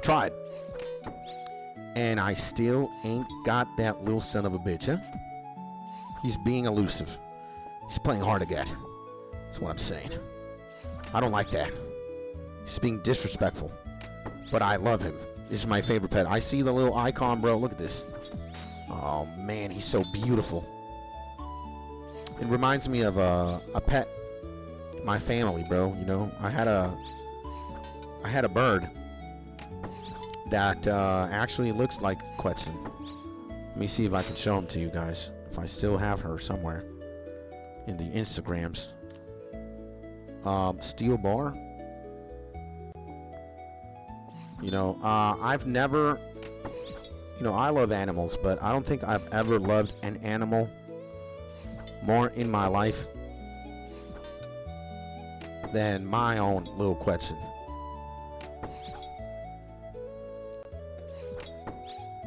tried. And I still ain't got that little son of a bitch, huh? He's being elusive. He's playing hard to get. That's what I'm saying. I don't like that. He's being disrespectful. But I love him. This is my favorite pet. I see the little icon, bro. Look at this. Oh, man. He's so beautiful. It reminds me of a pet. My family, bro. You know, I had a bird that actually looks like Quetzin. Let me see if I can show him to you guys. If I still have her somewhere in the Instagrams. Steel bar. You know, I've never... You know, I love animals, but I don't think I've ever loved an animal more in my life than my own little Quetzin.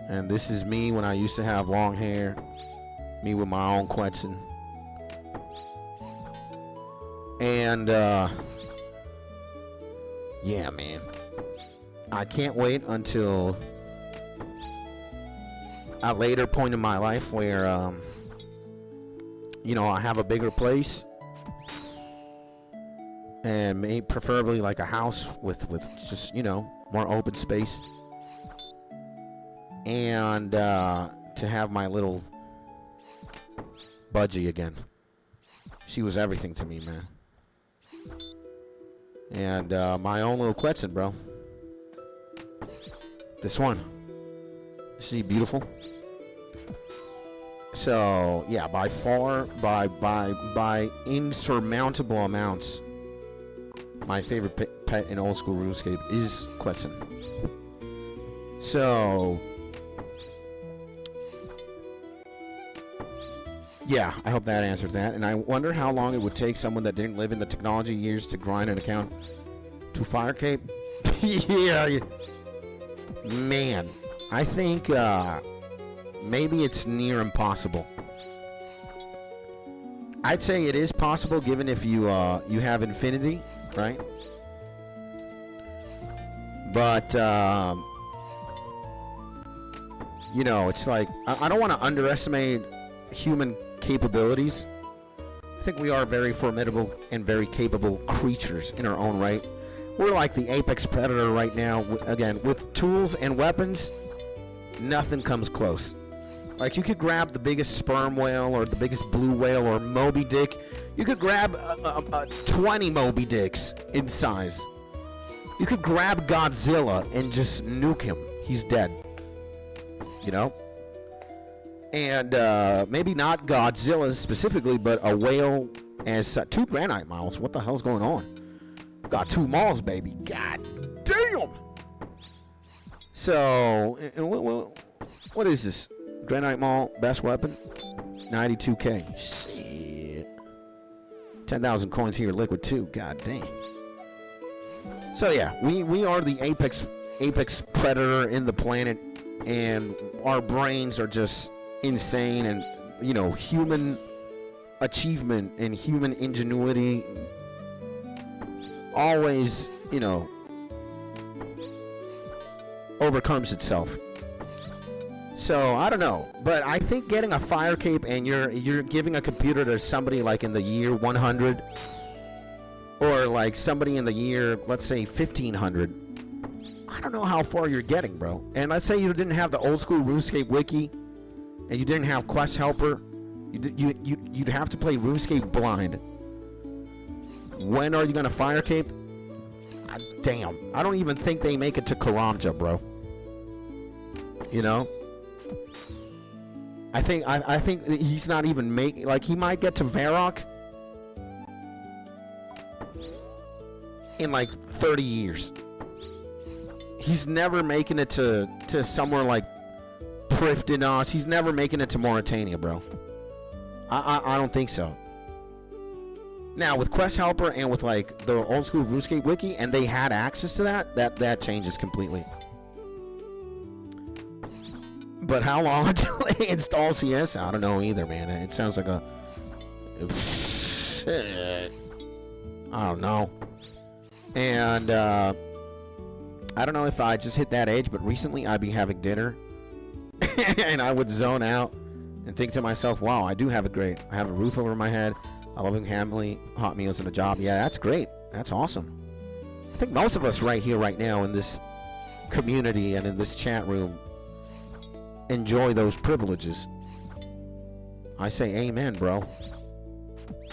And this is me when I used to have long hair. Me with my own Quetzin. And, yeah, man. I can't wait until a later point in my life where, you know, I have a bigger place. And maybe preferably like a house with just, you know, more open space. And to have my little budgie again. She was everything to me, man. And my own little Quetzin, bro. This one. Isn't he beautiful? So yeah, by far, by insurmountable amounts, my favorite pet in old school RuneScape is Quetzin. So yeah, I hope that answers that. And I wonder how long it would take someone that didn't live in the technology years to grind an account to fire cape. Yeah, man, I think maybe it's near impossible. I'd say it is possible, given if you you have infinity, right? But you know, it's like I don't want to underestimate human capabilities. I think we are very formidable and very capable creatures in our own right. We're like the apex predator right now. Again, with tools and weapons, nothing comes close. Like, you could grab the biggest sperm whale or the biggest blue whale or Moby Dick. You could grab 20 Moby Dicks in size. You could grab Godzilla and just nuke him. He's dead. You know? And maybe not Godzilla specifically, but a whale as 2 granite miles. What the hell's going on? Got 2 miles, baby. God damn! So, what is this? Granite Mall, best weapon? 92k. Shit. 10,000 coins here, liquid too. God damn. So yeah, we are the apex predator in the planet, and our brains are just insane, and you know, human achievement and human ingenuity always, you know, overcomes itself. So I don't know, but I think getting a fire cape and you're giving a computer to somebody like in the year 100, or like somebody in the year, let's say 1500. I don't know how far you're getting, bro. And let's say you didn't have the old school RuneScape wiki, and you didn't have Quest Helper. You'd have to play RuneScape blind. When are you gonna fire cape? Damn, I don't even think they make it to Karamja, bro. You know, I think he's not even making, like, he might get to Varrock in like 30 years. He's never making it to somewhere like Prifddinas. He's never making it to Mauritania, bro. I don't think so. Now with Quest Helper and with like the old school RuneScape wiki, and they had access to that changes completely. But how long until they install CS? I don't know either, man. It sounds like a shit. I don't know. And I don't know if I just hit that age, but recently I'd be having dinner and I would zone out and think to myself, wow, I do have it great. I have a roof over my head, a loving family, hot meals, and a job. Yeah, that's great. That's awesome. I think most of us right here, right now, in this community and in this chat room, enjoy those privileges. I say amen, bro.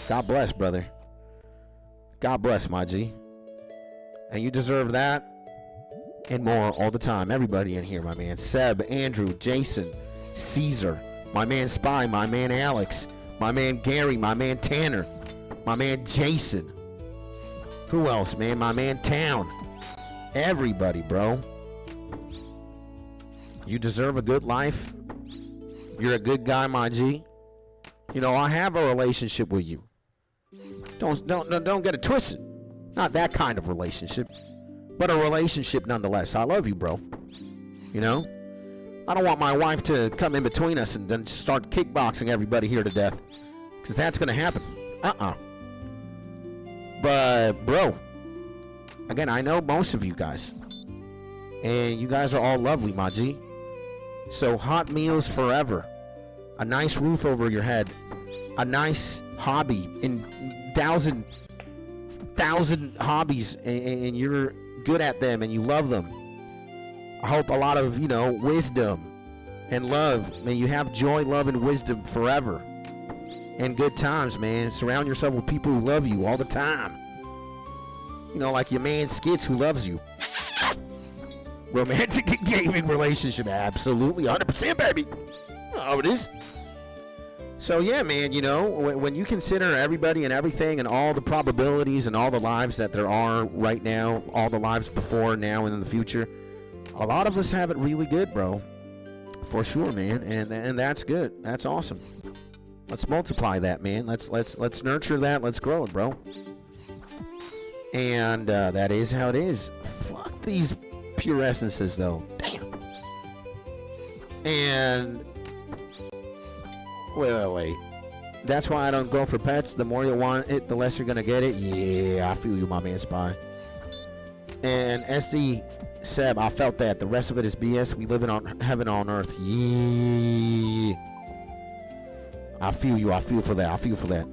God bless, brother. God bless, my G. And you deserve that and more all the time. Everybody in here, my man. Seb, Andrew, Jason, Caesar, my man Spy, my man Alex, my man Gary, my man Tanner, my man Jason. Who else, man? My man Town. Everybody, bro. You deserve a good life. You're a good guy, my G. You know, I have a relationship with you. Don't get it twisted. Not that kind of relationship, but a relationship nonetheless. I love you, bro. You know? I don't want my wife to come in between us and then start kickboxing everybody here to death, because that's going to happen. But, bro, again, I know most of you guys, and you guys are all lovely, my G. So, hot meals forever, a nice roof over your head, a nice hobby, in thousand hobbies, and you're good at them and you love them. I hope a lot of, you know, wisdom and love. May you have joy, love, and wisdom forever. And good times, man. Surround yourself with people who love you all the time. You know, like your man Skits, who loves you. Romantic and gaming relationship. Absolutely. 100%, baby. Oh, it is. So, yeah, man, you know, when you consider everybody and everything and all the probabilities and all the lives that there are right now, all the lives before, now, and in the future, a lot of us have it really good, bro. For sure, man. And that's good. That's awesome. Let's multiply that, man. Let's nurture that. Let's grow it, bro. And that is how it is. Fuck these pure essences, though. Damn. And wait. That's why I don't go for pets. The more you want it, the less you're gonna get it. Yeah, I feel you, my man Spy. And SD Seb, I felt that. The rest of it is BS. We live in heaven on earth. Yeah. I feel you. I feel for that.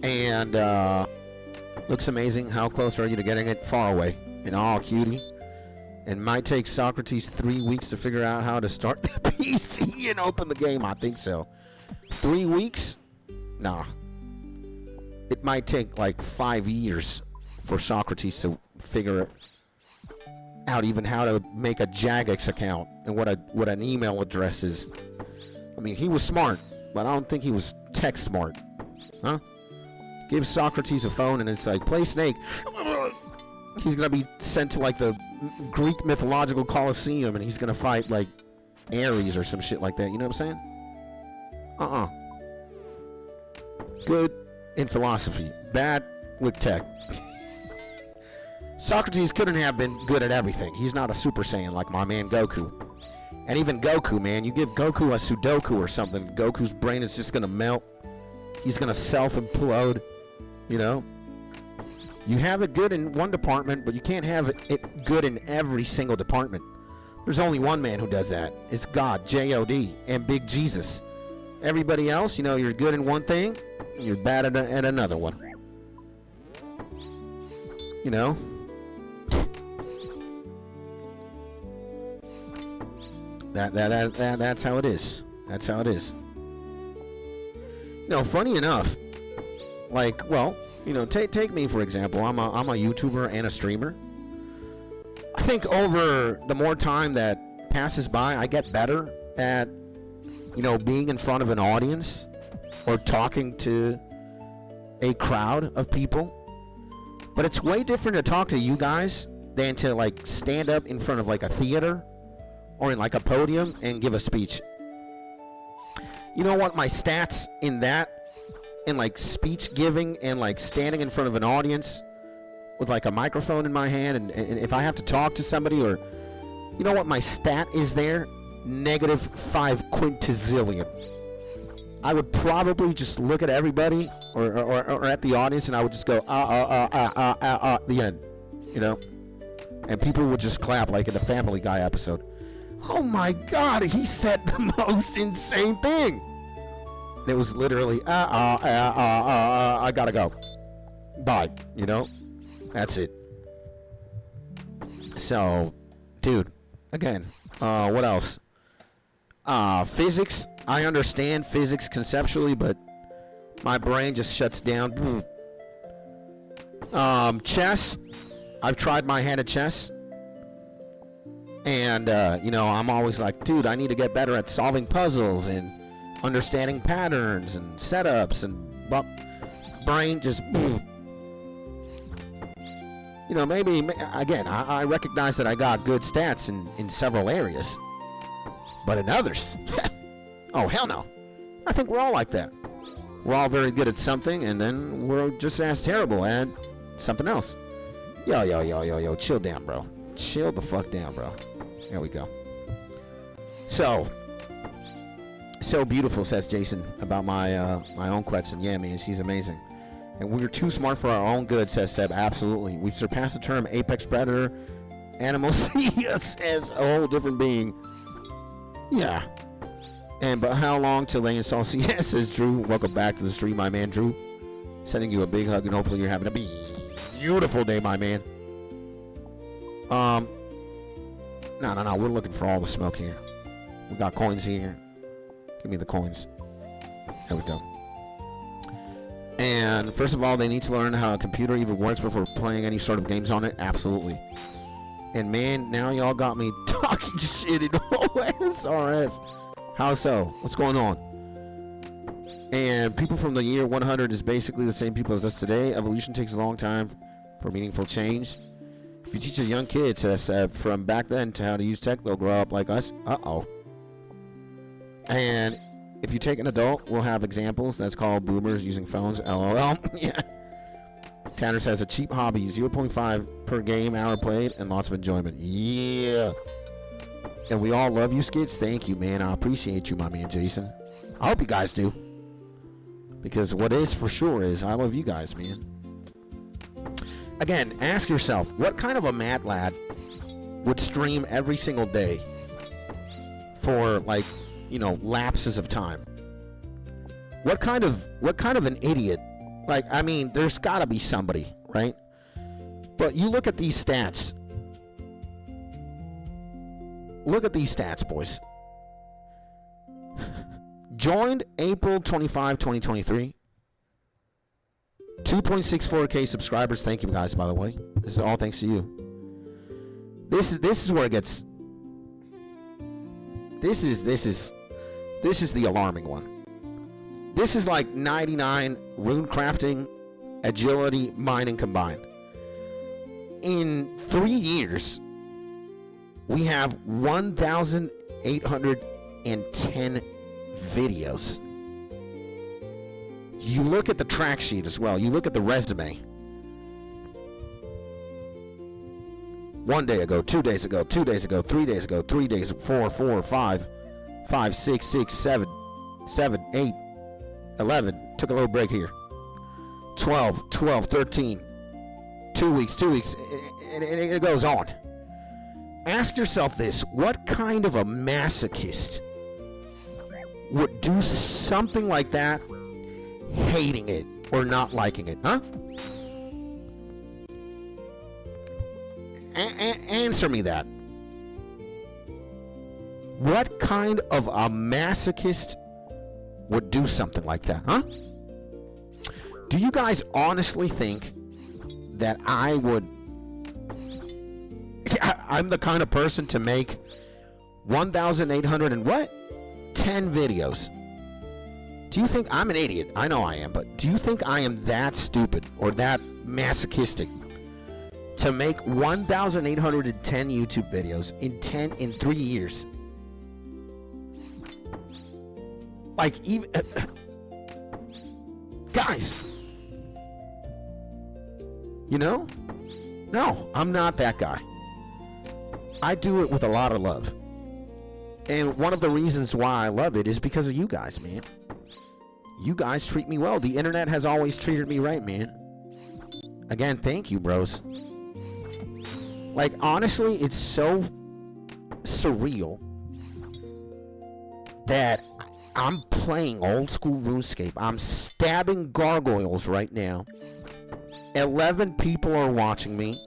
And looks amazing. How close are you to getting it? Far away. And all cutie. And might take Socrates 3 weeks to figure out how to start the PC and open the game. I think so. 3 weeks? Nah. It might take like 5 years for Socrates to figure out even how to make a Jagex account and what an email address is. I mean, he was smart, but I don't think he was tech smart. Huh? Give Socrates a phone and it's like, play Snake. He's gonna be sent to like the Greek mythological Colosseum and he's gonna fight like Ares or some shit like that. You know what I'm saying? Good in philosophy, bad with tech. Socrates couldn't have been good at everything. He's not a Super Saiyan like my man Goku. And even Goku, man, you give Goku a Sudoku or something, Goku's brain is just gonna melt. He's gonna self-implode, you know? You have it good in one department, but you can't have it good in every single department. There's only one man who does that. It's God, J-O-D, and Big Jesus. Everybody else, you know, you're good in one thing, and you're bad at another one. You know? That's how it is. That's how it is. You know, funny enough, like, well, you know, take me for example. I'm a YouTuber and a streamer. I think over the more time that passes by, I get better at, you know, being in front of an audience or talking to a crowd of people. But it's way different to talk to you guys than to like stand up in front of like a theater or in like a podium and give a speech. You know what my stats in that, in like speech giving and like standing in front of an audience with like a microphone in my hand, and if I have to talk to somebody, or you know what my stat is there? -5 quintazillion. I would probably just look at everybody or at the audience, and I would just go the end, you know, and people would just clap like in the Family Guy episode. Oh my God, he said the most insane thing. It was literally I gotta go, bye, you know. That's it. So, dude, again, what else? Physics. I understand physics conceptually, but my brain just shuts down. Chess. I've tried my hand at chess. And, you know, I'm always like, dude, I need to get better at solving puzzles and understanding patterns and setups, and brain just... You know, maybe, again, I recognize that I got good stats in several areas. But in others, oh, hell no. I think we're all like that. We're all very good at something, and then we're just as terrible at something else. Yo, chill down, bro. Chill the fuck down, bro. There we go. So beautiful, says Jason, about my own Quetzin. Yeah, man, she's amazing. And we're too smart for our own good, says Seb. Absolutely. We've surpassed the term apex predator. Animal see us as a whole different being. Yeah. But how long till they install CS, says Drew. Welcome back to the stream, my man, Drew. Sending you a big hug, and hopefully you're having a beautiful day, my man. No. We're looking for all the smoke here. We got coins here. Give me the coins. There we go. And first of all, they need to learn how a computer even works before playing any sort of games on it. Absolutely. And man, now y'all got me talking shit in OSRS. How so? What's going on? And people from the year 100 is basically the same people as us today. Evolution takes a long time for meaningful change. If you teach a young kid from back then to how to use tech, they'll grow up like us. Uh-oh. And if you take an adult, we'll have examples. That's called boomers using phones. LOL. Yeah. Tanner says a cheap hobby, 0.5 per game hour played, and lots of enjoyment. Yeah. And we all love you, Skids. Thank you, man. I appreciate you, my man, Jason. I hope you guys do. Because what is for sure is I love you guys, man. Again, ask yourself, what kind of a mad lad would stream every single day for, like, you know, lapses of time? What kind of an idiot? Like, I mean, there's gotta be somebody, right? But you look at these stats. Look at these stats, boys. Joined April 25, 2023. 2.64K subscribers. Thank you guys, by the way. This is all thanks to you. This is where it gets. This is the alarming one. This is like 99 rune crafting, agility, mining combined. In 3 years, we have 1,810 videos. you look at the track sheet as well. You look at the resume. 1 day ago, 2 days ago, 2 days ago, 3 days ago, 3 days, 4, 4, 5, 5, 6, 6, 7, 7, 8, 11. Took a little break here. 12, 12, 13. 2 weeks, 2 weeks. It goes on. Ask yourself this. What kind of a masochist would do something like that, hating it or not liking it, huh? Answer me that. What kind of a masochist would do something like that, huh? Do you guys honestly think that I would... I'm the kind of person to make 1,800 and what? 10 videos. Do you think I'm an idiot? I know I am, but do you think I am that stupid or that masochistic to make 1,810 YouTube videos in 3 years? Like, even guys, you know? No, I'm not that guy. I do it with a lot of love. And one of the reasons why I love it is because of you guys, man. You guys treat me well. The internet has always treated me right, man. Again, thank you, bros. Like, honestly, it's so surreal that I'm playing old school RuneScape. I'm stabbing gargoyles right now. 11 people are watching me.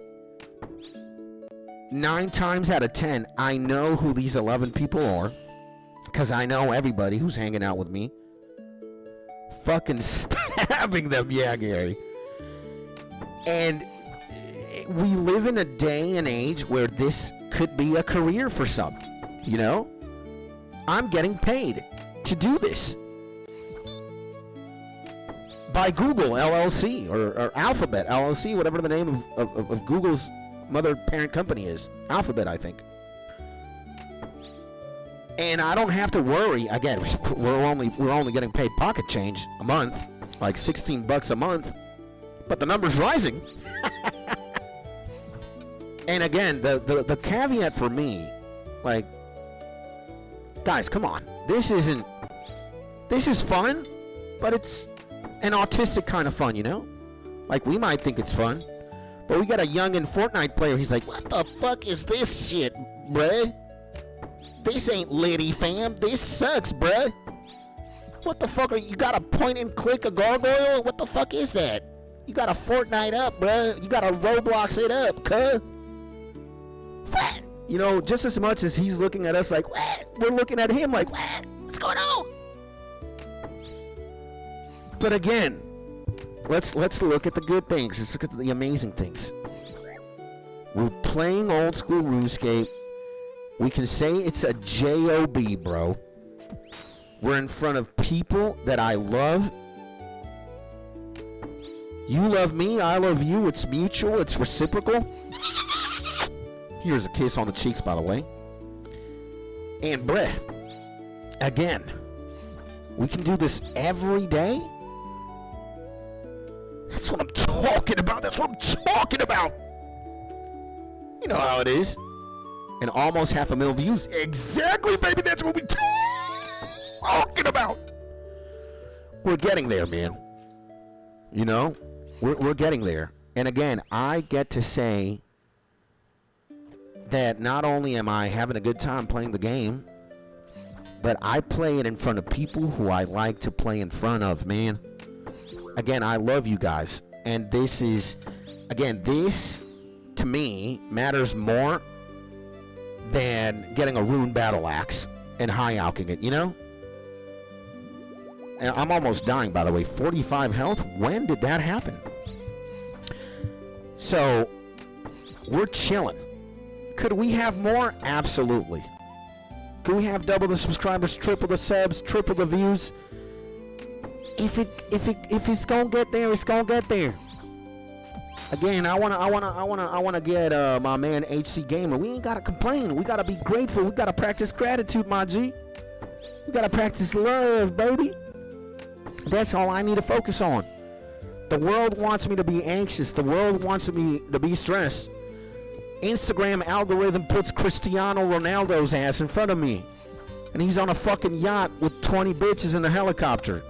9 times out of 10, I know who these 11 people are. Because I know everybody who's hanging out with me. Fucking stabbing them, yeah, Gary. And we live in a day and age where this could be a career for some. You know? I'm getting paid to do this. By Google LLC or Alphabet LLC, whatever the name of Google's mother parent company is. Alphabet, I think. And I don't have to worry. Again, we're only getting paid pocket change a month, like $16 a month, but the number's rising. And again, the caveat for me, like, guys, come on. This is fun, but it's an autistic kind of fun, you know? Like, we might think it's fun, but we got a youngin' Fortnite player. He's like, what the fuck is this shit, bruh? This ain't Liddy, fam. This sucks, bruh. What the fuck are you got to point and click a gargoyle? What the fuck is that? You got to Fortnite up, bruh. You got to Roblox it up, cuh. What? You know, just as much as he's looking at us like, what? We're looking at him like, what? What's going on? But again, let's look at the good things. Let's look at the amazing things. We're playing old school RuneScape. We can say it's a job, bro. We're in front of people that I love. You love me, I love you. It's mutual, it's reciprocal. Here's a kiss on the cheeks, by the way. And bruh, again, we can do this every day. That's what I'm talking about. That's what I'm talking about. You know how it is. And almost 500,000 views. Exactly, baby. That's what we're talking about. We're getting there, man. You know, we're getting there. And again, I get to say that not only am I having a good time playing the game, but I play it in front of people who I like to play in front of, man. Again, I love you guys. And this is, again, this to me matters more than getting a rune battle axe and high-alking it, you know? And I'm almost dying, by the way. 45 health? When did that happen? So, we're chilling. Could we have more? Absolutely. Could we have double the subscribers, triple the subs, triple the views? If it's gonna get there, it's gonna get there. Again, I wanna get my man HC Gamer. We ain't gotta complain. We gotta be grateful. We gotta practice gratitude, my G. We gotta practice love, baby. That's all I need to focus on. The world wants me to be anxious. The world wants me to be stressed. Instagram algorithm puts Cristiano Ronaldo's ass in front of me. And he's on a fucking yacht with 20 bitches in a helicopter.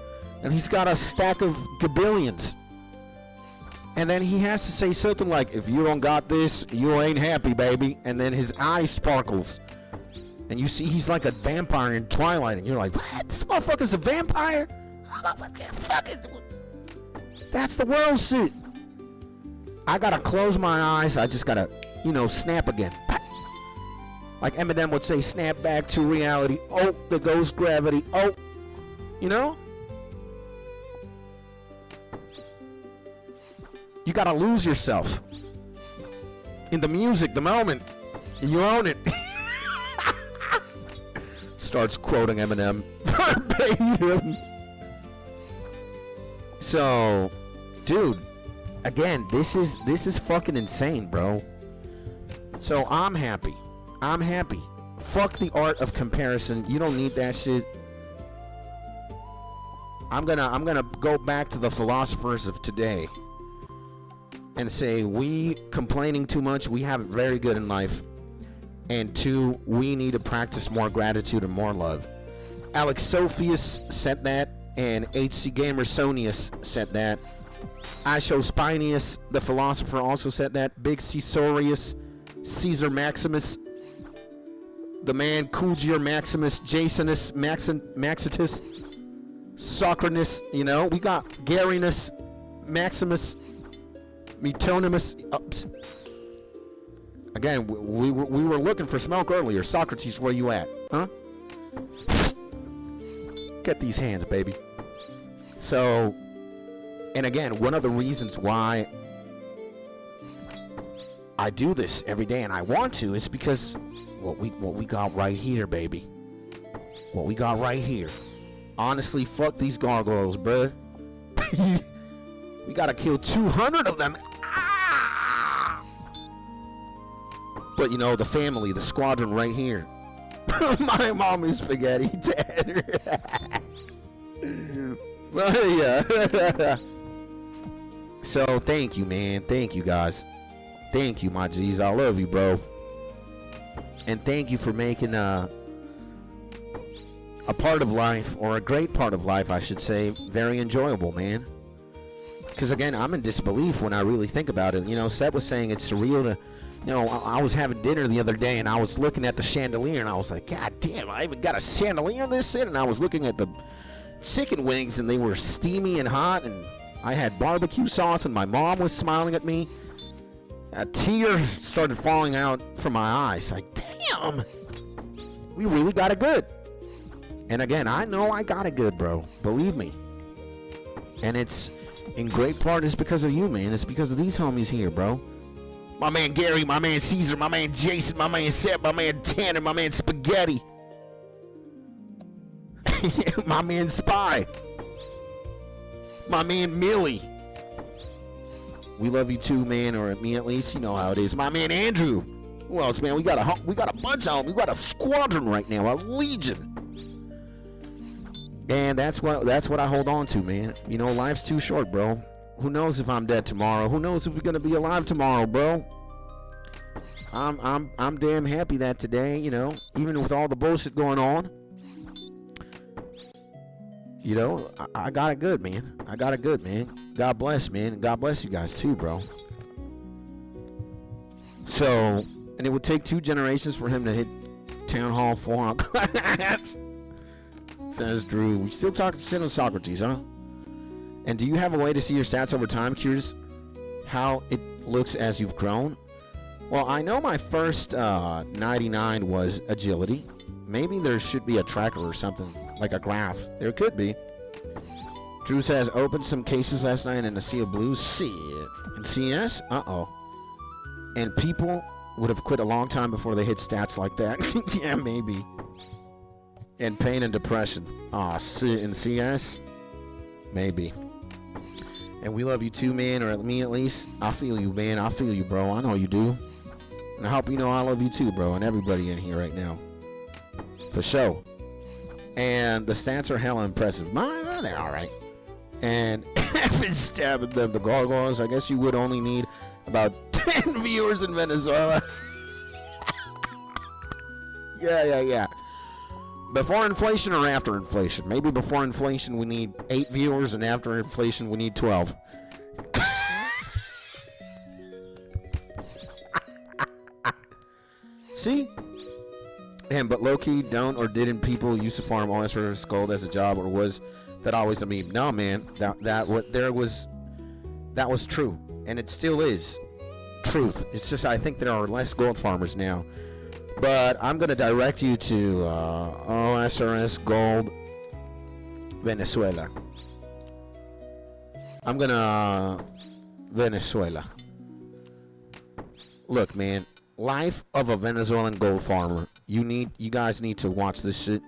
And he's got a stack of gabillions. And then he has to say something like, if you don't got this, you ain't happy, baby. And then his eye sparkles. And you see he's like a vampire in Twilight. And you're like, what? This motherfucker's a vampire? That's the world suit. I gotta close my eyes. I just gotta, you know, snap again. Like Eminem would say, snap back to reality. Oh, there goes gravity. Oh, you know? You gotta lose yourself in the music, the moment. You own it. Starts quoting Eminem verbatim. So, dude, again, this is fucking insane, bro. So I'm happy. I'm happy. Fuck the art of comparison. You don't need that shit. I'm gonna go back to the philosophers of today and say, we complaining too much, we have it very good in life. And 2, we need to practice more gratitude and more love. Alex Sophius said that, and HC Gamer Sonius said that. Isho Spinius, the philosopher, also said that. Big Caesarius, Caesar Maximus, the man Cugier Maximus, Jasonus, Maxitus, Socrates, you know, we got Garinus, Maximus, Metonymus. Again, we were looking for smoke earlier. Socrates, where you at? Huh? Get these hands, baby. So, and again, one of the reasons why I do this every day, and I want to, is because what we got right here, baby. What we got right here. Honestly, fuck these gargoyles, bruh. We gotta kill 200 of them. Ah! But you know, the family, the squadron right here. My mom is spaghetti dead. Well, yeah. So thank you, man. Thank you, guys. Thank you, my G's. I love you, bro. And thank you for making a part of life, or a great part of life, I should say, very enjoyable, man. Because again, I'm in disbelief when I really think about it. You know, Seth was saying it's surreal to, you know, I was having dinner the other day and I was looking at the chandelier and I was like, God damn, I even got a chandelier in this shit. And I was looking at the chicken wings and they were steamy and hot, and I had barbecue sauce and my mom was smiling at me. A tear started falling out from my eyes. Like, damn, we really got it good. And again, I know I got it good, bro. Believe me. And it's, in great part, it's because of you, man. It's because of these homies here, bro. My man Gary, my man Caesar, my man Jason, my man Seth, my man Tanner, my man Spaghetti. My man Spy. My man Millie. We love you too, man, or me at least. You know how it is. My man Andrew. Who else, man? We got a bunch of them. We got a squadron right now, a legion. And that's what I hold on to, man. You know, life's too short, bro. Who knows if I'm dead tomorrow? Who knows if we're gonna be alive tomorrow, bro? I'm damn happy that today, you know, even with all the bullshit going on, you know, I got it good, man. I got it good, man. God bless, man. And God bless you guys too, bro. So, and it would take 2 generations for him to hit Town Hall 4 on class. Says Drew. We still talking shit on Socrates, huh? And do you have a way to see your stats over time? Curious how it looks as you've grown. Well, I know my first 99 was agility. Maybe there should be a tracker or something, like a graph. There could be. Drew says, opened some cases last night in the Sea of Blues. Shit. In CS? Uh-oh. And people would have quit a long time before they hit stats like that. Yeah, maybe. And pain and depression. Aw, in CS? Maybe. And we love you too, man, or me at least. I feel you, man. I feel you, bro. I know you do. And I hope you know I love you too, bro, and everybody in here right now. For sure. And the stats are hella impressive. They're alright. and have been stabbing them. The gargoyles, I guess you would only need about 10 viewers in Venezuela. Yeah. Before inflation or after inflation? Maybe before inflation we need 8 viewers, and after inflation we need 12. See? And but low-key, don't or didn't people used to farm osrs gold as a job, or was that always a meme? No, man. That was true, and it still is truth. It's just I think there are less gold farmers now. But I'm gonna direct you to osrs gold Venezuela. I'm gonna Venezuela. Look, man. Life of a Venezuelan gold farmer. You guys need to watch this shit.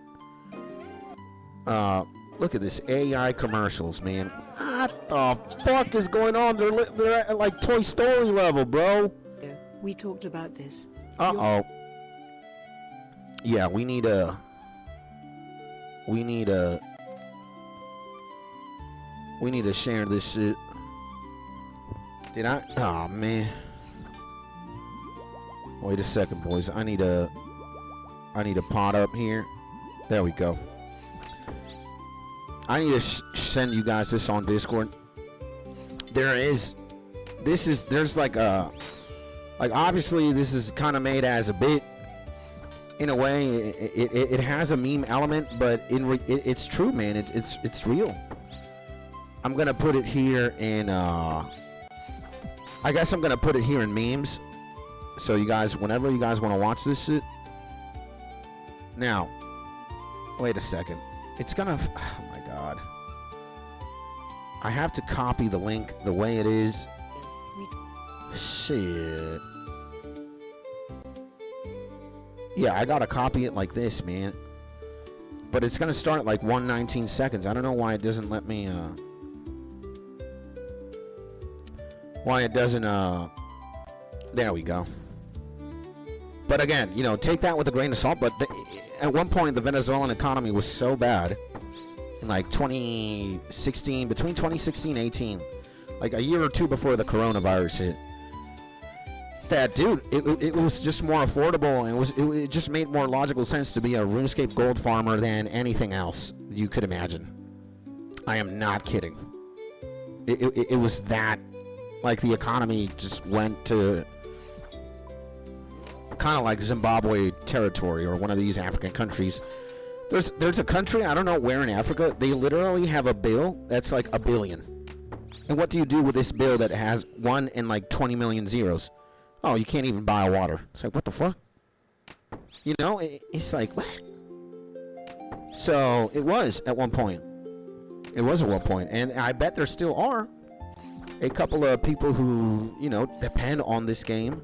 Look at this AI commercials, man. What the fuck is going on? They're at like Toy Story level, bro. We talked about this. Uh-oh. Yeah, we need to share this shit. Did I? Oh, man. Wait a second, boys. I need a pot up here. There we go. I need to send you guys this on Discord. There's like obviously this is kind of made as a bit. In a way, it has a meme element, but it's true, man. It's real. I'm gonna put it here in. I guess I'm gonna put it here in memes. So you guys, whenever you guys want to watch this shit. Now, wait a second. It's gonna. Oh my god. I have to copy the link the way it is. Shit. Yeah, I gotta copy it like this, man. But it's gonna start at like 1:19 seconds. I don't know why it doesn't let me. Why it doesn't. There we go. But again, you know, take that with a grain of salt. But at one point, the Venezuelan economy was so bad in like 2016, between 2016 and 18, like a year or two before the coronavirus hit, that, dude, it was just more affordable, and it just made more logical sense to be a RuneScape gold farmer than anything else you could imagine. I am not kidding. It was that, like, the economy just went to kind of like Zimbabwe territory or one of these African countries. There's a country, I don't know where in Africa, they literally have a bill that's like $1 billion. And what do you do with this bill that has 1 and like 20 million zeros? Oh, you can't even buy water. It's like, what the fuck? You know, it's like, what? So it was at one point. It was at one point, and I bet there still are a couple of people who, you know, depend on this game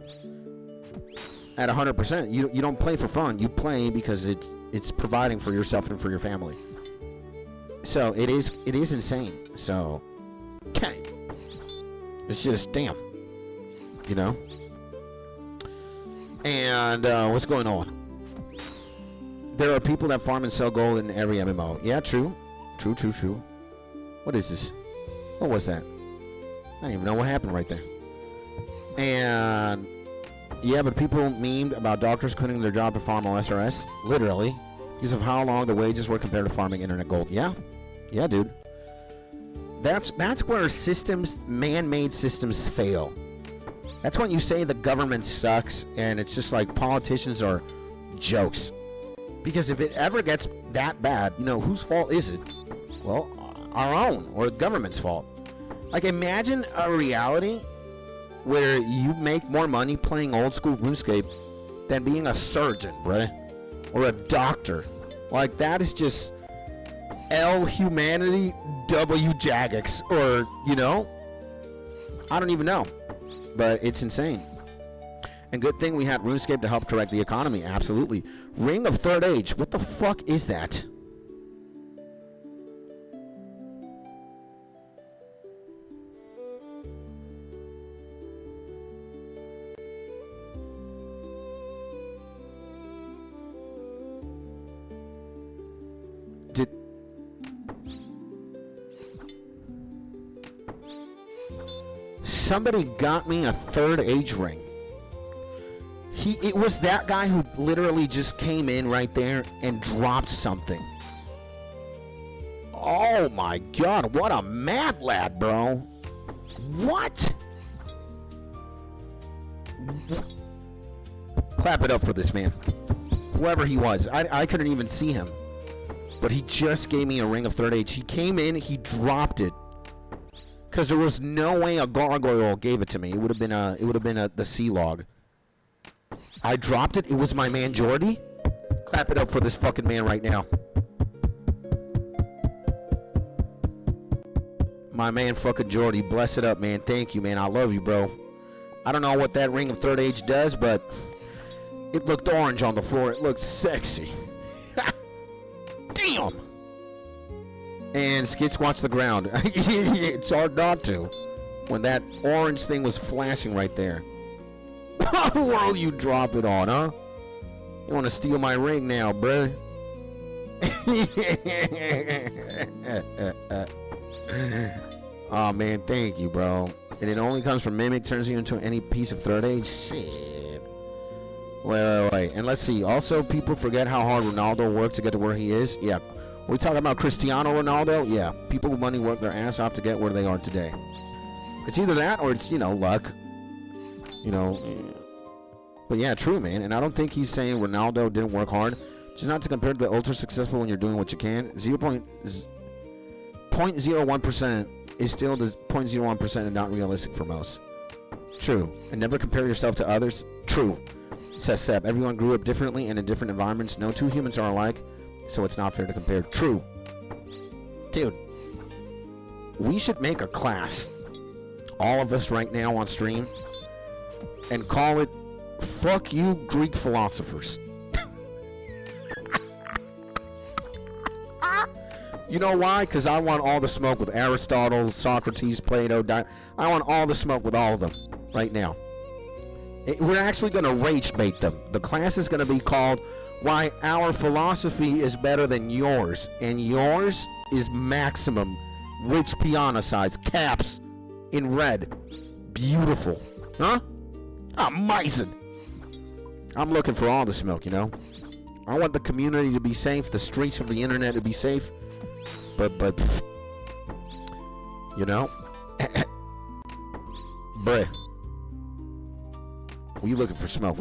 at 100%. You don't play for fun. You play because it's providing for yourself and for your family. So it is insane. So, okay, it's just damn, you know. And what's going on? There are people that farm and sell gold in every MMO. Yeah, true. True. What is this? What was that? I don't even know what happened right there. And yeah, but people memed about doctors quitting their job to farm osrs, literally, because of how long the wages were compared to farming internet gold. Yeah, dude. That's where systems, man-made systems, fail. That's when you say the government sucks, and it's just like politicians are jokes. Because if it ever gets that bad, you know, whose fault is it? Well, our own, or the government's fault. Like, imagine a reality where you make more money playing old school RuneScape than being a surgeon, bruh. Or a doctor. Like, that is just L humanity, W Jagex. Or, you know, I don't even know. But it's insane. And good thing we had RuneScape to help correct the economy. Absolutely. Ring of Third Age. What the fuck is that? somebody got me a 3rd age ring. It was that guy who literally just came in right there and dropped something. Oh my god, what a mad lad, bro. What? Clap it up for this man. Whoever he was. I couldn't even see him. But he just gave me a ring of 3rd age. He came in, he dropped it. Because there was no way a gargoyle gave it to me. It would have been the sea log. I dropped it. It was my man Jordy. Clap it up for this fucking man right now. My man fucking Jordy. Bless it up, man. Thank you, man. I love you, bro. I don't know what that ring of 3rd age does, but it looked orange on the floor. It looked sexy. Damn! And Skits watch the ground. It's hard not to. When that orange thing was flashing right there. What world you drop it on, huh? You want to steal my ring now, bruh? Oh man, thank you, bro. And it only comes from Mimic, turns you into any piece of 3rd age. Shit. Wait. And let's see. Also, people forget how hard Ronaldo worked to get to where he is. Yeah. We talking about Cristiano Ronaldo? Yeah. People with money work their ass off to get where they are today. It's either that or it's, luck. But yeah, true, man. And I don't think he's saying Ronaldo didn't work hard. Just not to compare to the ultra successful when you're doing what you can. 0.01% is still the 0.01% and not realistic for most. True. And never compare yourself to others. True. Says Seb. Everyone grew up differently and in different environments. No two humans are alike, so it's not fair to compare. True. Dude. We should make a class. All of us right now on stream. And call it Fuck You Greek Philosophers. You know why? Because I want all the smoke with Aristotle, Socrates, Plato. I want all the smoke with all of them right now. We're actually going to rage bait them. The class is going to be called Why Our Philosophy is Better Than Yours. And yours is maximum rich piano size. Caps in red. Beautiful. Huh? Amazing. I'm looking for all the smoke, I want the community to be safe. The streets of the internet to be safe. But, bruh. We looking for smoke.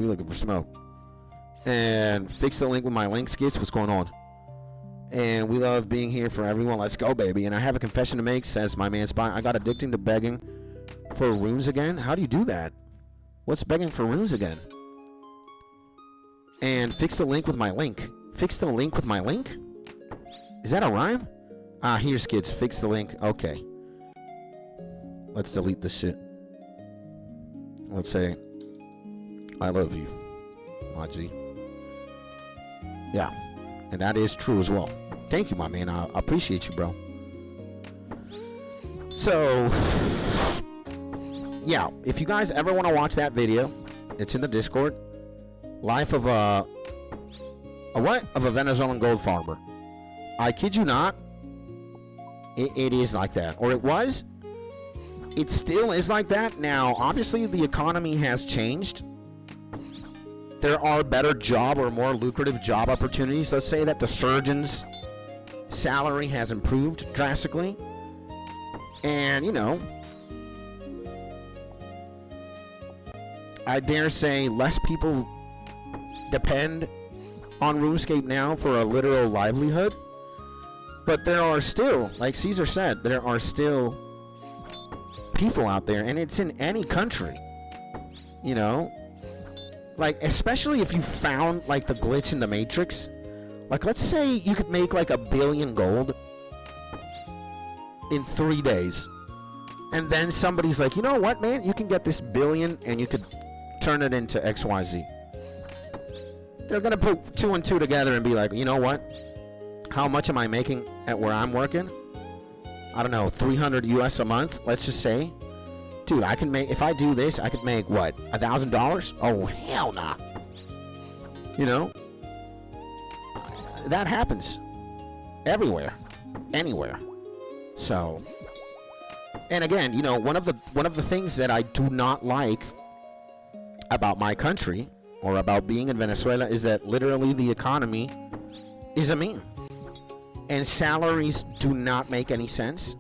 And fix the link with my link, Skits. What's going on? And we love being here for everyone. Let's go, baby. And I have a confession to make, says my man Spy. I got addicted to begging for runes again. How do you do that? What's begging for runes again? And fix the link with my link. Fix the link with my link? Is that a rhyme? Here's Skits. Fix the link. Okay. Let's delete this shit. Let's say, I love you, Maji. Yeah. And that is true as well. Thank you, my man. I appreciate you, bro. So, yeah. If you guys ever want to watch that video, it's in the Discord. Life of a what? Of a Venezuelan gold farmer. I kid you not. It is like that. Or it was. It still is like that. Now, obviously, the economy has changed. There are better job or more lucrative job opportunities. Let's say that the surgeon's salary has improved drastically. And, I dare say less people depend on RuneScape now for a literal livelihood. But there are still, like Caesar said, there are still people out there, and it's in any country. Like, especially if you found, like, the glitch in the Matrix. Like, let's say you could make, like, 1 billion gold in 3 days. And then somebody's like, you know what, man? You can get this billion, and you could turn it into XYZ. They're going to put 2 and 2 together and be like, you know what? How much am I making at where I'm working? I don't know, 300 US a month, let's just say. Dude, I can make, if I do this, I could make, what, $1,000? Oh, hell nah. That happens. Everywhere. Anywhere. So, And again, you know, one of the things that I do not like about my country or about being in Venezuela is that literally the economy is a meme. And salaries do not make any sense.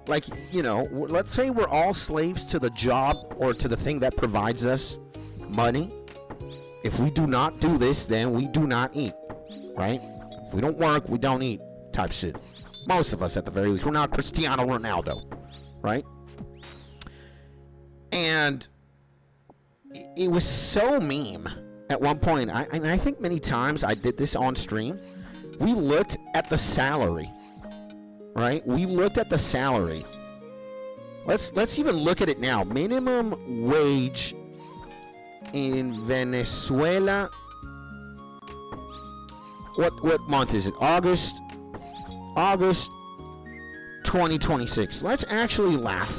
Like, you know, let's say we're all slaves to the job or to the thing that provides us money. If we do not do this, then we do not eat, right? If we don't work, we don't eat type shit. Most of us, at the very least. We're not Cristiano Ronaldo, right? And it was so meme at one point. I think many times I did this on stream. We looked at the salary, right? We looked at the salary. Let's even look at it now. Minimum wage in Venezuela. What month is it? August 2026. Let's actually laugh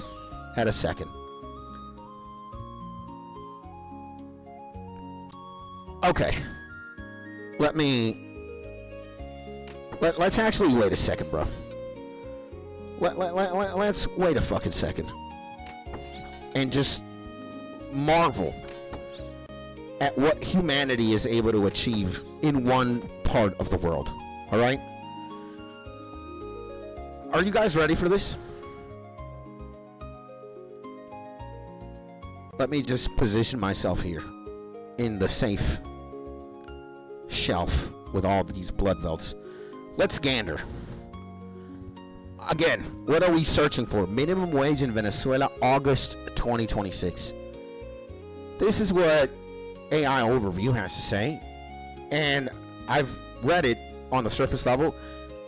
at a second. Okay. Let's actually wait a second, bro. Let's wait a fucking second. And just marvel at what humanity is able to achieve in one part of the world. Alright? Are you guys ready for this? Let me just position myself here in the safe shelf with all these blood velts. Let's gander. Again, what are we searching for? Minimum wage in Venezuela, August 2026. This is what AI Overview has to say. And I've read it on the surface level.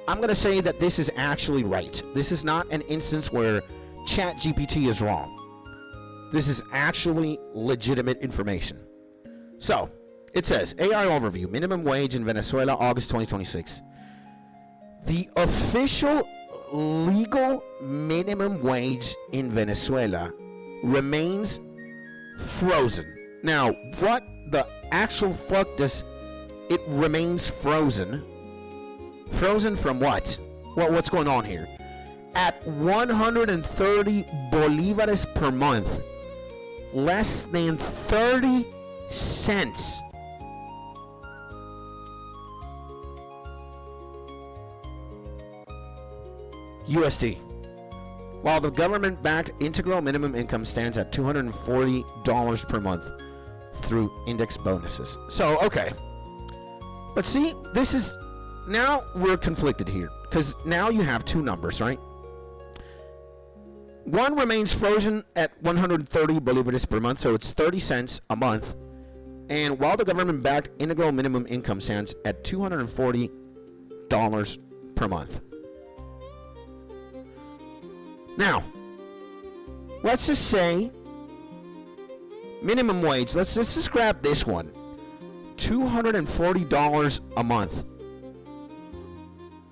I'm going to say that this is actually right. This is not an instance where ChatGPT is wrong. This is actually legitimate information. So, it says, AI Overview, minimum wage in Venezuela, August 2026. The official legal minimum wage in Venezuela remains frozen. Now, what the actual fuck does it remains frozen? Frozen from what? What's going on here? At 130 bolivares per month, less than 30 cents. USD. While the government-backed integral minimum income stands at $240 per month through index bonuses. So, okay. But see, this is... Now we're conflicted here. Because now you have two numbers, right? One remains frozen at 130 bolivares per month, so it's 30 cents a month. And while the government-backed integral minimum income stands at $240 per month. Now, let's just say minimum wage. Let's just grab this one. $240 a month.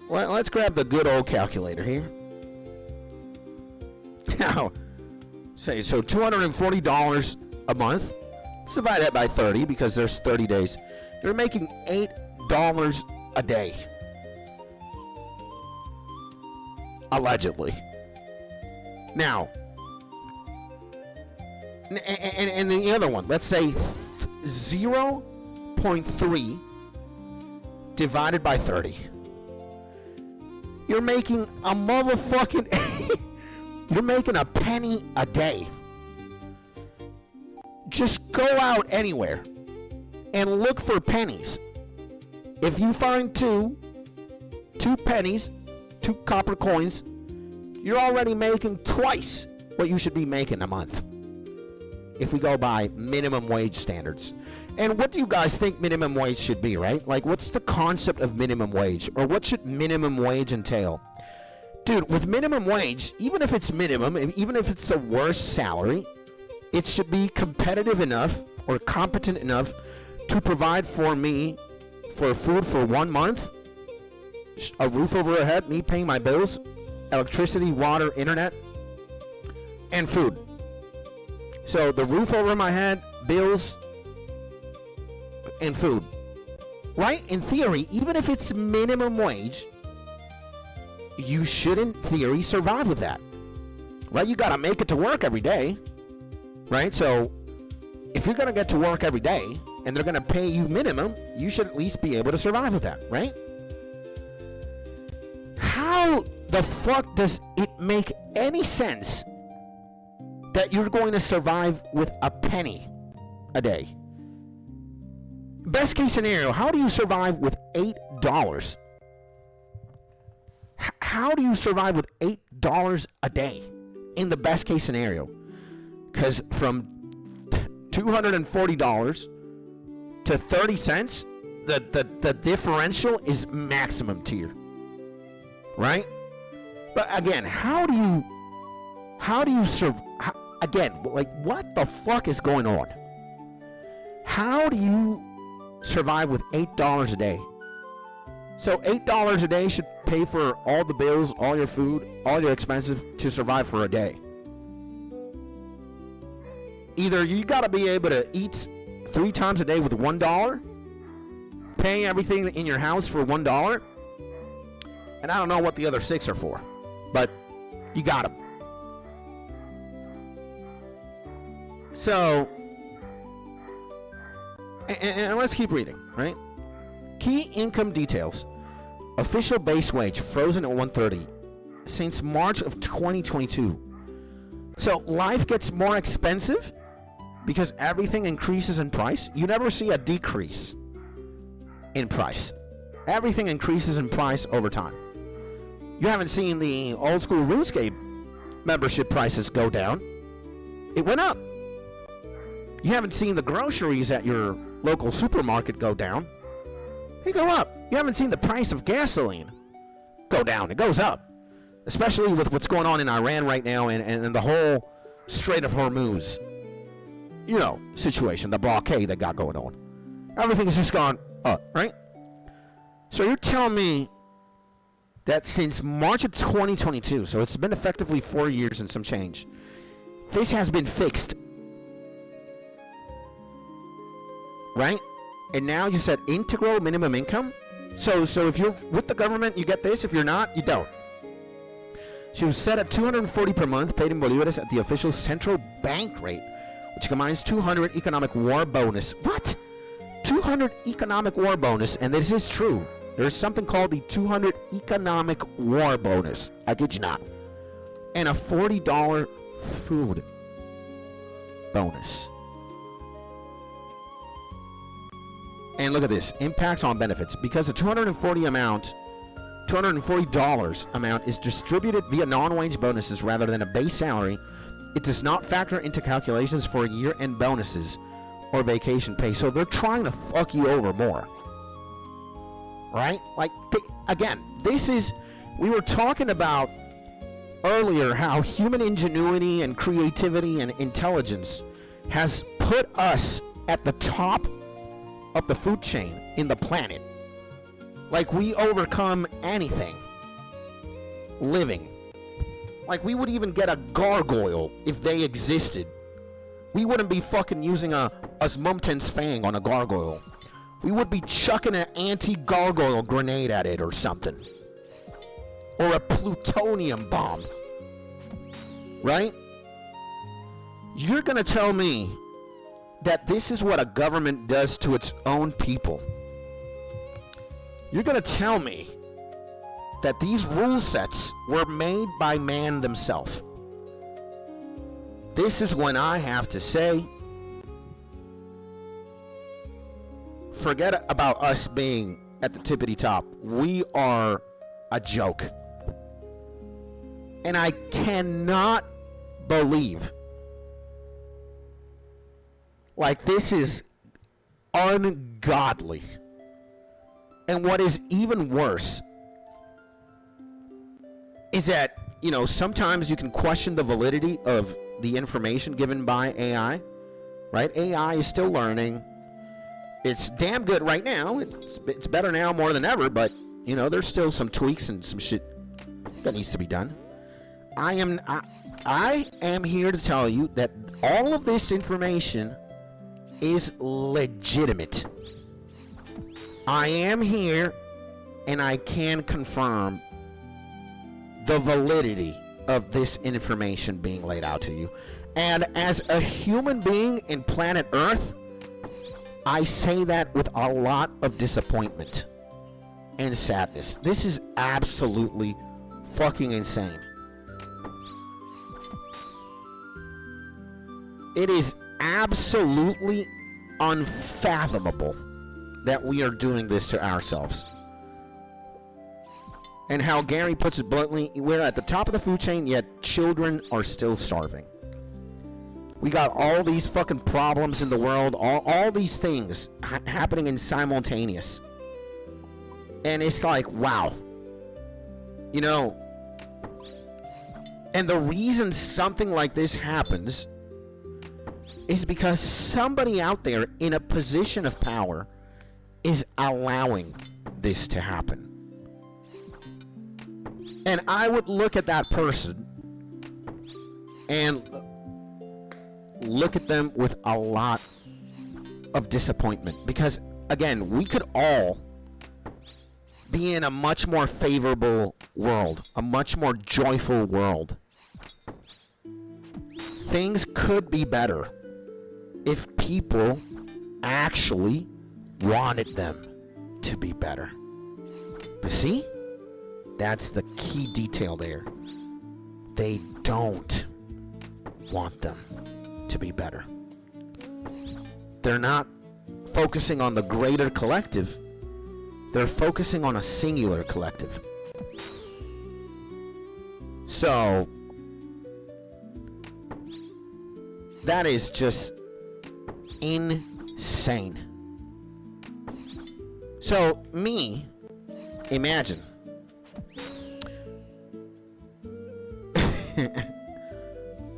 Well, let's grab the good old calculator here. Now, say so $240 a month. Let's divide that by 30 because there's 30 days. You're making $8 a day. Allegedly. Now, and the other one, let's say 0.3 divided by 30. You're making a motherfucking... You're making a penny a day. Just go out anywhere and look for pennies. If you find two pennies, 2 copper coins, you're already making twice what you should be making a month. If we go by minimum wage standards. And what do you guys think minimum wage should be, right? Like, what's the concept of minimum wage? Or what should minimum wage entail? Dude, with minimum wage, even if it's minimum, even if it's the worst salary, it should be competitive enough or competent enough to provide for me for food for 1 month, a roof over our head, me paying my bills, electricity, water, internet, and food. So the roof over my head, bills, and food. Right? In theory, even if it's minimum wage, you should, in theory, survive with that. right? You got to make it to work every day, right? So if you're going to get to work every day and they're going to pay you minimum, you should at least be able to survive with that, right? How the fuck does it make any sense that you're going to survive with a penny a day? Best case scenario, how do you survive with $8? How do you survive with $8 a day in the best case scenario? Because from $240 to 30 cents, the differential is maximum tier, right? But again, how do you again, like, what the fuck is going on? How do you survive with $8 a day? So $8 a day should pay for all the bills, all your food, all your expenses to survive for a day. Either you got to be able to eat 3 times a day with $1, pay everything in your house for $1, and I don't know what the other 6 are for, but you got them. So, and let's keep reading, right? Key income details. Official base wage frozen at $130 since March of 2022. So life gets more expensive because everything increases in price. You never see a decrease in price. Everything increases in price over time. You haven't seen the old school RUNESCAPE membership prices go down. It went up. You haven't seen the groceries at your local supermarket go down. They go up. You haven't seen the price of gasoline go down. It goes up. Especially with what's going on in Iran right now and the whole Strait of Hormuz, you know, situation, the blockade that got going on. Everything's just gone up, right? So you're telling me that since March of 2022, so it's been effectively 4 years and some change, this has been fixed, right? And now you said integral minimum income? So if you're with the government, you get this. If you're not, you don't. She was set at $240 per month, paid in bolívares at the official central bank rate, which combines 200 economic war bonus. What? 200 economic war bonus, and this is true. There's something called the 200 economic war bonus. I kid you not. And a $40 food bonus. And look at this. Impacts on benefits. Because the $240 amount is distributed via non-wage bonuses rather than a base salary, it does not factor into calculations for year-end bonuses or vacation pay. So they're trying to fuck you over more. Right? Like, again, this is, we were talking about earlier how human ingenuity and creativity and intelligence has put us at the top of the food chain in the planet. Like, we overcome anything living. Like, we would even get a gargoyle if they existed. We wouldn't be fucking using a Osmumten's fang on a gargoyle. We would be chucking an anti-gargoyle grenade at it or something. Or a plutonium bomb. Right? You're gonna tell me that this is what a government does to its own people. You're gonna tell me that these rule sets were made by man themselves. This is when I have to say, forget about us being at the tippity top. We are a joke. And I cannot believe, like, this is ungodly. And what is even worse is that, you know, sometimes you can question the validity of the information given by AI, right? AI is still learning. It's damn good right now. It's better now more than ever, but, you know, there's still some tweaks and some shit that needs to be done. I am here to tell you that all of this information is legitimate. I am here and I can confirm the validity of this information being laid out to you. And as a human being in planet Earth, I say that with a lot of disappointment and sadness. This is absolutely fucking insane. It is absolutely unfathomable that we are doing this to ourselves. And how Gary puts it bluntly, we're at the top of the food chain, yet children are still starving. We got all these fucking problems in the world, all these things happening in simultaneous. And it's like, wow. You know, and the reason something like this happens is because somebody out there in a position of power is allowing this to happen. And I would look at that person and look at them with a lot of disappointment, because again, we could all be in a much more favorable world, a much more joyful world. Things could be better if people actually wanted them to be better. But see, that's the key detail there. They don't want them to be better. They're not focusing on the greater collective. They're focusing on a singular collective. So that is just insane. So me, imagine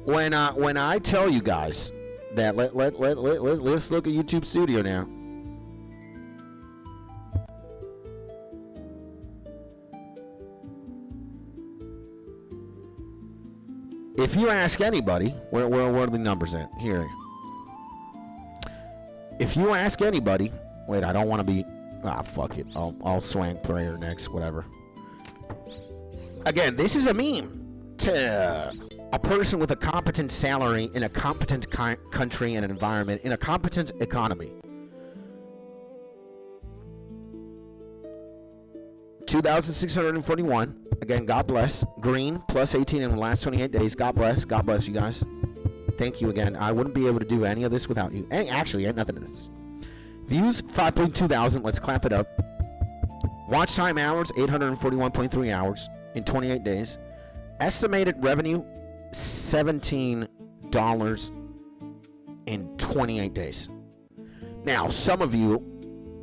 when I tell you guys that let's look at YouTube Studio now. If you ask anybody, where are the numbers at? Here. If you ask anybody, wait, I don't want to be. Fuck it. I'll swang prayer next, whatever. Again, this is a meme to a person with a competent salary in a competent country and an environment in a competent economy. 2,641. Again, God bless. Green, plus 18 in the last 28 days. God bless. God bless you guys. Thank you again. I wouldn't be able to do any of this without you. Actually, ain't nothing to this. Views, 5.2 thousand. Let's clap it up. Watch time hours, 841.3 hours in 28 days. Estimated revenue, $17 in 28 days. Now, some of you,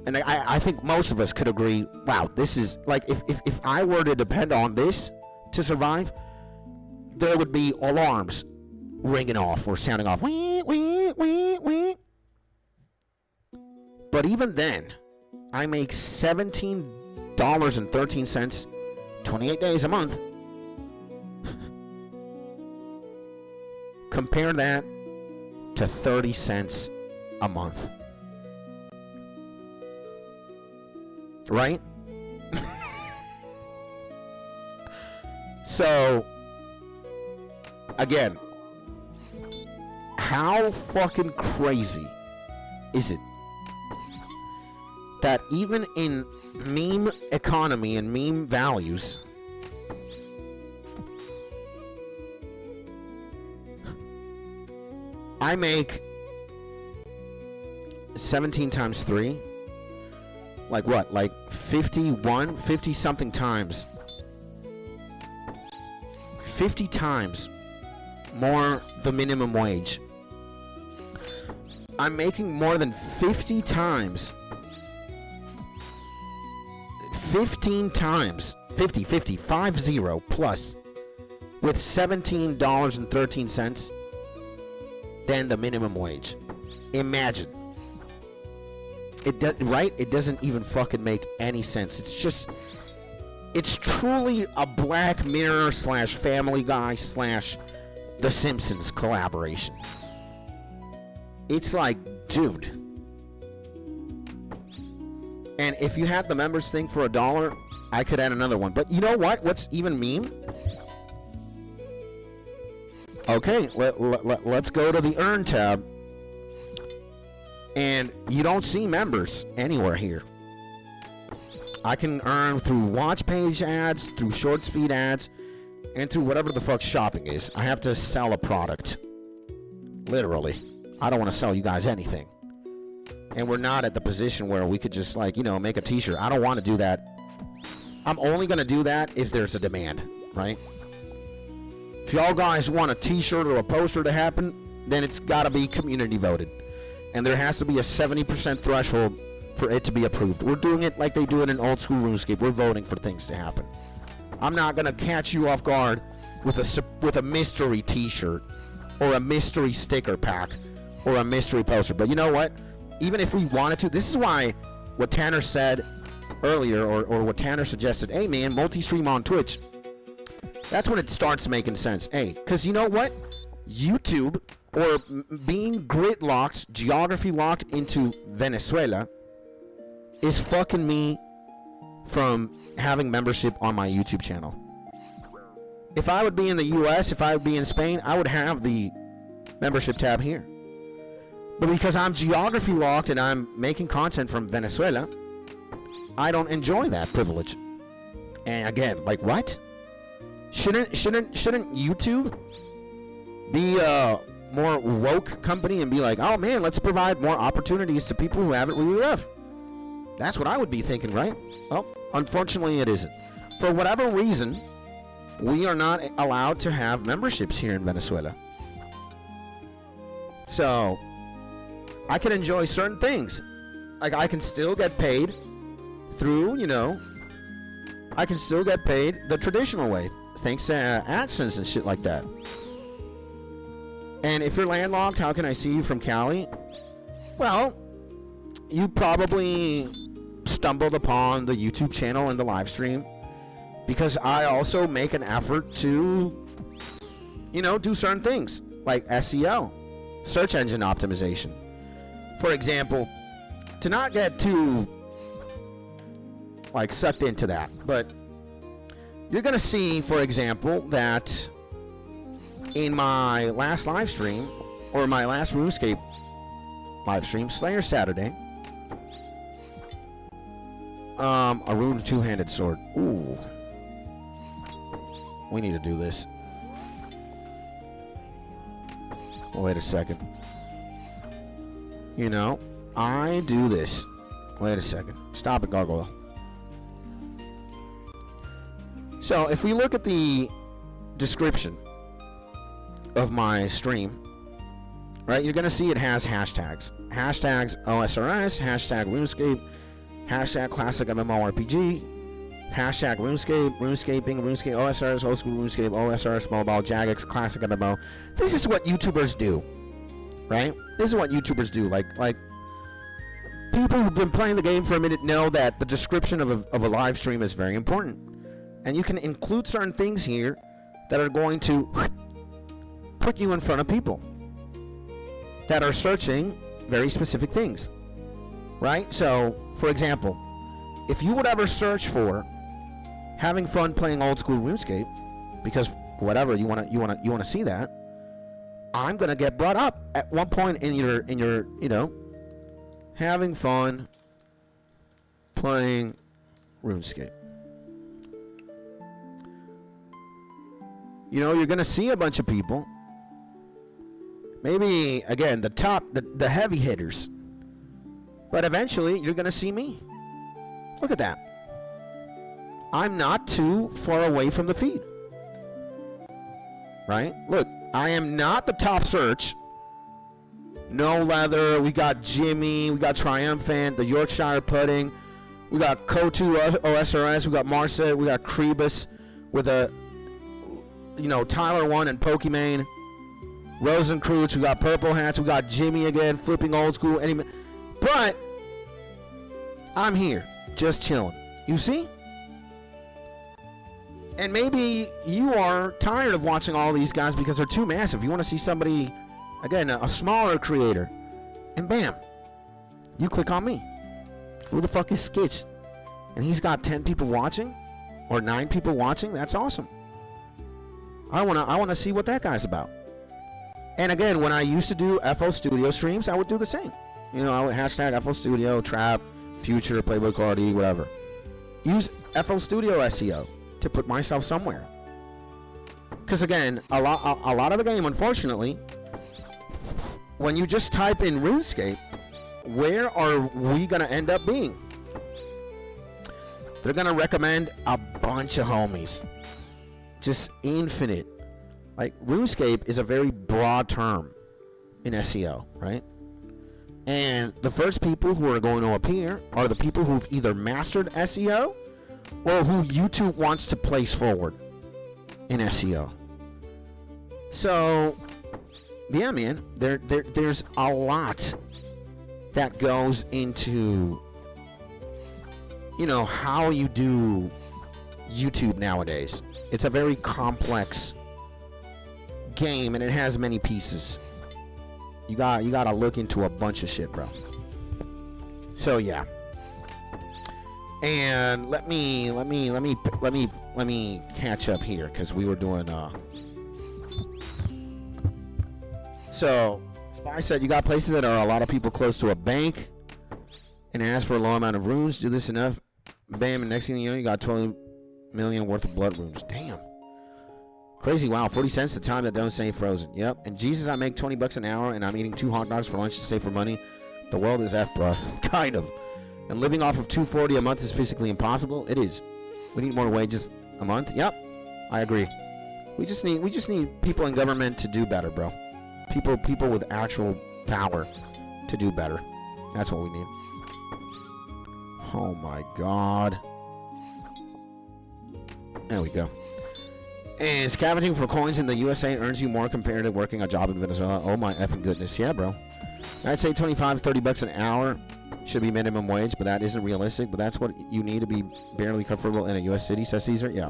and I think most of us could agree, wow, this is, like, if I were to depend on this to survive, there would be alarms ringing off or sounding off. Wee, wee, wee, wee. But even then, I make $17.13, 28 days a month. Compare that to 30 cents a month. Right? So, again, how fucking crazy is it that even in meme economy and meme values, I make 17 times 3, like what? Like 50 something times. 50 times more the minimum wage. I'm making more than 50 times. 15 times. 50 plus. With $17.13 than the minimum wage. Imagine. Right? It doesn't even fucking make any sense. It's just, it's truly a Black Mirror / Family Guy / The Simpsons collaboration. It's like, dude. And if you have the members thing for $1, I could add another one. But you know what? What's even meme? Okay, let's go to the Earn tab. And you don't see members anywhere here. I can earn through watch page ads, through shorts feed ads, and through whatever the fuck shopping is. I have to sell a product. Literally. I don't want to sell you guys anything. And we're not at the position where we could just, like, you know, make a t-shirt. I don't want to do that. I'm only going to do that if there's a demand, right? If y'all guys want a t-shirt or a poster to happen, then it's got to be community voted. And there has to be a 70% threshold for it to be approved. We're doing it like they do it in old school RuneScape. We're voting for things to happen. I'm not going to catch you off guard with a mystery t-shirt or a mystery sticker pack or a mystery poster. But you know what? Even if we wanted to, this is why what Tanner said earlier, or what Tanner suggested, hey man, multi-stream on Twitch. That's when it starts making sense. Hey, because you know what? YouTube, or being grid locked, geography locked into Venezuela, is fucking me from having membership on my YouTube channel. If I would be in the US, if I would be in Spain, I would have the membership tab here. But because I'm geography locked and I'm making content from Venezuela, I don't enjoy that privilege. And again, like, what? Shouldn't YouTube be a more woke company and be like, oh man, let's provide more opportunities to people who have it really rough? That's what I would be thinking, right? Well, unfortunately it isn't. For whatever reason, we are not allowed to have memberships here in Venezuela. So, I can enjoy certain things. Like, I can still get paid through, you know, I can still get paid the traditional way, thanks to AdSense and shit like that. And if you're landlocked, how can I see you from Cali? Well, you probably stumbled upon the YouTube channel and the live stream because I also make an effort to, you know, do certain things like SEO, search engine optimization. For example, to not get too, like, sucked into that, but you're gonna see, for example, that in my last live stream, or my last RuneScape live stream, Slayer Saturday, a rune two-handed sword. Ooh. We need to do this. Wait a second. You know, I do this. Wait a second. Stop it, Gargoyle. So, if we look at the description of my stream, right, you're going to see it has hashtags. Hashtags OSRS, hashtag RuneScape, hashtag Classic MMORPG, hashtag RuneScape, RuneScaping, RuneScape OSRS, Old School RuneScape, OSRS, Mobile, Jagex, Classic MMO. This is what YouTubers do, right? This is what YouTubers do. Like people who've been playing the game for a minute know that the description of a live stream is very important. And you can include certain things here that are going to put you in front of people that are searching very specific things, right? So, for example, if you would ever search for having fun playing old school RuneScape, because whatever you want to see that, I'm gonna get brought up at one point in your you know, having fun playing RuneScape. You know, you're gonna see a bunch of people. Maybe, again, the heavy hitters. But eventually, you're gonna see me. Look at that. I'm not too far away from the feed. Right? Look, I am not the top search. No Leather, we got Jimmy, we got Triumphant, the Yorkshire Pudding, we got Kotu OSRS, we got Marset, we got Krebus with a, you know, Tyler 1 and Pokemon, Rosencrooch, we got Purple Hats, we got Jimmy again, flipping old school, but I'm here, just chilling. You see? And maybe you are tired of watching all these guys because they're too massive. You want to see somebody, again, a smaller creator. And bam, you click on me. Who the fuck is Skitch? And he's got 10 people watching? Or 9 people watching? That's awesome. I wanna see what that guy's about. And again, when I used to do FL Studio streams, I would do the same. You know, I would hashtag FL Studio, Trap, Future, Playbook RD, whatever. Use FL Studio SEO to put myself somewhere. Because again, a lot of the game, unfortunately, when you just type in RuneScape, where are we going to end up being? They're going to recommend a bunch of homies. Just infinite. Like, RuneScape is a very broad term in SEO, right? And the first people who are going to appear are the people who've either mastered SEO or who YouTube wants to place forward in SEO. So, yeah, man, there's a lot that goes into, you know, how you do YouTube nowadays. It's a very complex game, and it has many pieces. You gotta look into a bunch of shit, bro. So yeah. And let me catch up here, because we were doing so I said you got places that are a lot of people close to a bank and ask for a low amount of runes. Do this enough, bam, and next thing you know, you got 20 million worth of blood runes. Damn. Crazy. Wow. 40 cents the time that don't stay frozen. Yep. And Jesus, I make 20 bucks an hour and I'm eating 2 hot dogs for lunch to save for money. The world is F, bro. Kind of. And living off of $240 a month is physically impossible. It is. We need more wages a month. Yep. I agree. We just need people in government to do better, bro. People with actual power to do better. That's what we need. Oh my God. There we go. And scavenging for coins in the USA earns you more compared to working a job in Venezuela. Oh my effing goodness. Yeah, bro. I'd say 25, 30 bucks an hour should be minimum wage, but that isn't realistic. But that's what you need to be barely comfortable in a U.S. city, says Caesar. Yeah.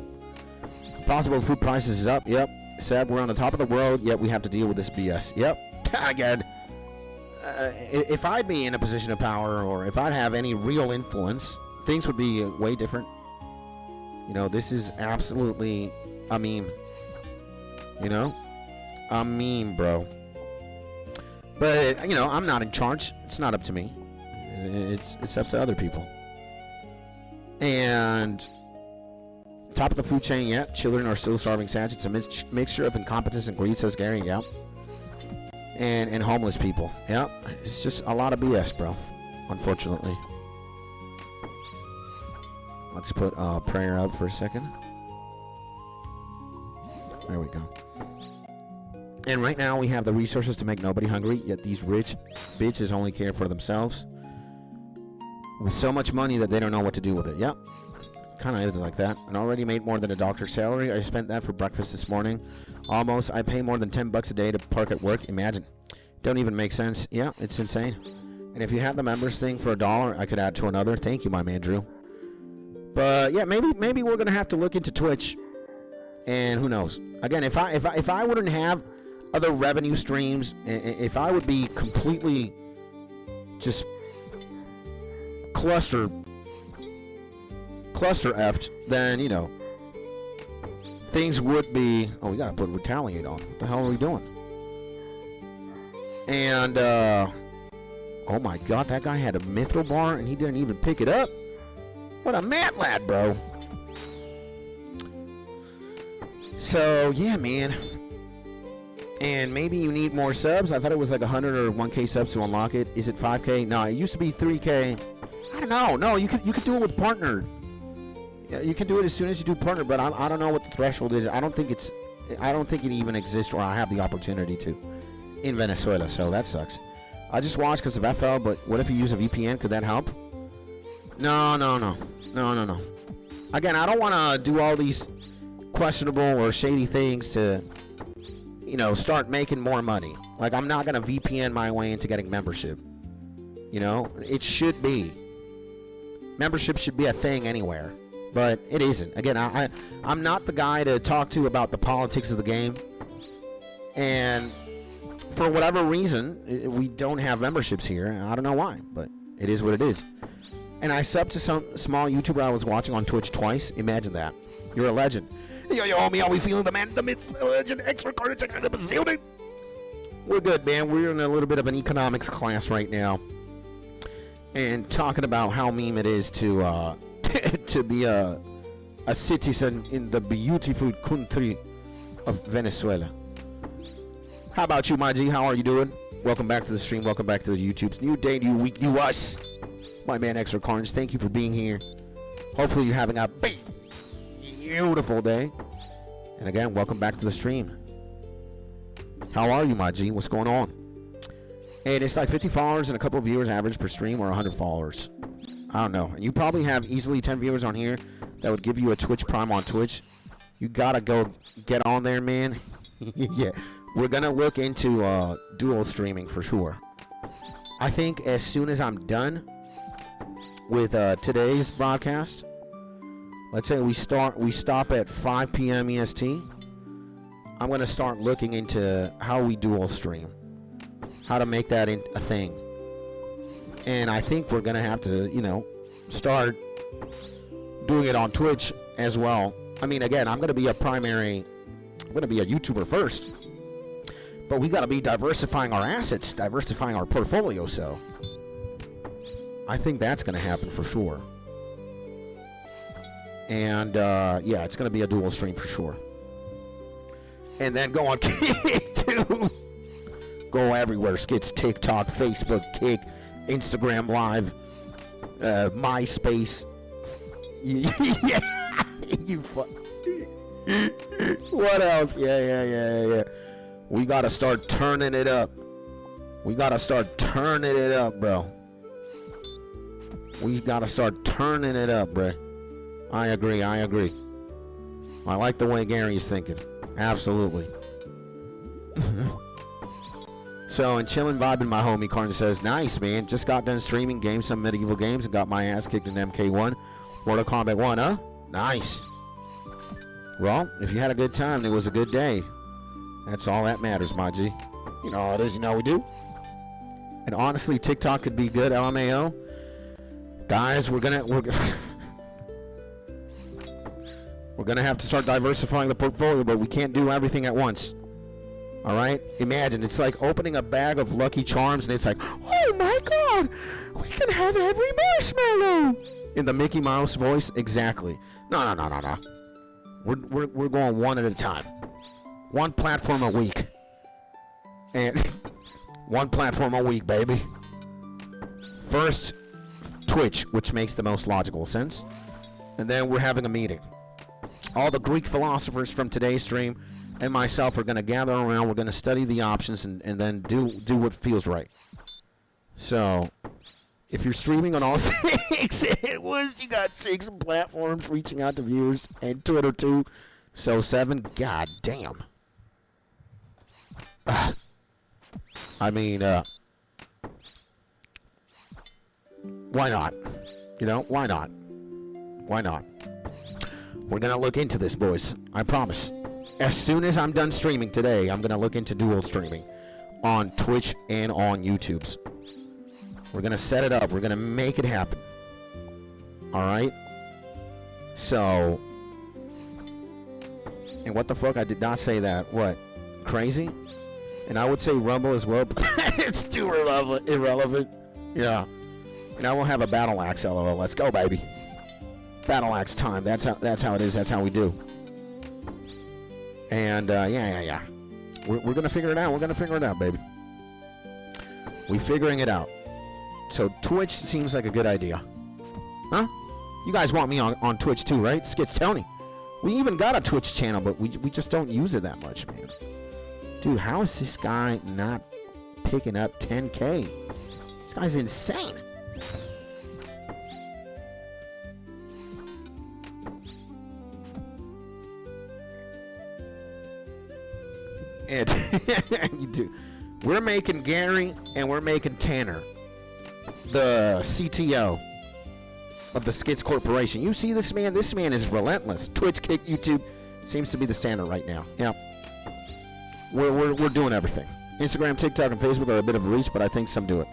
Possible food prices is up. Yep. Seb, we're on the top of the world, yet we have to deal with this BS. Yep. Again. If I'd be in a position of power, or if I'd have any real influence, things would be way different. You know, this is absolutely a meme. You know? A meme, bro. But, you know, I'm not in charge. It's not up to me. It's up to other people. And top of the food chain, yeah. Children are still starving savage. It's a mixture of incompetence and greed, says Gary, yeah. And homeless people, yeah. It's just a lot of BS, bro. Unfortunately. Let's put prayer up for a second. There we go. And right now we have the resources to make nobody hungry, yet these rich bitches only care for themselves. With so much money that they don't know what to do with it. Yep. Kind of is like that. And already made more than a doctor's salary. I spent that for breakfast this morning. Almost. I pay more than 10 bucks a day to park at work. Imagine. Don't even make sense. Yeah, it's insane. And if you have the members thing for $1, I could add to another. Thank you, my man, Drew. But yeah, maybe we're gonna have to look into Twitch. And who knows? Again, if I wouldn't have other revenue streams, if I would be completely just cluster effed, then, you know, things would be... Oh, we gotta put retaliate on. What the hell are we doing? And, oh my God, that guy had a mithril bar and he didn't even pick it up. What a mad lad, bro. So, yeah, man. And maybe you need more subs. I thought it was like 100 or 1K subs to unlock it. Is it 5K? No, it used to be 3K. I don't know. No, you could do it with partner. Yeah, you can do it as soon as you do partner, but I don't know what the threshold is. I don't think it even exists, or I have the opportunity to in Venezuela. So that sucks. I just watched because of FL, but what if you use a VPN? Could that help? No. Again, I don't want to do all these questionable or shady things to, you know, start making more money. Like, I'm not going to VPN my way into getting membership. You know, it should be. Membership should be a thing anywhere, but it isn't. Again, I'm not the guy to talk to about the politics of the game. And for whatever reason, we don't have memberships here. I don't know why, but it is what it is. And I subbed to some small YouTuber I was watching on Twitch twice. Imagine that. You're a legend. Yo, homie, how we feeling? The man, the myth, the legend, extra carnage, extra the bazillion. We're good, man. We're in a little bit of an economics class right now, and talking about how meme it is to to be a citizen in the beautiful country of Venezuela. How about you, my G? How are you doing? Welcome back to the stream. Welcome back to the YouTube's new day, new week, new us. My man, Extra Carnage. Thank you for being here. Hopefully, you're having a beautiful day. And again, welcome back to the stream. How are you, my G? What's going on? And it's like 50 followers and a couple of viewers average per stream, or 100 followers. I don't know. And you probably have easily 10 viewers on here that would give you a Twitch Prime on Twitch. You gotta go get on there, man. Yeah. We're gonna look into dual streaming for sure. I think as soon as I'm done with today's broadcast, let's say we stop at 5 p.m. EST, I'm gonna start looking into how we dual stream, how to make that a thing. And I think we're gonna have to, you know, start doing it on Twitch as well. I mean, again, I'm gonna be a YouTuber first. But we got to be diversifying our assets, diversifying our portfolio, so I think that's going to happen for sure. And, yeah, it's going to be a dual stream for sure. And then go on Kick, too. Go everywhere. Skits, TikTok, Facebook, Kick, Instagram Live, MySpace. Yeah. What else? Yeah. We gotta start turning it up. We gotta start turning it up, bro. We gotta start turning it up, bro. I agree. I like the way Gary's thinking. Absolutely. So, and Chillin vibing, my homie Carn says, nice, man. Just got done streaming games, some medieval games, and got my ass kicked in MK1. Mortal Kombat 1, huh? Nice. Well, if you had a good time, it was a good day. That's all that matters, my G. You know how it is, you know how we do. And honestly, TikTok could be good, LMAO. Guys, we're gonna have to start diversifying the portfolio, but we can't do everything at once. All right? Imagine, it's like opening a bag of Lucky Charms, and it's like, oh my God, we can have every marshmallow. In the Mickey Mouse voice, exactly. No. We're going one at a time. One platform a week. And one platform a week, baby. First, Twitch, which makes the most logical sense. And then we're having a meeting. All the Greek philosophers from today's stream and myself are going to gather around. We're going to study the options and then do what feels right. So, if you're streaming on all 6, you got 6 platforms reaching out to viewers, and Twitter too. So 7, god damn. I mean, why not? You know, why not? Why not? We're gonna look into this, boys. I promise. As soon as I'm done streaming today, I'm gonna look into dual streaming on Twitch and on YouTube's. We're gonna set it up. We're gonna make it happen. Alright? So... And what the fuck? I did not say that. What? Crazy? And I would say Rumble as well, but it's too irrelevant. Yeah. And I will have a battle axe, LOL. Let's go, baby. Battle axe time. That's how it is. That's how we do. And, yeah. We're gonna figure it out. We're gonna figure it out, baby. We're figuring it out. So, Twitch seems like a good idea. Huh? You guys want me on Twitch too, right? Skits, tell me. We even got a Twitch channel, but we just don't use it that much, man. Dude, how is this guy not picking up 10K? This guy's insane. And you do. We're making Gary and we're making Tanner the CTO of the Skits Corporation. You see this man? This man is relentless. Twitch, Kick, YouTube seems to be the standard right now. Yeah. We're doing everything. Instagram, TikTok, and Facebook are a bit of a reach, but I think some do it.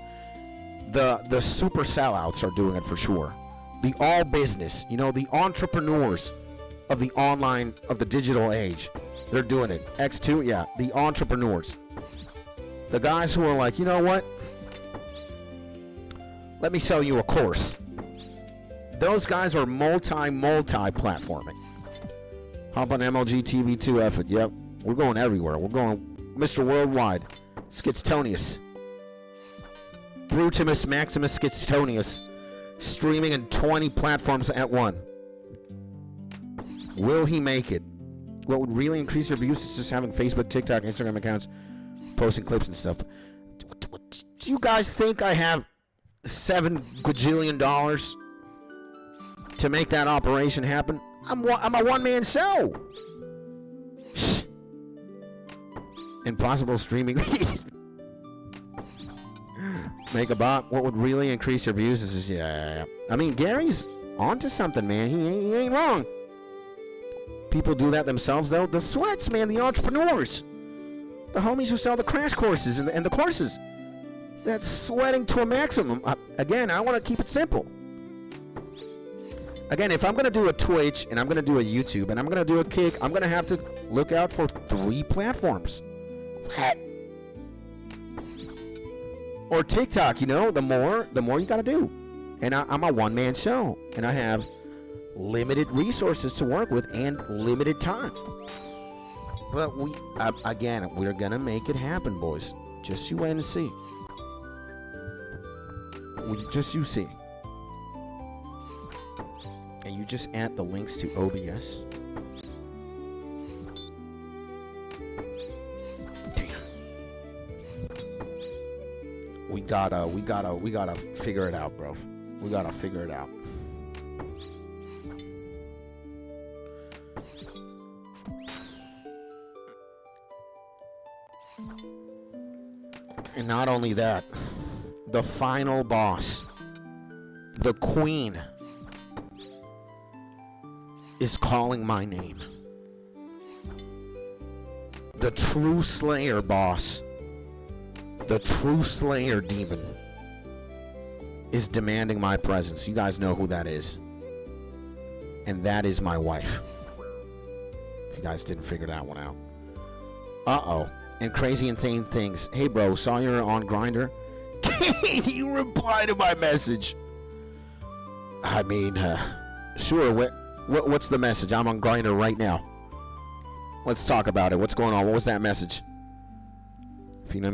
The super sellouts are doing it for sure. The all business, you know, the entrepreneurs of the online, of the digital age, they're doing it. X2, yeah, the entrepreneurs. The guys who are like, you know what? Let me sell you a course. Those guys are multi-platforming. Hop on MLG TV2 effort. Yep. We're going everywhere. We're going Mr. Worldwide. Skitstonius. Brutimus Maximus Skitstonius. Streaming in 20 platforms at one. Will he make it? What would really increase your views is just having Facebook, TikTok, Instagram accounts, posting clips and stuff. Do you guys think I have $7 gajillion to make that operation happen? I'm a one-man show. Impossible streaming. Make a bot. What would really increase your views is yeah. I mean, Gary's onto something, man. He ain't wrong. People do that themselves, though. The sweats, man. The entrepreneurs. The homies who sell the crash courses and the courses. That's sweating to a maximum. Again, I want to keep it simple. Again, if I'm going to do a Twitch, and I'm going to do a YouTube, and I'm going to do a Kick, I'm going to have to look out for 3 platforms. What? Or TikTok, you know, the more you got to do. And I'm a one-man show, and I have limited resources to work with and limited time. But we're going to make it happen, boys. Just you wait and see. Just you see. And you just add the links to OBS. Damn. We gotta figure it out, bro. We gotta figure it out. And not only that, the final boss, the queen, is calling my name. The true slayer boss, the true slayer demon, is demanding my presence. You guys know who that is. And that is my wife. If you guys didn't figure that one out. Uh-oh. And crazy insane things. Hey bro, saw you're on Grindr. You reply to my message. I mean, sure, what's the message? I'm on Grindr right now. Let's talk about it. What's going on? What was that message? Hey, my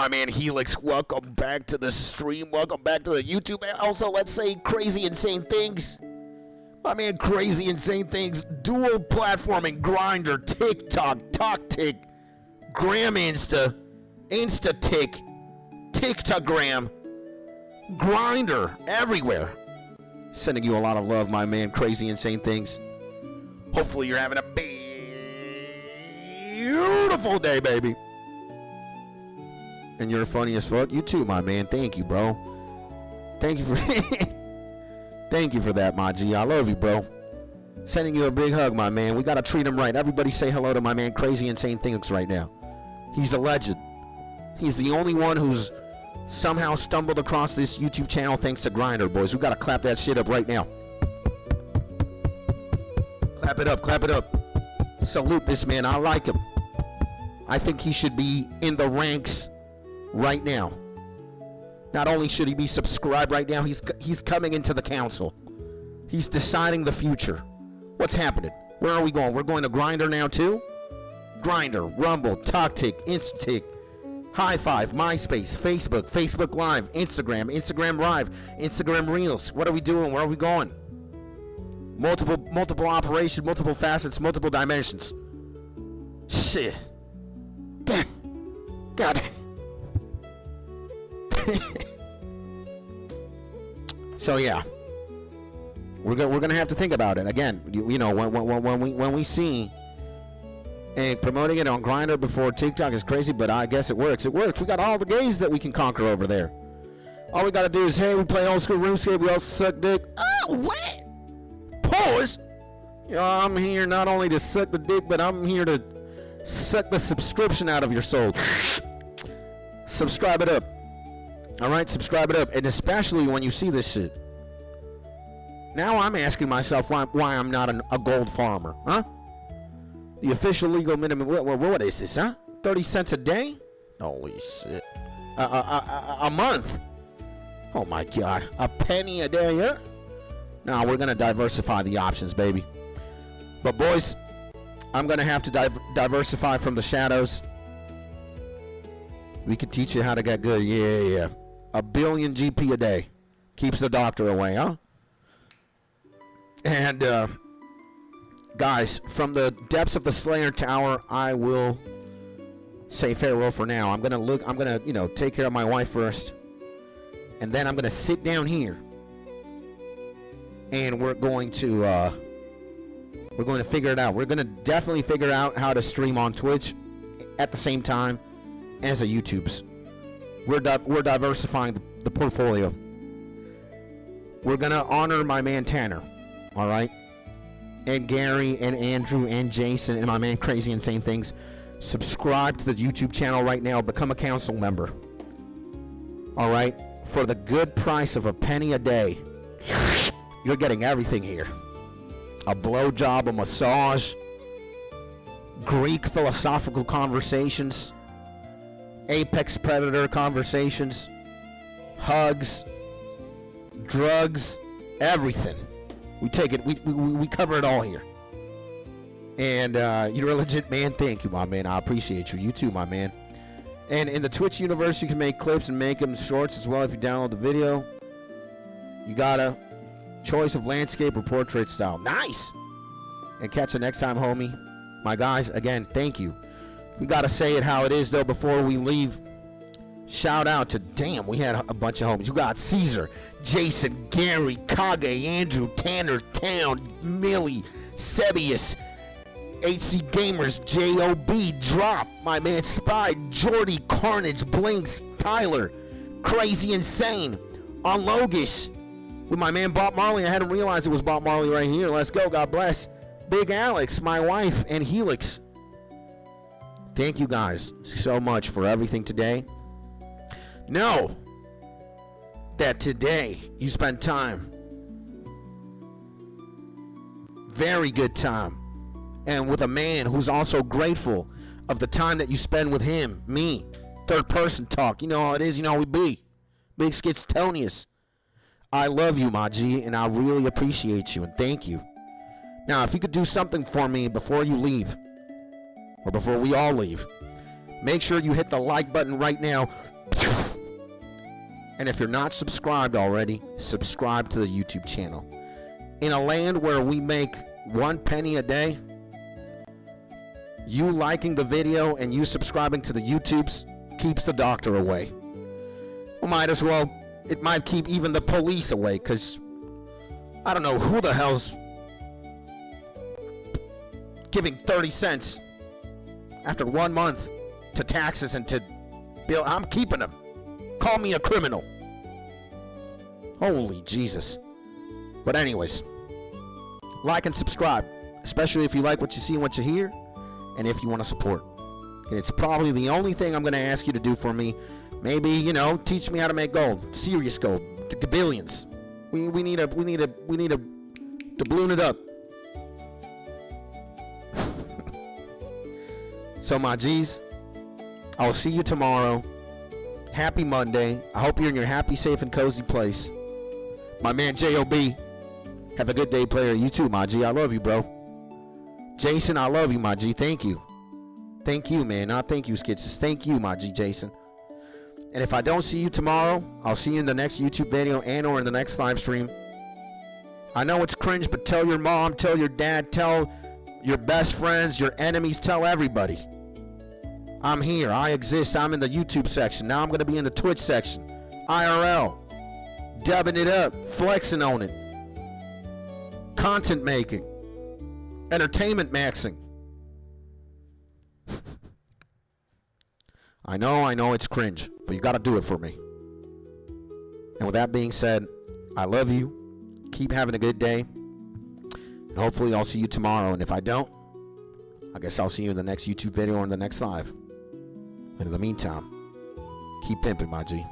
man Helix, welcome back to the stream. Welcome back to the YouTube. Also, let's say crazy insane things. My man Crazy Insane Things, dual platforming, Grindr, TikTok, TokTik, Gram Insta, Instatik, TikTogram, Grindr, everywhere. Sending you a lot of love, my man Crazy Insane Things. Hopefully you're having a beautiful day, baby. And you're funny as fuck. You too, my man. Thank you, bro. Thank you for Thank you for that, my G. I love you, bro. Sending you a big hug, my man. We gotta treat him right. Everybody say hello to my man Crazy Insane Things right now. He's a legend. He's the only one who's somehow stumbled across this YouTube channel thanks to Grindr, boys. We gotta clap that shit up right now. Clap it up, clap it up. Salute this man. I like him. I think he should be in the ranks right now. Not only should he be subscribed right now, he's coming into the council. He's deciding the future. What's happening? Where are we going? We're going to Grindr now too? Grindr, Rumble, TokTik, Instatik, High Five, MySpace, Facebook, Facebook Live, Instagram, Instagram Live, Instagram Reels. What are we doing? Where are we going? Multiple operations, multiple facets, multiple dimensions. Shit. God. So yeah, we're gonna have to think about it again. You know, when we see promoting it on Grindr before TikTok is crazy, but I guess it works. It works. We got all the gays that we can conquer over there. All we gotta do is, hey, we play old school RuneScape. We also suck dick. Oh, what? Pause. You know, I'm here not only to suck the dick, but I'm here to suck the subscription out of your soul. Subscribe it up. Alright, subscribe it up. And especially when you see this shit. Now I'm asking myself why I'm not a gold farmer, huh? The official legal minimum. What is this, huh? 30 cents a day? Holy shit. A month? Oh my God. A penny a day, huh? No, we're going to diversify the options, baby. But boys, I'm going to have to diversify from the shadows. We can teach you how to get good. Yeah. 1 billion GP a day. Keeps the doctor away, huh? And, guys, from the depths of the Slayer Tower, I will say farewell for now. I'm gonna, you know, take care of my wife first. And then I'm gonna sit down here. And we're going to figure it out. We're gonna definitely figure out how to stream on Twitch at the same time as the YouTubes. We're diversifying the portfolio. We're gonna honor my man Tanner, all right, and Gary and Andrew and Jason and my man Crazy Insane Things. Subscribe to the YouTube channel right now. Become a council member. All right, for the good price of a penny a day, you're getting everything here: a blowjob, a massage, Greek philosophical conversations, apex predator conversations, hugs, drugs, everything. We take it. We cover it all here. And you're a legit man. Thank you, my man. I appreciate you. You too, my man. And in the Twitch universe, you can make clips and make them shorts as well if you download the video. You got a choice of landscape or portrait style. Nice. And catch you next time, homie. My guys, again, thank you. We got to say it how it is, though, before we leave. Shout out to, damn, we had a bunch of homies. You got Caesar, Jason, Gary, Kage, Andrew, Tanner, Town, Millie, Sebius, HC Gamers, J.O.B., Drop, my man Spy, Jordy, Carnage, Blinks, Tyler, Crazy Insane, Unlogish, with my man Bob Marley. I hadn't realized it was Bob Marley right here. Let's go, God bless. Big Alex, my wife, and Helix. Thank you guys so much for everything today. Know that today you spent time, very good time, and with a man who's also grateful of the time that you spend with him, me, third person talk. You know how it is, you know how we be. Big Skitstonius. I love you, my G, and I really appreciate you, and thank you. Now, if you could do something for me before you leave, or before we all leave, make sure you hit the like button right now. And if you're not subscribed already, subscribe to the YouTube channel. In a land where we make 1 penny a day, you liking the video and you subscribing to the YouTubes keeps the doctor away. Well, might as well, it might keep even the police away, because I don't know who the hell's giving 30 cents after 1 month to taxes and to bill. I'm keeping them. Call me a criminal. Holy Jesus. But anyways, like and subscribe, especially if you like what you see and what you hear, and if you want to support. It's probably the only thing I'm going to ask you to do for me. Maybe, you know, teach me how to make gold, serious gold, to billions. We need to balloon it up. So my G's, I'll see you tomorrow. Happy Monday. I hope you're in your happy, safe, and cozy place. My man J.O.B., have a good day, player. You too, my G. I love you, bro. Jason, I love you, my G. Thank you. Thank you, man. Not thank you, Skitsis. Thank you, my G, Jason. And if I don't see you tomorrow, I'll see you in the next YouTube video and or in the next live stream. I know it's cringe, but tell your mom, tell your dad, tell your best friends, your enemies, tell everybody. I'm here. I exist. I'm in the YouTube section. Now I'm going to be in the Twitch section. IRL. Dubbing it up. Flexing on it. Content making. Entertainment maxing. I know it's cringe, but you got to do it for me. And with that being said, I love you. Keep having a good day. And hopefully I'll see you tomorrow. And if I don't, I guess I'll see you in the next YouTube video or in the next live. And in the meantime, keep pimping, my G.